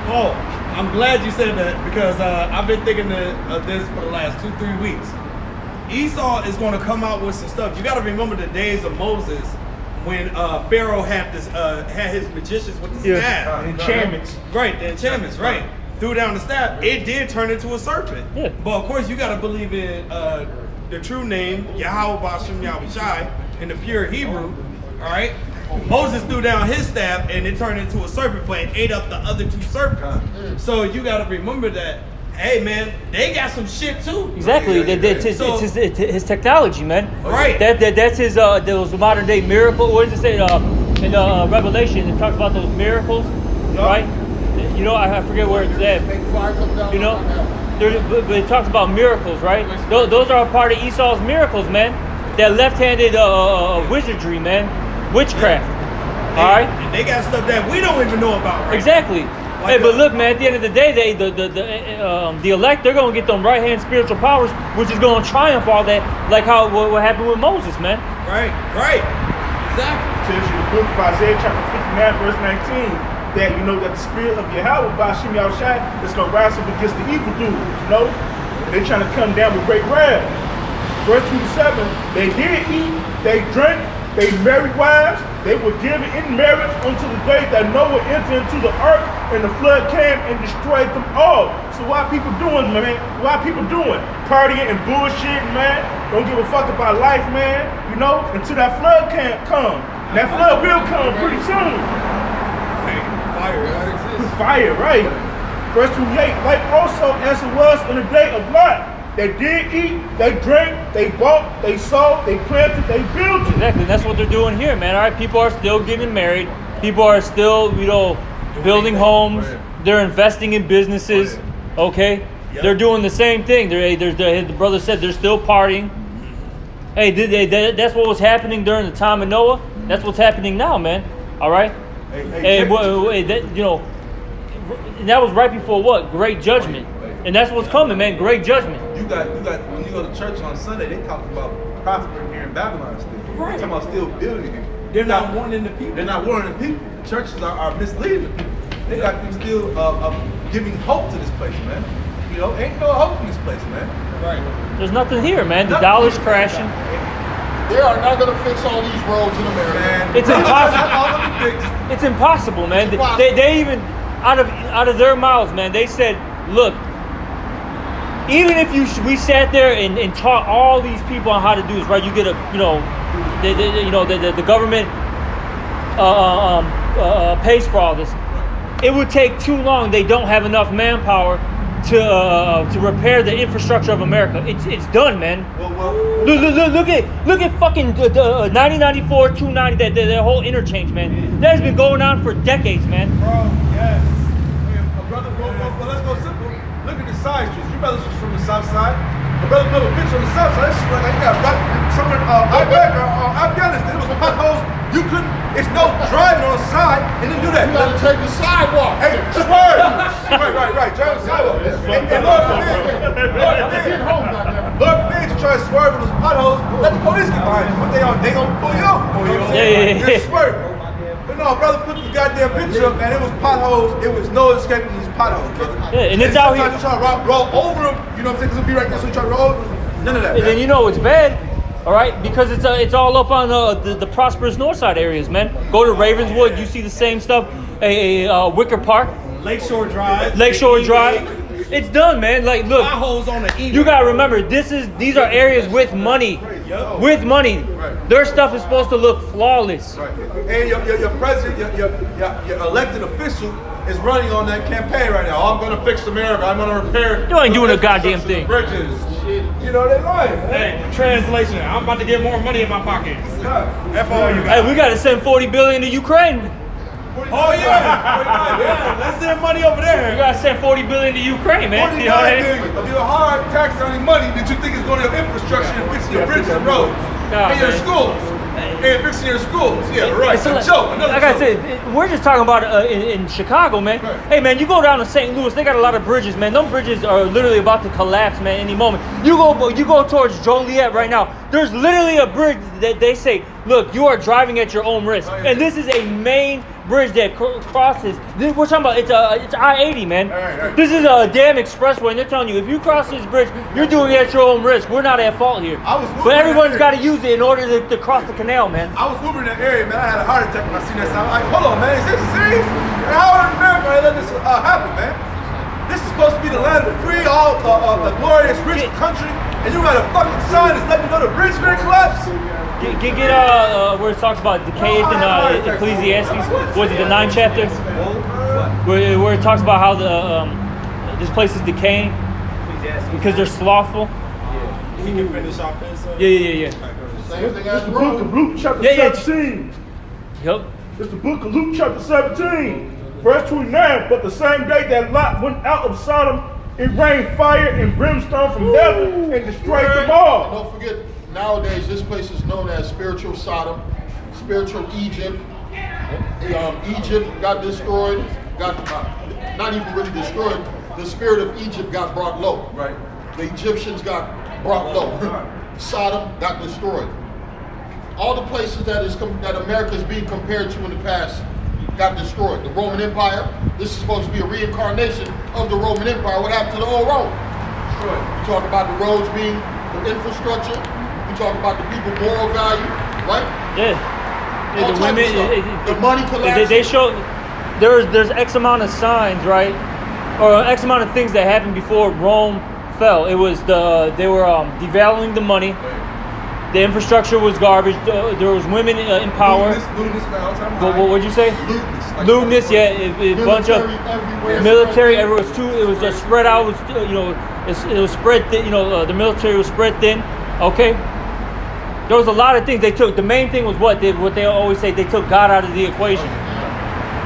Oh, I'm glad you said that because I've been thinking of this for the last 2-3 weeks. Esau is going to come out with some stuff. You got to remember the days of Moses when Pharaoh had his magicians with the staff. Enchantments. Right, the enchantments, right. Threw down the staff. It did turn into a serpent. Yeah. But of course, you got to believe in the true name, Yahweh Bashem Yahweh Shai, in the pure Hebrew. All right. Moses threw down his staff and it turned into a serpent, but it ate up the other 2 serpents. So you got to remember that. Hey man, they got some shit too. Exactly. It's his technology, man. Right. That's his. Those modern day miracle. What does it say in Revelation? It talks about those miracles, right? You know, I forget where it's at. Make fire come down. You know, but it talks about miracles, right? Those are a part of Esau's miracles, man. That left-handed wizardry, man, witchcraft. All right. And they got stuff that we don't even know about. Right? Exactly. Hey, but look, man. At the end of the day, the elect, they're gonna get them right-hand spiritual powers, which is gonna triumph all that, like how what happened with Moses, man. Right. Exactly. Tells you the book of Isaiah chapter 59 verse 19 that you know that the spirit of Yahweh Bashem Yahushai is gonna rise up against the evildoers, you know? They're trying to come down with great wrath. Verse 27, they did eat, they drank, they married wives, they were given in marriage until the day that Noah entered into the ark and the flood came and destroyed them all. So what people doing, man? What people doing? Partying and bullshitting, man. Don't give a fuck about life, man. You know, until that flood can't come. And that flood will come pretty soon. Fire, right? Verse 28, like also as it was in the day of Lot. They did eat, they drank, they bought, they sold, they planted, they built. Exactly. That's what they're doing here, man. All right. People are still getting married. People are still, building homes. They're investing in businesses. Okay. Yep. They're doing the same thing. The brother said they're still partying. Hey, that's what was happening during the time of Noah. That's what's happening now, man. All right. And that was right before what? Great judgment. And that's what's coming, man. Great judgment. You got when you go to church on Sunday, they talk about prospering here in Babylon still. Right. They're talking about still building here. They're not warning the people. They're not warning the people. The churches are misleading the people. They got them still giving hope to this place, man. You know, ain't no hope in this place, man. Right. There's nothing here, man. The dollar's crashing. They are not going to fix all these roads in America. Man, It's impossible. It's impossible, man. They even out of their mouths, man. They said, look, even if we sat there and taught all these people on how to do this, right? You get the government pays for all this. It would take too long. They don't have enough manpower to repair the infrastructure of America. It's done, man. Look at fucking 9094, 290, that whole interchange, man. That has been going on for decades, man. Bro, yes. Brother, well, let's go simple. Look at the side streets. You brothers from the south side. My brother put a picture on the south side. That shit like you got right somewhere in Iraq or Afghanistan. It was potholes. You couldn't. It's no driving on the side and then do that. You got to take the sidewalk. Hey, swerve. Right. Drive the sidewalk. And Lord forbid you try to swerve in those potholes. Let the police get behind you. What they gonna pull you up? Yeah. You're swerving. But no, brother put the goddamn picture up and it was potholes. It was no escaping these potholes, brother. Yeah, and it's out here. Sometimes you try to roll over them. You know what I'm saying? Because it'll be right there, so you try to roll over them. None of that. And then you know it's bad, all right, because it's all up on the prosperous north side areas, man. Go to Ravenswood, you see the same stuff. Wicker Park, Lakeshore Drive. It's done, man. Like, look, Potholes on the east. you gotta remember, these are areas with money. With money, their stuff is supposed to look flawless. Right. And your president, your elected official is running on that campaign right now. I'm gonna fix America. I'm gonna repair. You ain't doing a goddamn thing. Bridges. You know they lying. Hey, translation. I'm about to get more money in my pocket. That's all you got. Hey, we gotta send $40 billion to Ukraine. Oh yeah. Let's send money over We there. gotta send $40 billion to Ukraine, man. You know what I mean? If you're hard tax on your money that you think is going to your infrastructure and fixing your bridges and roads and your schools. ain't fixing your schools. Yeah, right. It's a joke. Another like joke. I said, we're just talking about in Chicago, man. Right. Hey, man, you go down to St. Louis, they got a lot of bridges, man. Them bridges are literally about to collapse, man, any moment. You go towards Joliet right now. There's literally a bridge that they say, look, you are driving at your own risk. Oh, yeah. And this is a main bridge that crosses. We're talking about it's I-80, man. Right. This is a damn expressway, and they're telling you if you cross this bridge, you're doing it at your own risk. We're not at fault here. I was moving But everyone's that got to use it in order to cross the canal, man. I was Ubering in that area, man. I had a heart attack when I seen that sign. I'm like, hold on, man. Is this serious? And how in America they let this happen, man? This is supposed to be the land of the free, all the glorious, rich country, and you got a fucking sign that's letting me know the bridge is gonna collapse. Get where it talks about decay in Ecclesiastes. Was it the 9th chapter? Where it talks about how this place is decaying because they're slothful. He can finish off his. Yeah. Same thing as The book of Luke chapter Yeah. 17. Yep. It's the book of Luke chapter 17, verse 29. But the same day that Lot went out of Sodom, it rained fire and brimstone from heaven and destroyed them all. Don't forget, nowadays this place is known as spiritual Sodom, spiritual Egypt. Egypt got destroyed, not even really destroyed. The spirit of Egypt got brought low. Right. The Egyptians got brought low. Sodom got destroyed. All the places that America is being compared to in the past got destroyed. The Roman Empire, this is supposed to be a reincarnation of the Roman Empire. What happened to the old Rome? Destroyed. We talk about the roads being the infrastructure. We talk about the people's moral value, right? Yeah. All The type of women, stuff. The money collapsed. they show there's X amount of signs, right, or X amount of things that happened before Rome fell. It was they were devaluing the money. The infrastructure was garbage. There was women in power. Lewdness, man. What'd you say? Lewdness. Lewdness, yeah. A bunch of everywhere. military. Everywhere was too. It was just spread out. It was spread thin. The military was spread thin. Okay. There was a lot of things they took. The main thing was what they always say. They took God out of the equation.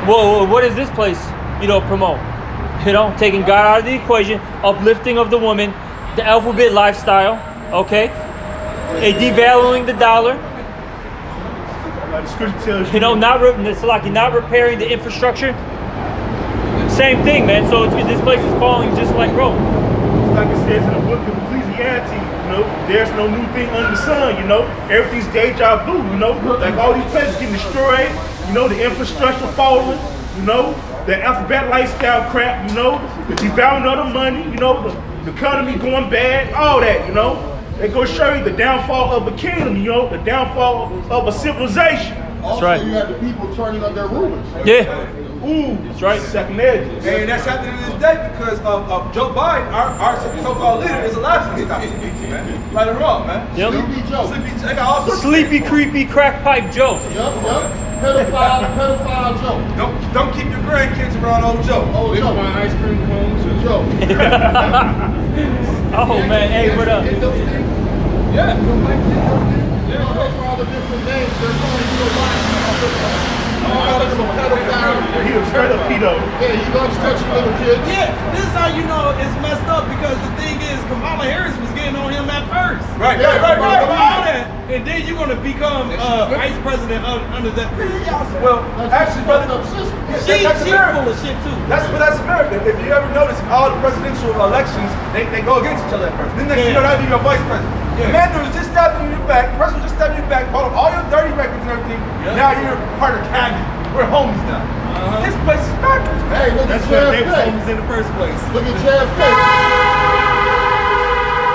Well, what does this place, promote? Taking God out of the equation, uplifting of the woman, the alphabet lifestyle. Okay. A devaluing the dollar. Like the scripture tells you. not repairing the infrastructure. Same thing, man. So this place is falling just like Rome. Like it says in the book of Ecclesiastes, there's no new thing under the sun, Everything's deja vu, Like all these places getting destroyed, the infrastructure falling, the alphabet lifestyle crap, the devaluing of the money, the economy going bad, all that, They go show you the downfall of a kingdom, the downfall of a civilization. Also, right. you had the people turning on their rulers. Yeah. Ooh, That's right. second edges. And that's happening to this day because of Joe Biden, our so-called leader, is a laughing stock, man. Right or wrong, man. Yep. Sleepy Joe. They got all sorts of Sleepy, creepy, crack pipe Joe. Yup. Pedophile Joe. Don't keep your grandkids around old Joe. Oh, Joe. ice cream cones. Joe. Oh man, hey, what up? Get those things. Yeah. Those are all the different names they're calling Joe Biden. Pedophile. He was straight up pedo. Yeah, he loves touching little kids. Yeah, this is how you know it's messed up because the thing is Kamala Harris was getting on him at first. Right. All that, and then you're gonna become vice president under that. Well, actually, brother, She's that's full America. of shit too. That's America. If you ever notice, all the presidential elections, they go against each other at first. Then next thing you know, that'll be your vice president. The man who was just stabbing you in your back, the person who just stabbed you in your back, bought up all your dirty records and everything. Now you're part of cabinet. We're homies now. This place is backwards, man. Hey, look That's at where they was JFK. homies in the first place. Look at JFK.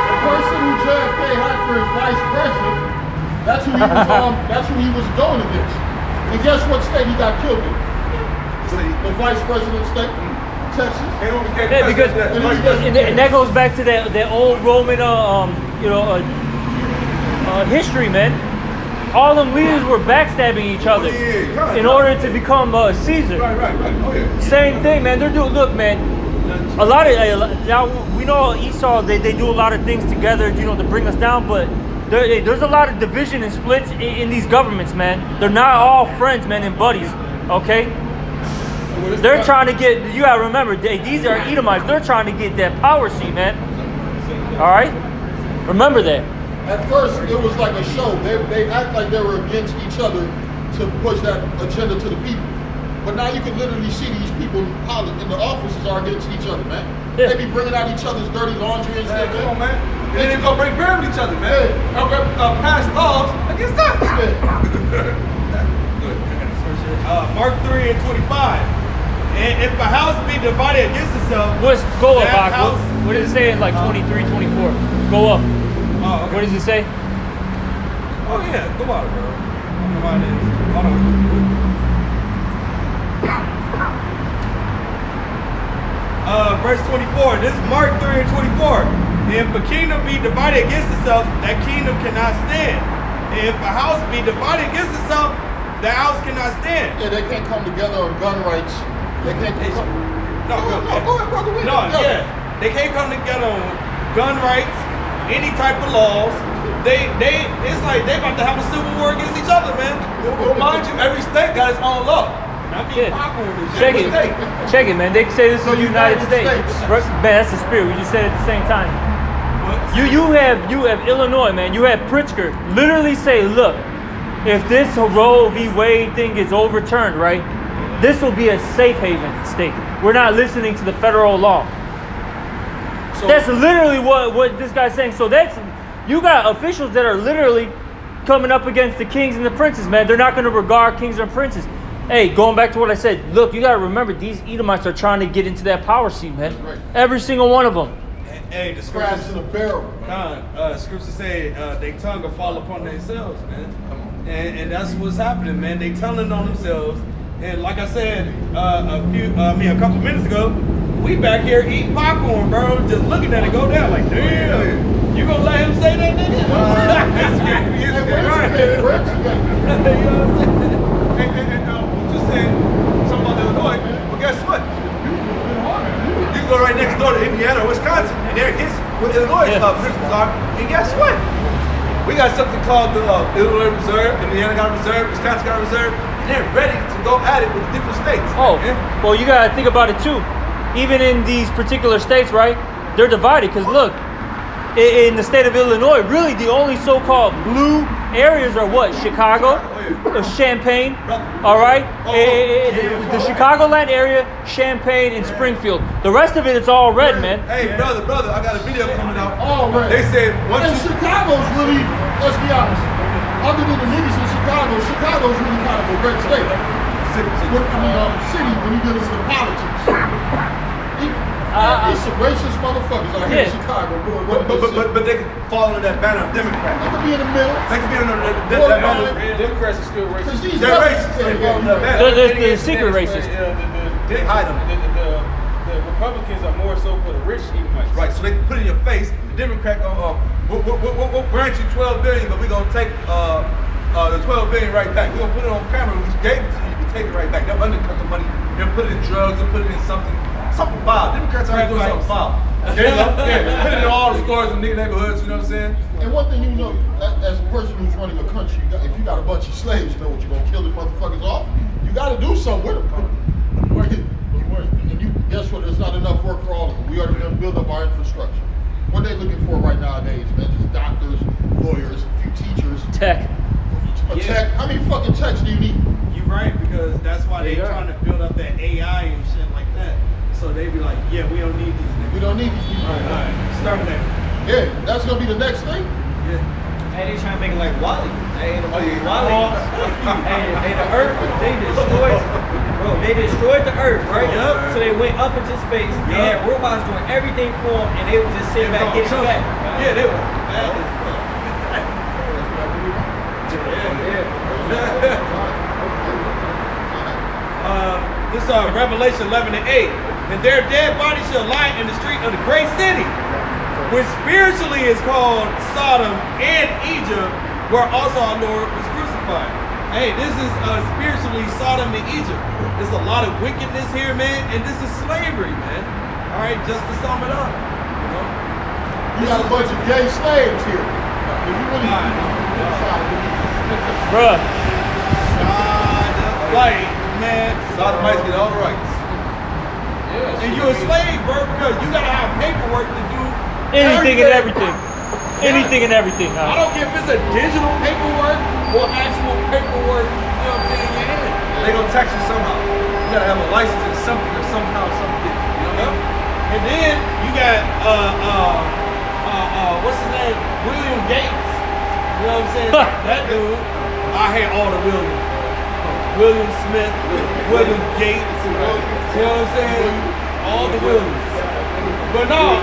The person who JFK had for his vice president, that's who he was going against. And guess what state he got killed in? The vice president state, Texas. Yeah, because and that goes back to that old Roman history, man. All them leaders were backstabbing each other in order to become Caesar. Right. Oh, yeah. Same thing, man. They're doing. Look, man. A lot of now we know Esau. They do a lot of things together, to bring us down. But there's a lot of division and splits in these governments, man. They're not all friends, man, and buddies. Okay. They're trying to get. You gotta remember, these are Edomites. They're trying to get that power seat, man. All right. Remember that. At first, it was like a show. They act like they were against each other to push that agenda to the people. But now you can literally see these people in the offices are against each other, man. Yeah. They be bringing out each other's dirty laundry and Man, stuff. come on, man. And then they go break bread with each other, man. Pass laws against that. Mark 3 and 25. And if a house be divided against itself, Go up, that Ak. house. What does it say in like 23, 24? Go up. Oh, okay. What does it say? Oh yeah, go on, bro. I don't know why it is. Hold on. Verse 24. This is Mark 3 and 24. If a kingdom be divided against itself, that kingdom cannot stand. And if a house be divided against itself, that house cannot stand. Yeah, they can't come together on gun rights. They can't come. No, go ahead, brother. We No, together. yeah. They can't come together on gun rights, any type of laws. It's like they about to have a civil war against each other, man. Well, mind you, every state got its own law. I mean, Yeah. popcorn and shit. Check it. Check it, man. They say this is the United States. States. Right, man, that's the spirit. We just said it at the same time. What? You have Illinois, man. You have Pritzker literally say, look, if this Roe v. Wade thing gets overturned, right, this will be a safe haven state. We're not listening to the federal law. So, That's literally what this guy's saying. So you got officials that are literally coming up against the kings and the princes, man. They're not going to regard kings and princes. Hey, going back to what I said, look, you got to remember, these Edomites are trying to get into that power seat, man. Right. Every single one of them. Hey, the Crabs scriptures, in a barrel. scriptures say their tongue will fall upon themselves, man. And that's what's happening, man. They telling on themselves. And like I said a couple minutes ago, we back here eating popcorn, bro. Just looking at it go down like, damn. You gonna let him say that, nigga? just saying something about Illinois. Well, guess what? You can go right next door to Indiana or Wisconsin, and there it is what Illinois principles are. And guess what? We got something called the Illinois Reserve, Indiana got a reserve, Wisconsin got a reserve, and they're ready to go at it with the different states. Oh, well, you got to think about it too. Even in these particular states, right, they're divided. Because look, in the state of Illinois, really the only so-called blue areas are what? Chicago, Champaign, all right? The Chicagoland area, Champaign, and Springfield. The rest of it, it's all red, man. Hey, brother, I got a video coming out. All red. They said once And you... Chicago's really, let's be honest, other than the niggas in Chicago's really kind of a red state. City when you get into the politics. These some racist motherfuckers out here in Chicago doing what they say. But they could fall under that banner of Democrat. They could be in the middle. They could be under that banner. Democrats are still racist. Because these They're racist. Yeah, They fall under that banner. The secret racist. They hide them. The Republicans are more so for the rich Edomites. Right, so they can put it in your face. The Democrat gonna we'll grant you $12 billion, but we're gonna take the $12 billion right back. We're gonna put it on camera. We gave it to you, you take it right back. They'll undercut the money. They'll put it in drugs. They'll put it in something foul. Democrats are doing something foul. There you go. Yeah, put it in all the stores in nigga neighborhoods. You know what I'm saying? And one thing you know, as a person who's running a country, if you got a bunch of slaves, you know what you're gonna kill these motherfuckers off. You got to do something with them. And you guess what? There's not enough work for all of them. We already done build up our infrastructure. What they looking for right nowadays, man? Just doctors, lawyers, a few teachers. Tech. A tech. How many fucking techs do you need? You're right, because that's why they trying to build up that AI and shit like that. So they be like, yeah, we don't need these niggas. We don't need these people. All right. Start with that. Yeah, that's gonna be the next thing. Yeah. Hey, they trying to make it like Wally. Hey, the movie Wally. Hey, the Earth, they destroyed the Earth, right? Yep. So they went up into space. They had robots doing everything for them, and they would just sit back, get it back. Yeah, they were bad as fuck. This is Revelation 11 and 8. And their dead bodies shall lie in the street of the great city, which spiritually is called Sodom and Egypt, where also our Lord was crucified. Hey, this is spiritually Sodom and Egypt. There's a lot of wickedness here, man, and this is slavery, man. All right, just to sum it up, you know. You got a bunch of gay slaves here. If you really Bruh. Like, man. Sodomites get all the rights. And you're a slave, bro, because you gotta have paperwork to do Anything and everything. anything and everything. I don't care if it's a digital paperwork or actual paperwork, you know what I'm saying, in your hand. They gonna tax you somehow. You gotta have a license or something or somehow something. You know what I mean? And then you got what's his name? William Gates. You know what I'm saying? That dude. I hate all the Williams. William Smith, William Gates. You know what I'm saying? All the Williams. But no,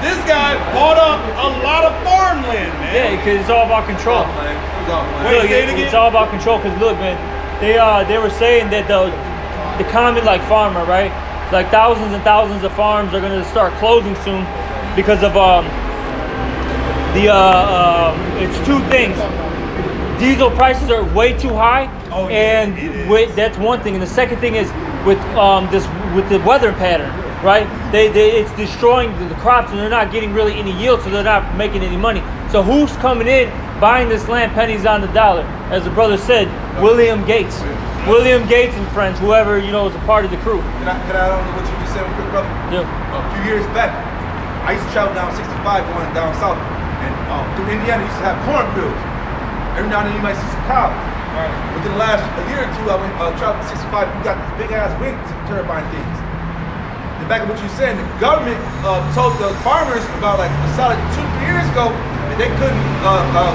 this guy bought up a lot of farmland, man. Yeah, because it's all about control. Wait, say it again? It's all about control. Because look, man, they were saying that the common like farmer, right? Like thousands and thousands of farms are gonna start closing soon because of it's two things. Diesel prices are way too high, and that's one thing. And the second thing is with the weather pattern, right? It's destroying the crops, and they're not getting really any yield, so they're not making any money. So who's coming in buying this land pennies on the dollar? As the brother said, William Gates. William Gates and friends, whoever is a part of the crew. Can I add on to what you just said, quick, brother? Yeah. A few years back, I used to travel down 65 going down south, and through Indiana, used to have cornfields. Every now and then you might see some cows. Right. Within the last year or two, I went traveled to 65. We got these big ass wind turbine things. And back at what you were saying, the government told the farmers about like a solid 2-3 years ago that they couldn't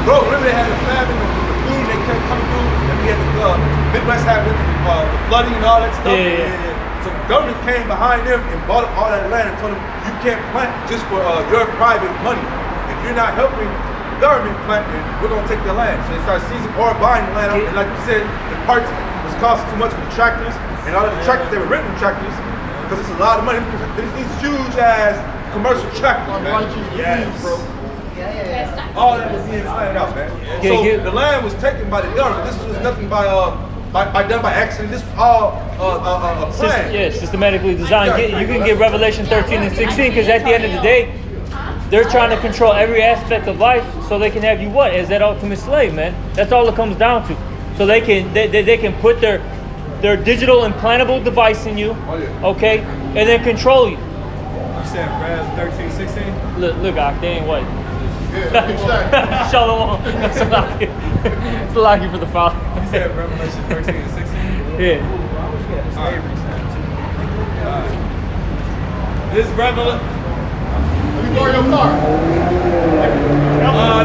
grow. Remember they had the famine, the food, they kept coming through, and we had the Midwest had with the flooding and all that stuff. Yeah. So the government came behind them and bought up all that land and told them you can't plant just for your private money. If you're not helping the government plant, then we're gonna take their land. So they started seizing or buying the land, and like you said, the parts was costing too much for the tractors, and all of the tractors they were renting tractors because it's a lot of money. These huge ass commercial tractors, man. Yes, bro. All that was being planned out, man. So the land was taken by the government. This was nothing by done by accident. This was all a plan. Systematically designed. You can get Revelation 13 and 16 because at the end of the day, they're trying to control every aspect of life so they can have you as that ultimate slave, man. That's all it comes down to. So they can put their digital implantable device in you, okay, and then control you. You said Rev 13, 16? Look, they ain't what? Yeah, exactly. Shalom. It's lucky for the father. You said Revelation 13 and 16? Yeah. This Revelation. You borrow your car.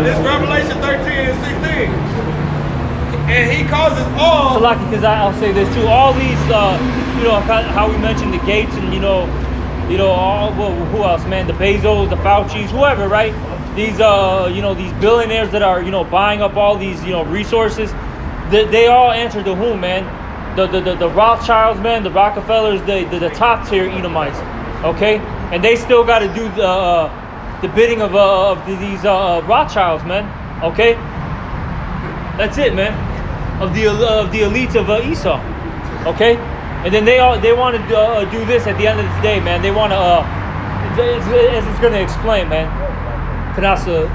This Revelation 13 and 16. And he causes all. So lucky because I'll say this too. All these, how we mentioned the Gates and all who else, man? The Bezos, the Faucis, whoever, right? These these billionaires that are buying up all these resources. They all answer to whom, man? The Rothschilds, man, the Rockefellers, the top tier Edomites, okay? And they still got to do the bidding of these Rothschilds, man, okay? That's it, man. Of the elites of Esau, okay? And then they want to do this at the end of the day, man. They want to, as it's going to explain, man. Kanasa.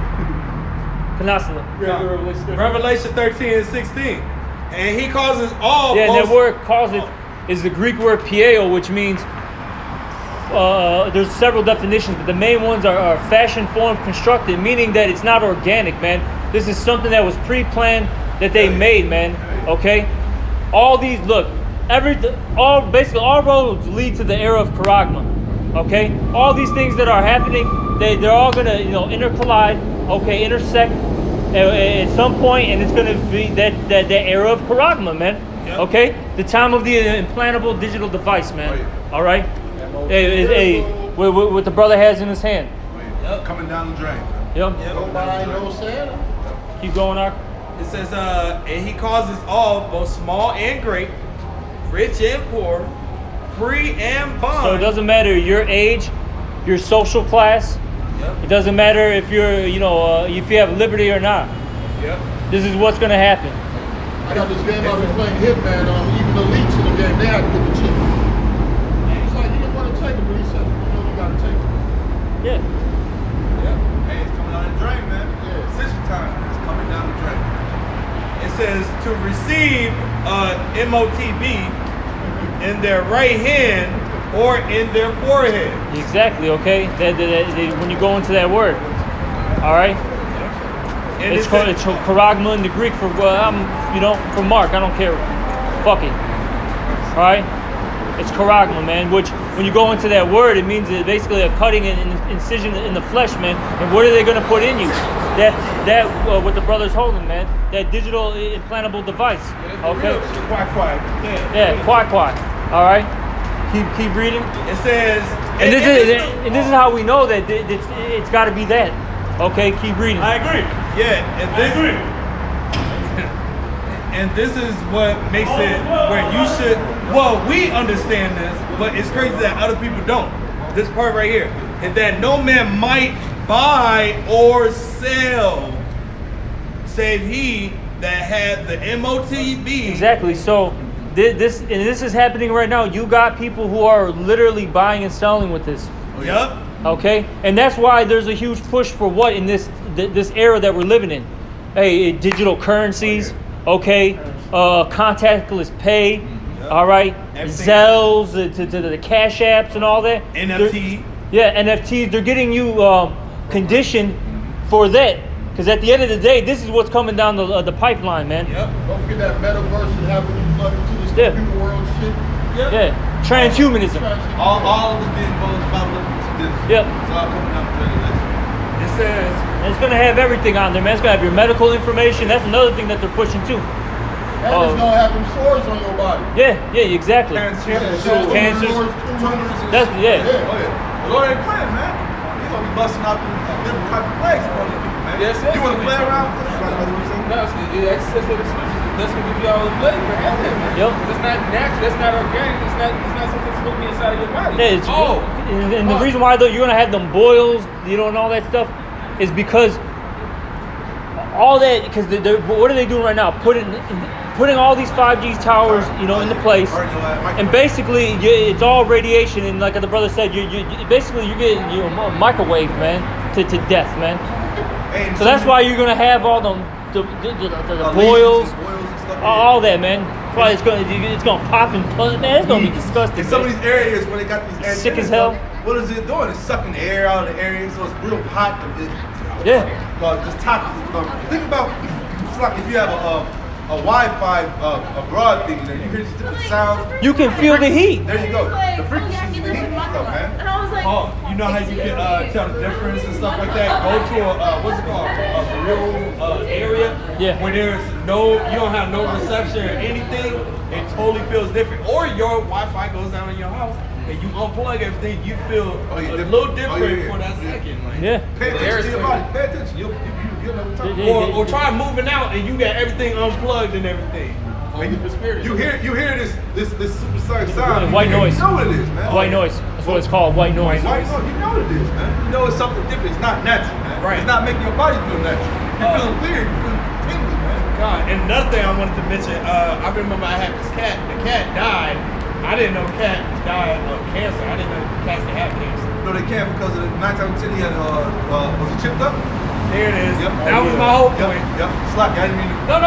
Revelation 13 and 16. And he causes all. Yeah, and that word causes is the Greek word pieo, which means there's several definitions, but the main ones are fashion, form, constructed, meaning that it's not organic, man. This is something that was pre-planned that they made, man. Okay, all these basically all roads lead to the era of Charagma. Okay, all these things that are happening, they're all gonna intercollide, okay, intersect at some point, and it's gonna be that era of Charagma, man. Yep. Okay, the time of the implantable digital device, man. All right, what the brother has in his hand. Coming down the drain. Yep. Nobody knows Santa. Keep going, Ark. It says, and he causes all, both small and great, rich and poor, free and bond. So it doesn't matter your age, your social class. Yep. It doesn't matter if you're, if you have liberty or not. Yep. This is what's gonna happen. I got this game I've been playing Hitman. Even the leaks in the game, they had to get the chip. He's like, he didn't want to take it, but he said, you gotta take it. Yeah. Yep. Hey, it's coming down the drain, man. Yeah. Sister time, man. It's coming down the drain. It says to receive MOTB in their right hand or in their forehead. Exactly. Okay. When you go into that word, All right. And It's called it's charagma in the Greek for for Mark. I don't care. Fuck it. All right. It's charagma, man. Which when you go into that word, it means it's basically a cutting and incision in the flesh, man. And what are they gonna put in you? That what the brother's holding, man. That digital implantable device. Okay. Quack. Yeah. Quack. All right. Keep reading. It says, And this is how we know that it's got to be that. Okay, keep reading. I agree. yeah, and this is what makes it where you should. Well, we understand this, but it's crazy that other people don't. This part right here, and that no man might buy or sell, save he that had the MOTB. Exactly. So this is happening right now. You got people who are literally buying and selling with this. Yup. Okay, and that's why there's a huge push for what in this era that we're living in. Hey, digital currencies. Okay, contactless pay. All right, Zells to the Cash Apps and all that. NFT. NFTs. They're getting you conditioned for that. Because at the end of the day, this is what's coming down the pipeline, man. Yep. Don't forget that metaverse and having you plug into this Yeah. computer world shit. Yeah, transhumanism. All of the being about looking to this. Yep. It's all coming up to this. It says, And it's gonna have everything on there, man. It's gonna have your medical information. That's another thing that they're pushing too. And it's gonna have them sores on your body. Yeah, exactly. Cancers. Cancers. Tumors. That's Oh yeah. yeah. The Lord ain't playing, man. He's gonna be busting out different type of plagues for these people, man. Yes, You wanna play around with this? No, that's what the scriptures. That's gonna give you all the flavor. Yep. It's not natural. That's not organic. It's not something that's supposed to be inside of your body. Yeah, it's, and the reason why though you're gonna have them boils, and all that stuff, is because all that. Because what are they doing right now? Putting all these 5G towers, into place, and basically it's all radiation. And like the brother said, you're getting microwave, man, to death, man. So that's why you're gonna have all the boils, all that, man. That's why it's gonna pop and put, man. It's gonna be disgusting. In some of man. these areas where they got these antennas, Sick as hell. What is it doing? It's sucking the air out of the area, so it's real hot. Yeah. Just toxic. Think about it's like if you have a Wi-Fi, a broad thing, and you hear these different sounds. You can feel the heat. There you go. The frequencies of the heat stuff, man. And I was like, oh, you know how you can tell the difference and stuff like that? Go to what's it called? A real area where there's you don't have no reception or anything. It totally feels different. Or your Wi-Fi goes down in your house and you unplug everything, you feel a little different for that second. Like, Pay attention to your body. Pay attention. You'll know what time. Or try moving out and you got everything unplugged and everything. You hear this supersonic sound. White noise. You know what it is, man. White noise. That's what it's called. White noise. White noise. You know what it is, man. You know it's something different. It's not natural, man. Right. It's not making your body feel natural. You're feeling weird. You're feeling tingly, man. God, and another thing I wanted to mention, I remember I had this cat. The cat died. I didn't know cats died of cancer. I didn't know cats can have cancer. No, they can't because of the 9 times 10 he had, was it chipped up? There it is. Yep. That was my whole point. Yep. Slack. I didn't mean to. No.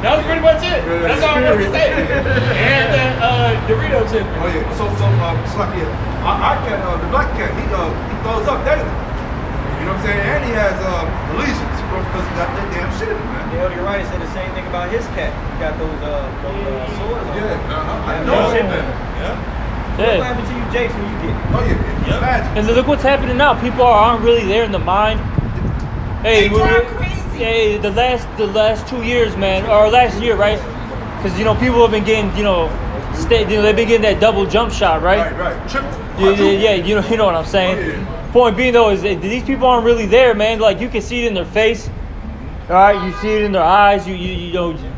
That was pretty much it. That's all I wanted to say. And that Dorito chip. Oh yeah. So Slack. Yeah. Our cat, the black cat, he throws up daily. You know what I'm saying? And he has lesions because he got that damn shit in him, man. You're right. Said the same thing about his cat. He got those sores on him. Yeah. I know it, man. What happened to you, Jakes, when you get it? Oh yeah. Imagine. And look what's happening now. People aren't really there in the mind. Hey, the last 2 years, man, or last year, right? Because people have been getting, they've been getting that double jump shot, right? Right. Trip. Yeah. You know what I'm saying. Oh, yeah. Point being though is that these people aren't really there, man. Like you can see it in their face. All right, you see it in their eyes. You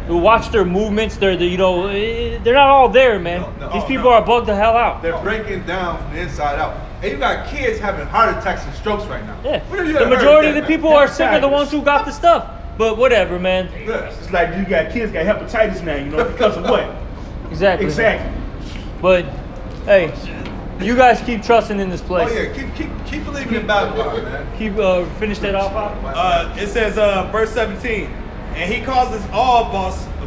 watch their movements. They're not all there, man. These people are bugged the hell out. They're breaking down from the inside out. And you got kids having heart attacks and strokes right now. Yeah. When have you The ever heard majority of that, the man? people who are sick are the ones who got the stuff. But whatever, man. It's like you got kids got hepatitis now, because of what? Exactly. But hey, you guys keep trusting in this place. Oh yeah, keep believing in Babylon, man. Keep finish that off. It says verse 17, and he causes all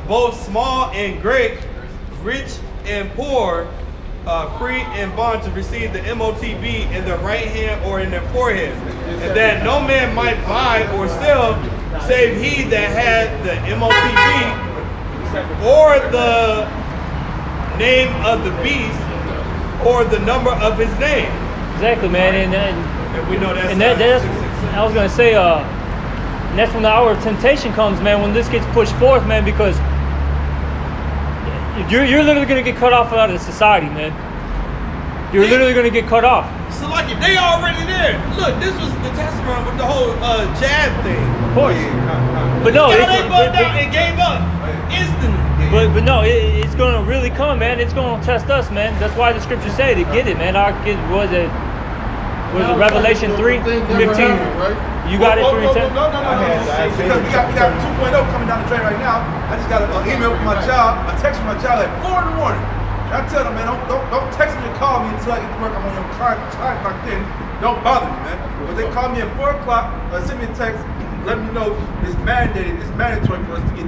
both small and great, rich and poor, free and bond to receive the MOTB in their right hand or in their foreheads, and that no man might buy or sell save he that had the MOTB or the name of the beast or the number of his name. Exactly, man. And we know that's that's I was gonna say, and that's when the hour of temptation comes, man. When this gets pushed forth, man, because you're literally gonna get cut off out of society, man. You're literally gonna get cut off. So like they already there. Look, this was the testimony with the whole jab thing. Of course. But no, they bugged out and gave up instantly. But no, it's gonna really come, man. It's gonna test us, man. That's why the scriptures say to get it, man. Our kid was it Revelation 3:15. You got it 3:10. No. Because we got 2.0 coming down the drain right now. I just got an email from my job, a text from my job at 4 in the morning. And I tell them, man, don't text me or call me until I get to work. I'm on your time clock then. Don't bother me, man. But they call me at 4 o'clock, send me a text, let me know it's mandated, it's mandatory for us to get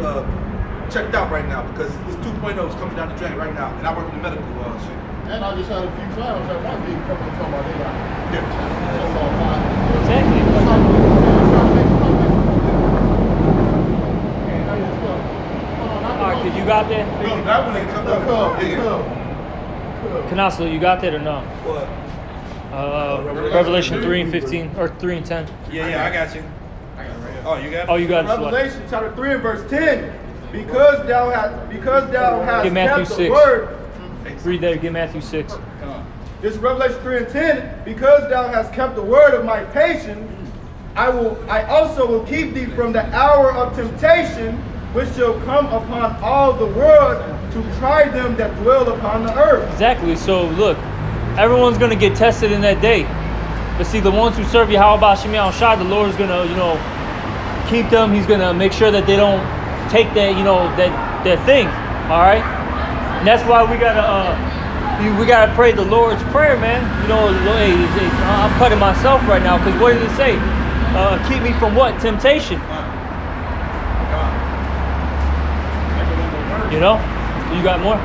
checked out right now because this 2.0 is coming down the drain right now, and I work in the medical shit. And I just had a few times that one dude coming and talking about they got Yeah. that's all fine. Exactly. All right, kid, you got that? No, that one ain't come up. Canaslo, you got that or no? What? Revelation 3:15 or 3:10. Yeah, I got you. Oh, you got it? Oh, you got it. Revelation chapter 3 and verse 10. Because thou hast Get Matthew kept the 6. word. Read there. Get Matthew 6. This is Revelation 3 and 10. Because thou hast kept the word of my patience, I also will keep thee from the hour of temptation, which shall come upon all the world to try them that dwell upon the earth. Exactly. So look, everyone's gonna get tested in that day. But see, the ones who serve Yahweh Shem Shai, the Lord is gonna, keep them. He's gonna make sure that they don't take that, that thing. All right. And that's why we gotta pray the Lord's prayer, man. I'm cutting myself right now because what does it say? Keep me from what? Temptation. You got more?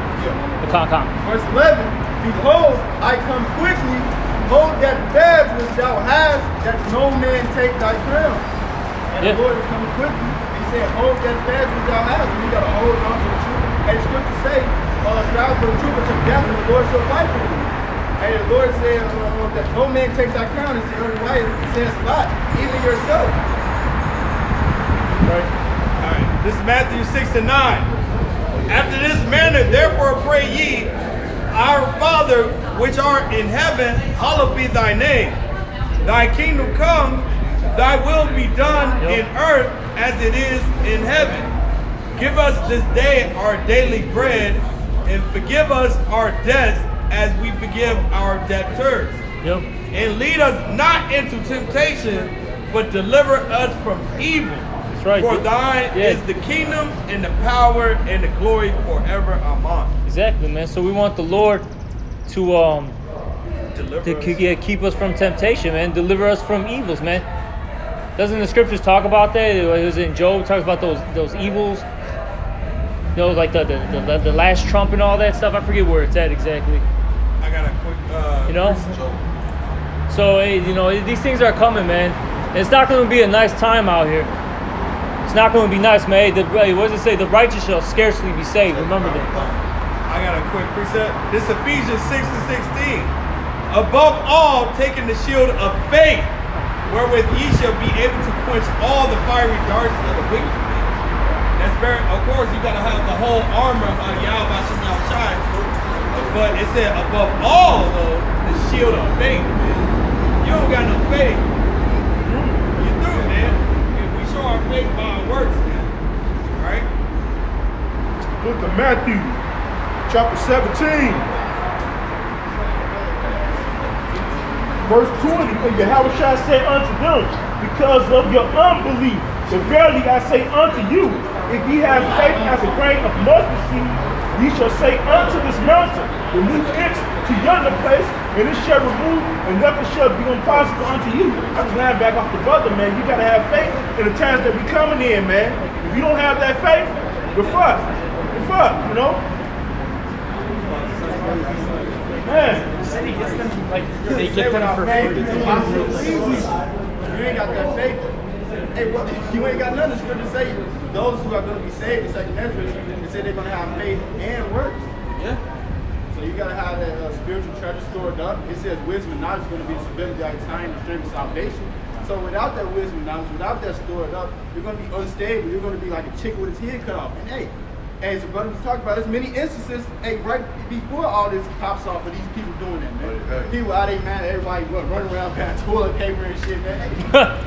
Come. Verse 11. Behold, I come quickly. Hold that fast which thou hast, that no man take thy crown. And the Lord is coming quickly. He said, hold that fast which thou hast. And you got to hold on to the truth. And the scripture say, strive for the truth until death, and the Lord shall fight for you. And the Lord said that no man take thy crown. It's the only way. It says a lot, even yourself. Right. All right. This is Matthew 6 and 9. After this manner, therefore pray ye, our Father which art in heaven, hallowed be thy name. Thy kingdom come, thy will be done in earth as it is in heaven. Give us this day our daily bread, and forgive us our debts as we forgive our debtors. Yep. And lead us not into temptation, but deliver us from evil. That's right. For thine is the kingdom and the power and the glory forever. Amen. Exactly, man. So we want the Lord to keep us from temptation, man. Deliver us from evils, man. Doesn't the scriptures talk about that? It was in Job. It talks about those evils. Like the last trump and all that stuff. I forget where it's at exactly. I got a quick. So these things are coming, man. And it's not going to be a nice time out here. It's not going to be nice, man. What does it say? The righteous shall scarcely be saved. Remember that. I got a quick precept. This is Ephesians 6:16. Above all, taking the shield of faith, wherewith ye shall be able to quench all the fiery darts of the wicked man. That's very, of course, you got to have the whole armor of Yahweh Shem Shai. But it said above all, though, the shield of faith, man. You don't got no faith. You through, man. If we show our faith by our works, man. All right? Book of Matthew, chapter 17. Verse 20, and Yahweh shall say unto them, because of your unbelief, but verily I say unto you, if ye have faith as a grain of mustard seed, ye shall say unto this mountain, remove it to yonder place, and it shall remove, and nothing shall be impossible unto you. I'm just laying back off the brother, man. You gotta have faith in the times that we coming in, man. If you don't have that faith, we're fucked. We're fucked, Man, The city gets them, like, they Say get them without for faith, free. it's impossible to please me. You ain't got that faith. Hey, what, you ain't got nothing to scripture say. Those who are going to be saved in second Ezra, they say they're going to have faith and works. Yeah. So you got to have that spiritual treasure stored up. It says wisdom and knowledge is going to be the stability of time and strength of salvation. So without that wisdom and knowledge, without that stored up, you're going to be unstable. You're going to be like a chicken with its head cut off. And hey, as the brother was talking about, there's many instances, hey, right before all this pops off of these people doing that, man. Hey. People out there, man, everybody running around past toilet paper and shit, man. Hey.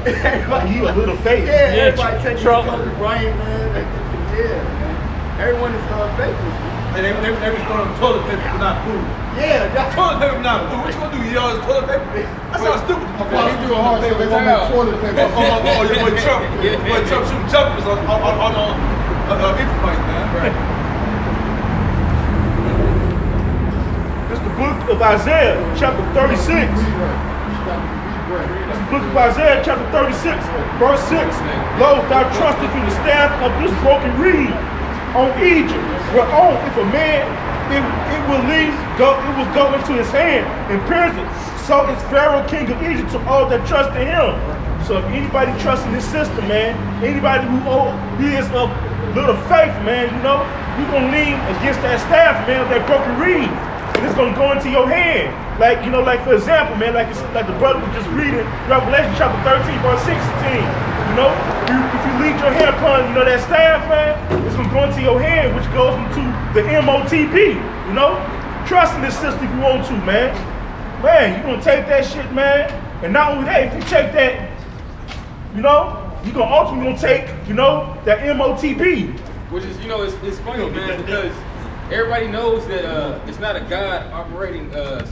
Everybody, you a little faith. yeah, Yeah, everybody taking Trump. Kobe Bryant, man. Yeah, man. Everyone is faithless, man. And they respond on toilet paper but not food. Yeah, that's Toilet paper not food. What you gonna do? Eat all this toilet paper? That sounds stupid. Well, he do a hard shit. They gonna make toilet paper. Oh, your boy Trump. Your boy Trump shooting jumpers on Instagram, man. Right. It's the book of Isaiah, chapter 36. The book of Isaiah, chapter 36, verse 6. Lo, thou trusteth in the staff of this broken reed on Egypt, whereon if a man it will go into his hand in prison. So is Pharaoh, king of Egypt, to all that trust in him. So if anybody trusts in this system, man, anybody who is of little faith, man, you know, you're gonna lean against that staff, man, that broken reed. And it's gonna go into your hand. Like, you know, like for example, man, like the brother was just reading Revelation chapter 13, verse 16. You know, if you lead your hand upon, you know, that staff, man, it's gonna go into your hand, which goes into the MOTP, you know? Trust in this system if you want to, man. Man, you're gonna take that shit, man. And not only that, if you take that, you know, you're gonna ultimately take, you know, that MOTP. Which is, you know, it's funny, man, because everybody knows that it's not a God operating this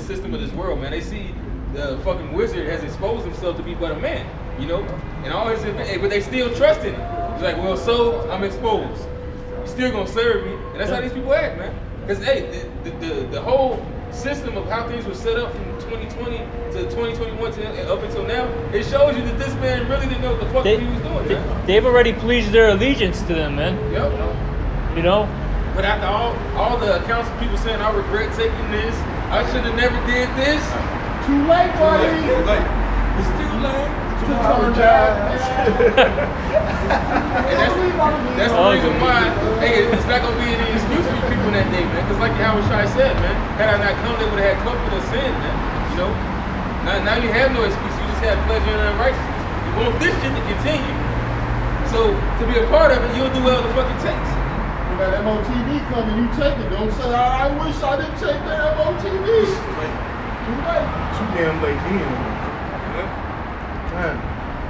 system of this world, man. They see the fucking wizard has exposed himself to be but a man, you know, and all his, but they still trust in it. It's like, well, so I'm exposed. You're still gonna serve me, and that's how these people act, man. Because hey, the whole system of how things were set up from 2020 to 2021 to up until now, it shows you that this man really didn't know what the fuck he was doing, man. They've already pledged their allegiance to them, man. Yep. You know? But after all the accounts of people saying, I regret taking this, I should have never did this. Too late, buddy. Too late. It's too late. Tomorrow, child. And that's the reason why, hey, it's not gonna be any excuse for you people that day, man. Because like Howard Shai said, man, had I not come, they would have had comfort of sin, man. You know? Now you have no excuse, you just have pleasure in unrighteousness. You want this shit to continue. So to be a part of it, you'll do whatever the fuck it takes. You got MOTV coming, you take it. Don't say, I wish I didn't take the MOTV. Too late. Too damn late in. Man.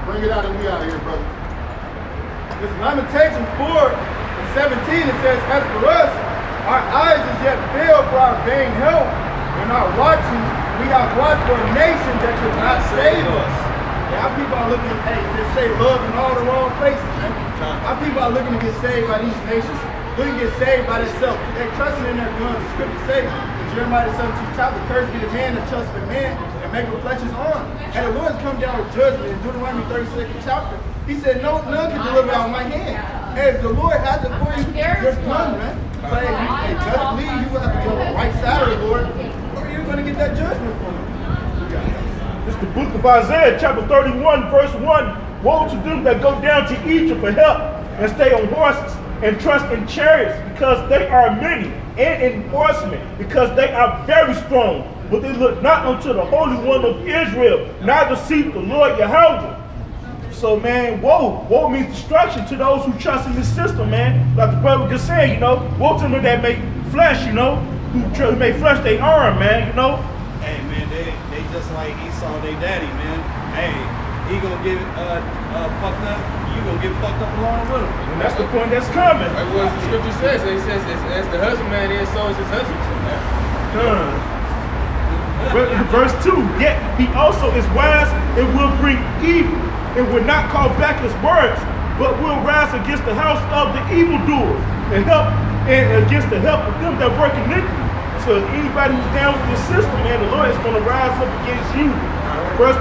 Bring it out and we out of here, brother. This Lamentations 4 and 17, it says, as for us, our eyes is yet filled for our vain help, and our watching, we have watched for a nation that could not save us. Yeah, our people are looking, hey, to say love in all the wrong places, man. Our people are looking to get saved by these nations, looking to get saved by themselves. They're trusting in their guns. The scripture says, in Jeremiah 17th chapter, cursed be the man that trusts in man and make a flesh his arm. And the Lord's come down with judgment in Deuteronomy 32nd chapter. He said, none can deliver out of my hand. And if the Lord has it for you, you're done, man. So hey, you just believe you will have to go on the right side of the Lord, or you're going to get that judgment from him. It's the book of Isaiah, chapter 31, verse 1. Woe to them that go down to Egypt for help and stay on horses and trust in chariots because they are many, and in horsemen because they are very strong. But they look not unto the Holy One of Israel, neither seek the Lord Yahweh. So, man, woe means destruction to those who trust in this system, man. Like the brother just said, you know, woe to them that make flesh, you know, who make flesh their arm, man, you know. Hey man, they just like Esau, they daddy, man. Hey, he gonna get fucked up, you gonna get fucked up along with him. And that's the point that's coming. Like what the scripture says, it says, as the husbandman is, so is his husband. Verse 2, yet he also is wise and will bring evil, and will not call back his words, but will rise against the house of the evildoers, and against the help of them that work iniquity. So if anybody who's down with this system, man, the Lord is going to rise up against you. Verse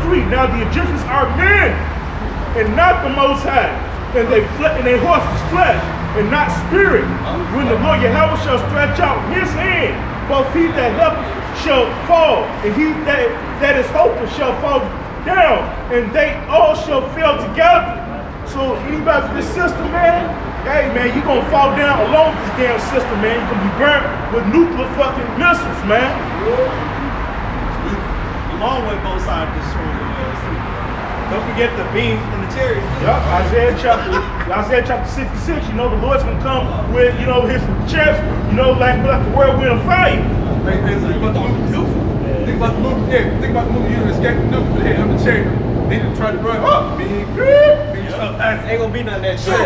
3, now the Egyptians are men, and not the Most High, and they horses flesh. and not spirit. When the Lord Yahweh shall stretch out his hand, both he that helpeth shall fall, and he that is hopeless shall fall down, and they all shall fail together. So anybody with this system, man, hey man, you gonna fall down along with this damn system, man. You gonna be burnt with nuclear fucking missiles, man. Along with both sides destroying the Don't forget the beams from the chariots. Yep, Isaiah chapter 66, you know, the Lord's gonna come with, you know, his chest, you know, like the whirlwind of fire. Think about the movie. Think about the movie. Yeah, think about the movie. You escape the nuke, but hey, I'm the chariot. They didn't try to run up. Ain't gonna be none of that shit.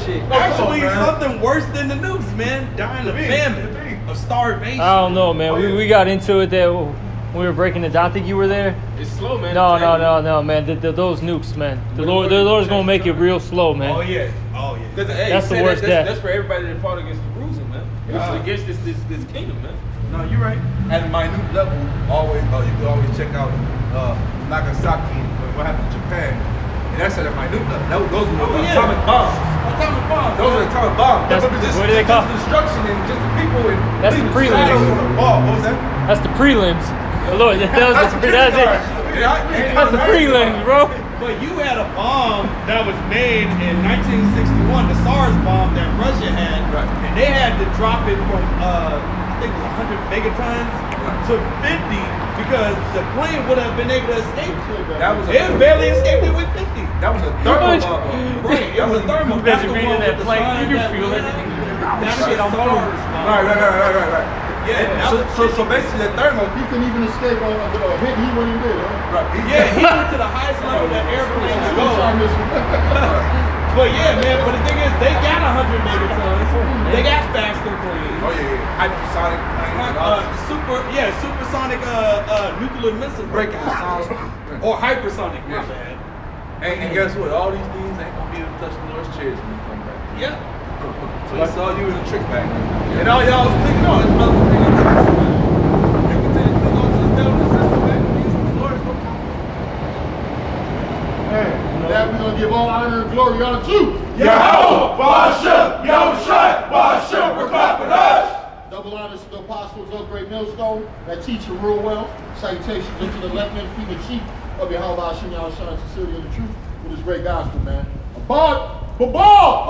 Shit. Actually, something worse than the nukes, man. Dying of famine, of starvation. I don't know, man. We got into it there. We were breaking it down. I think you were there. It's slow, man. No, man. Those nukes, man. The Lord's gonna make it real slow, man. Oh yeah. Hey, That's the worst death. That's for everybody that fought against Jerusalem, man. It's against this kingdom, man. No, you're right. At a minute level, always you can always check out Nagasaki and what happened to Japan. And that's at a minute level. Those were atomic bombs. Atomic bombs. Those are atomic bombs. What do they call? Destruction and just the people and That's the prelims. What was that? That's the prelims. Lord, that's it. That's the prelims, bro. But you had a bomb that was made in 1961, the SARS bomb that Russia had, and they had to drop it from I think it was 100 megatons to 50 because the plane would have been able to escape. It barely escaped it with 50. That was a thermal bomb. Right, it was a thermal. You guys are reading that plane, you feel everything. That shit on SARS. Right. Yeah. So basically, the thermal. He couldn't even escape on a hit he wouldn't do. Right. Yeah, he went to the highest level that airplane could go. But yeah, man. But the thing is, they got 100 megatons. They got faster planes. Oh yeah. Hypersonic planes. Supersonic nuclear missile breakout or hypersonic. My bad. And guess what? All these things ain't gonna be able to touch the Lord's chairs when you come back. Yeah. So that's all you in a trick bag. And all y'all was thinking on this mother thing. You continue to go to the devil and system, man. The Lord is gonna come. Hey, that we're gonna give all honor and glory unto Yahweh, Ba'ashem, Yahushua, Ba'ashem, we're clapping us. double honors to the apostles of Great Millstone that teach you real well. Salutations unto the elect men, feet and sheep of Yahweh, Ba'ashem, Yahushua, sincerity of the truth with this great gospel, man. Abad, Babal!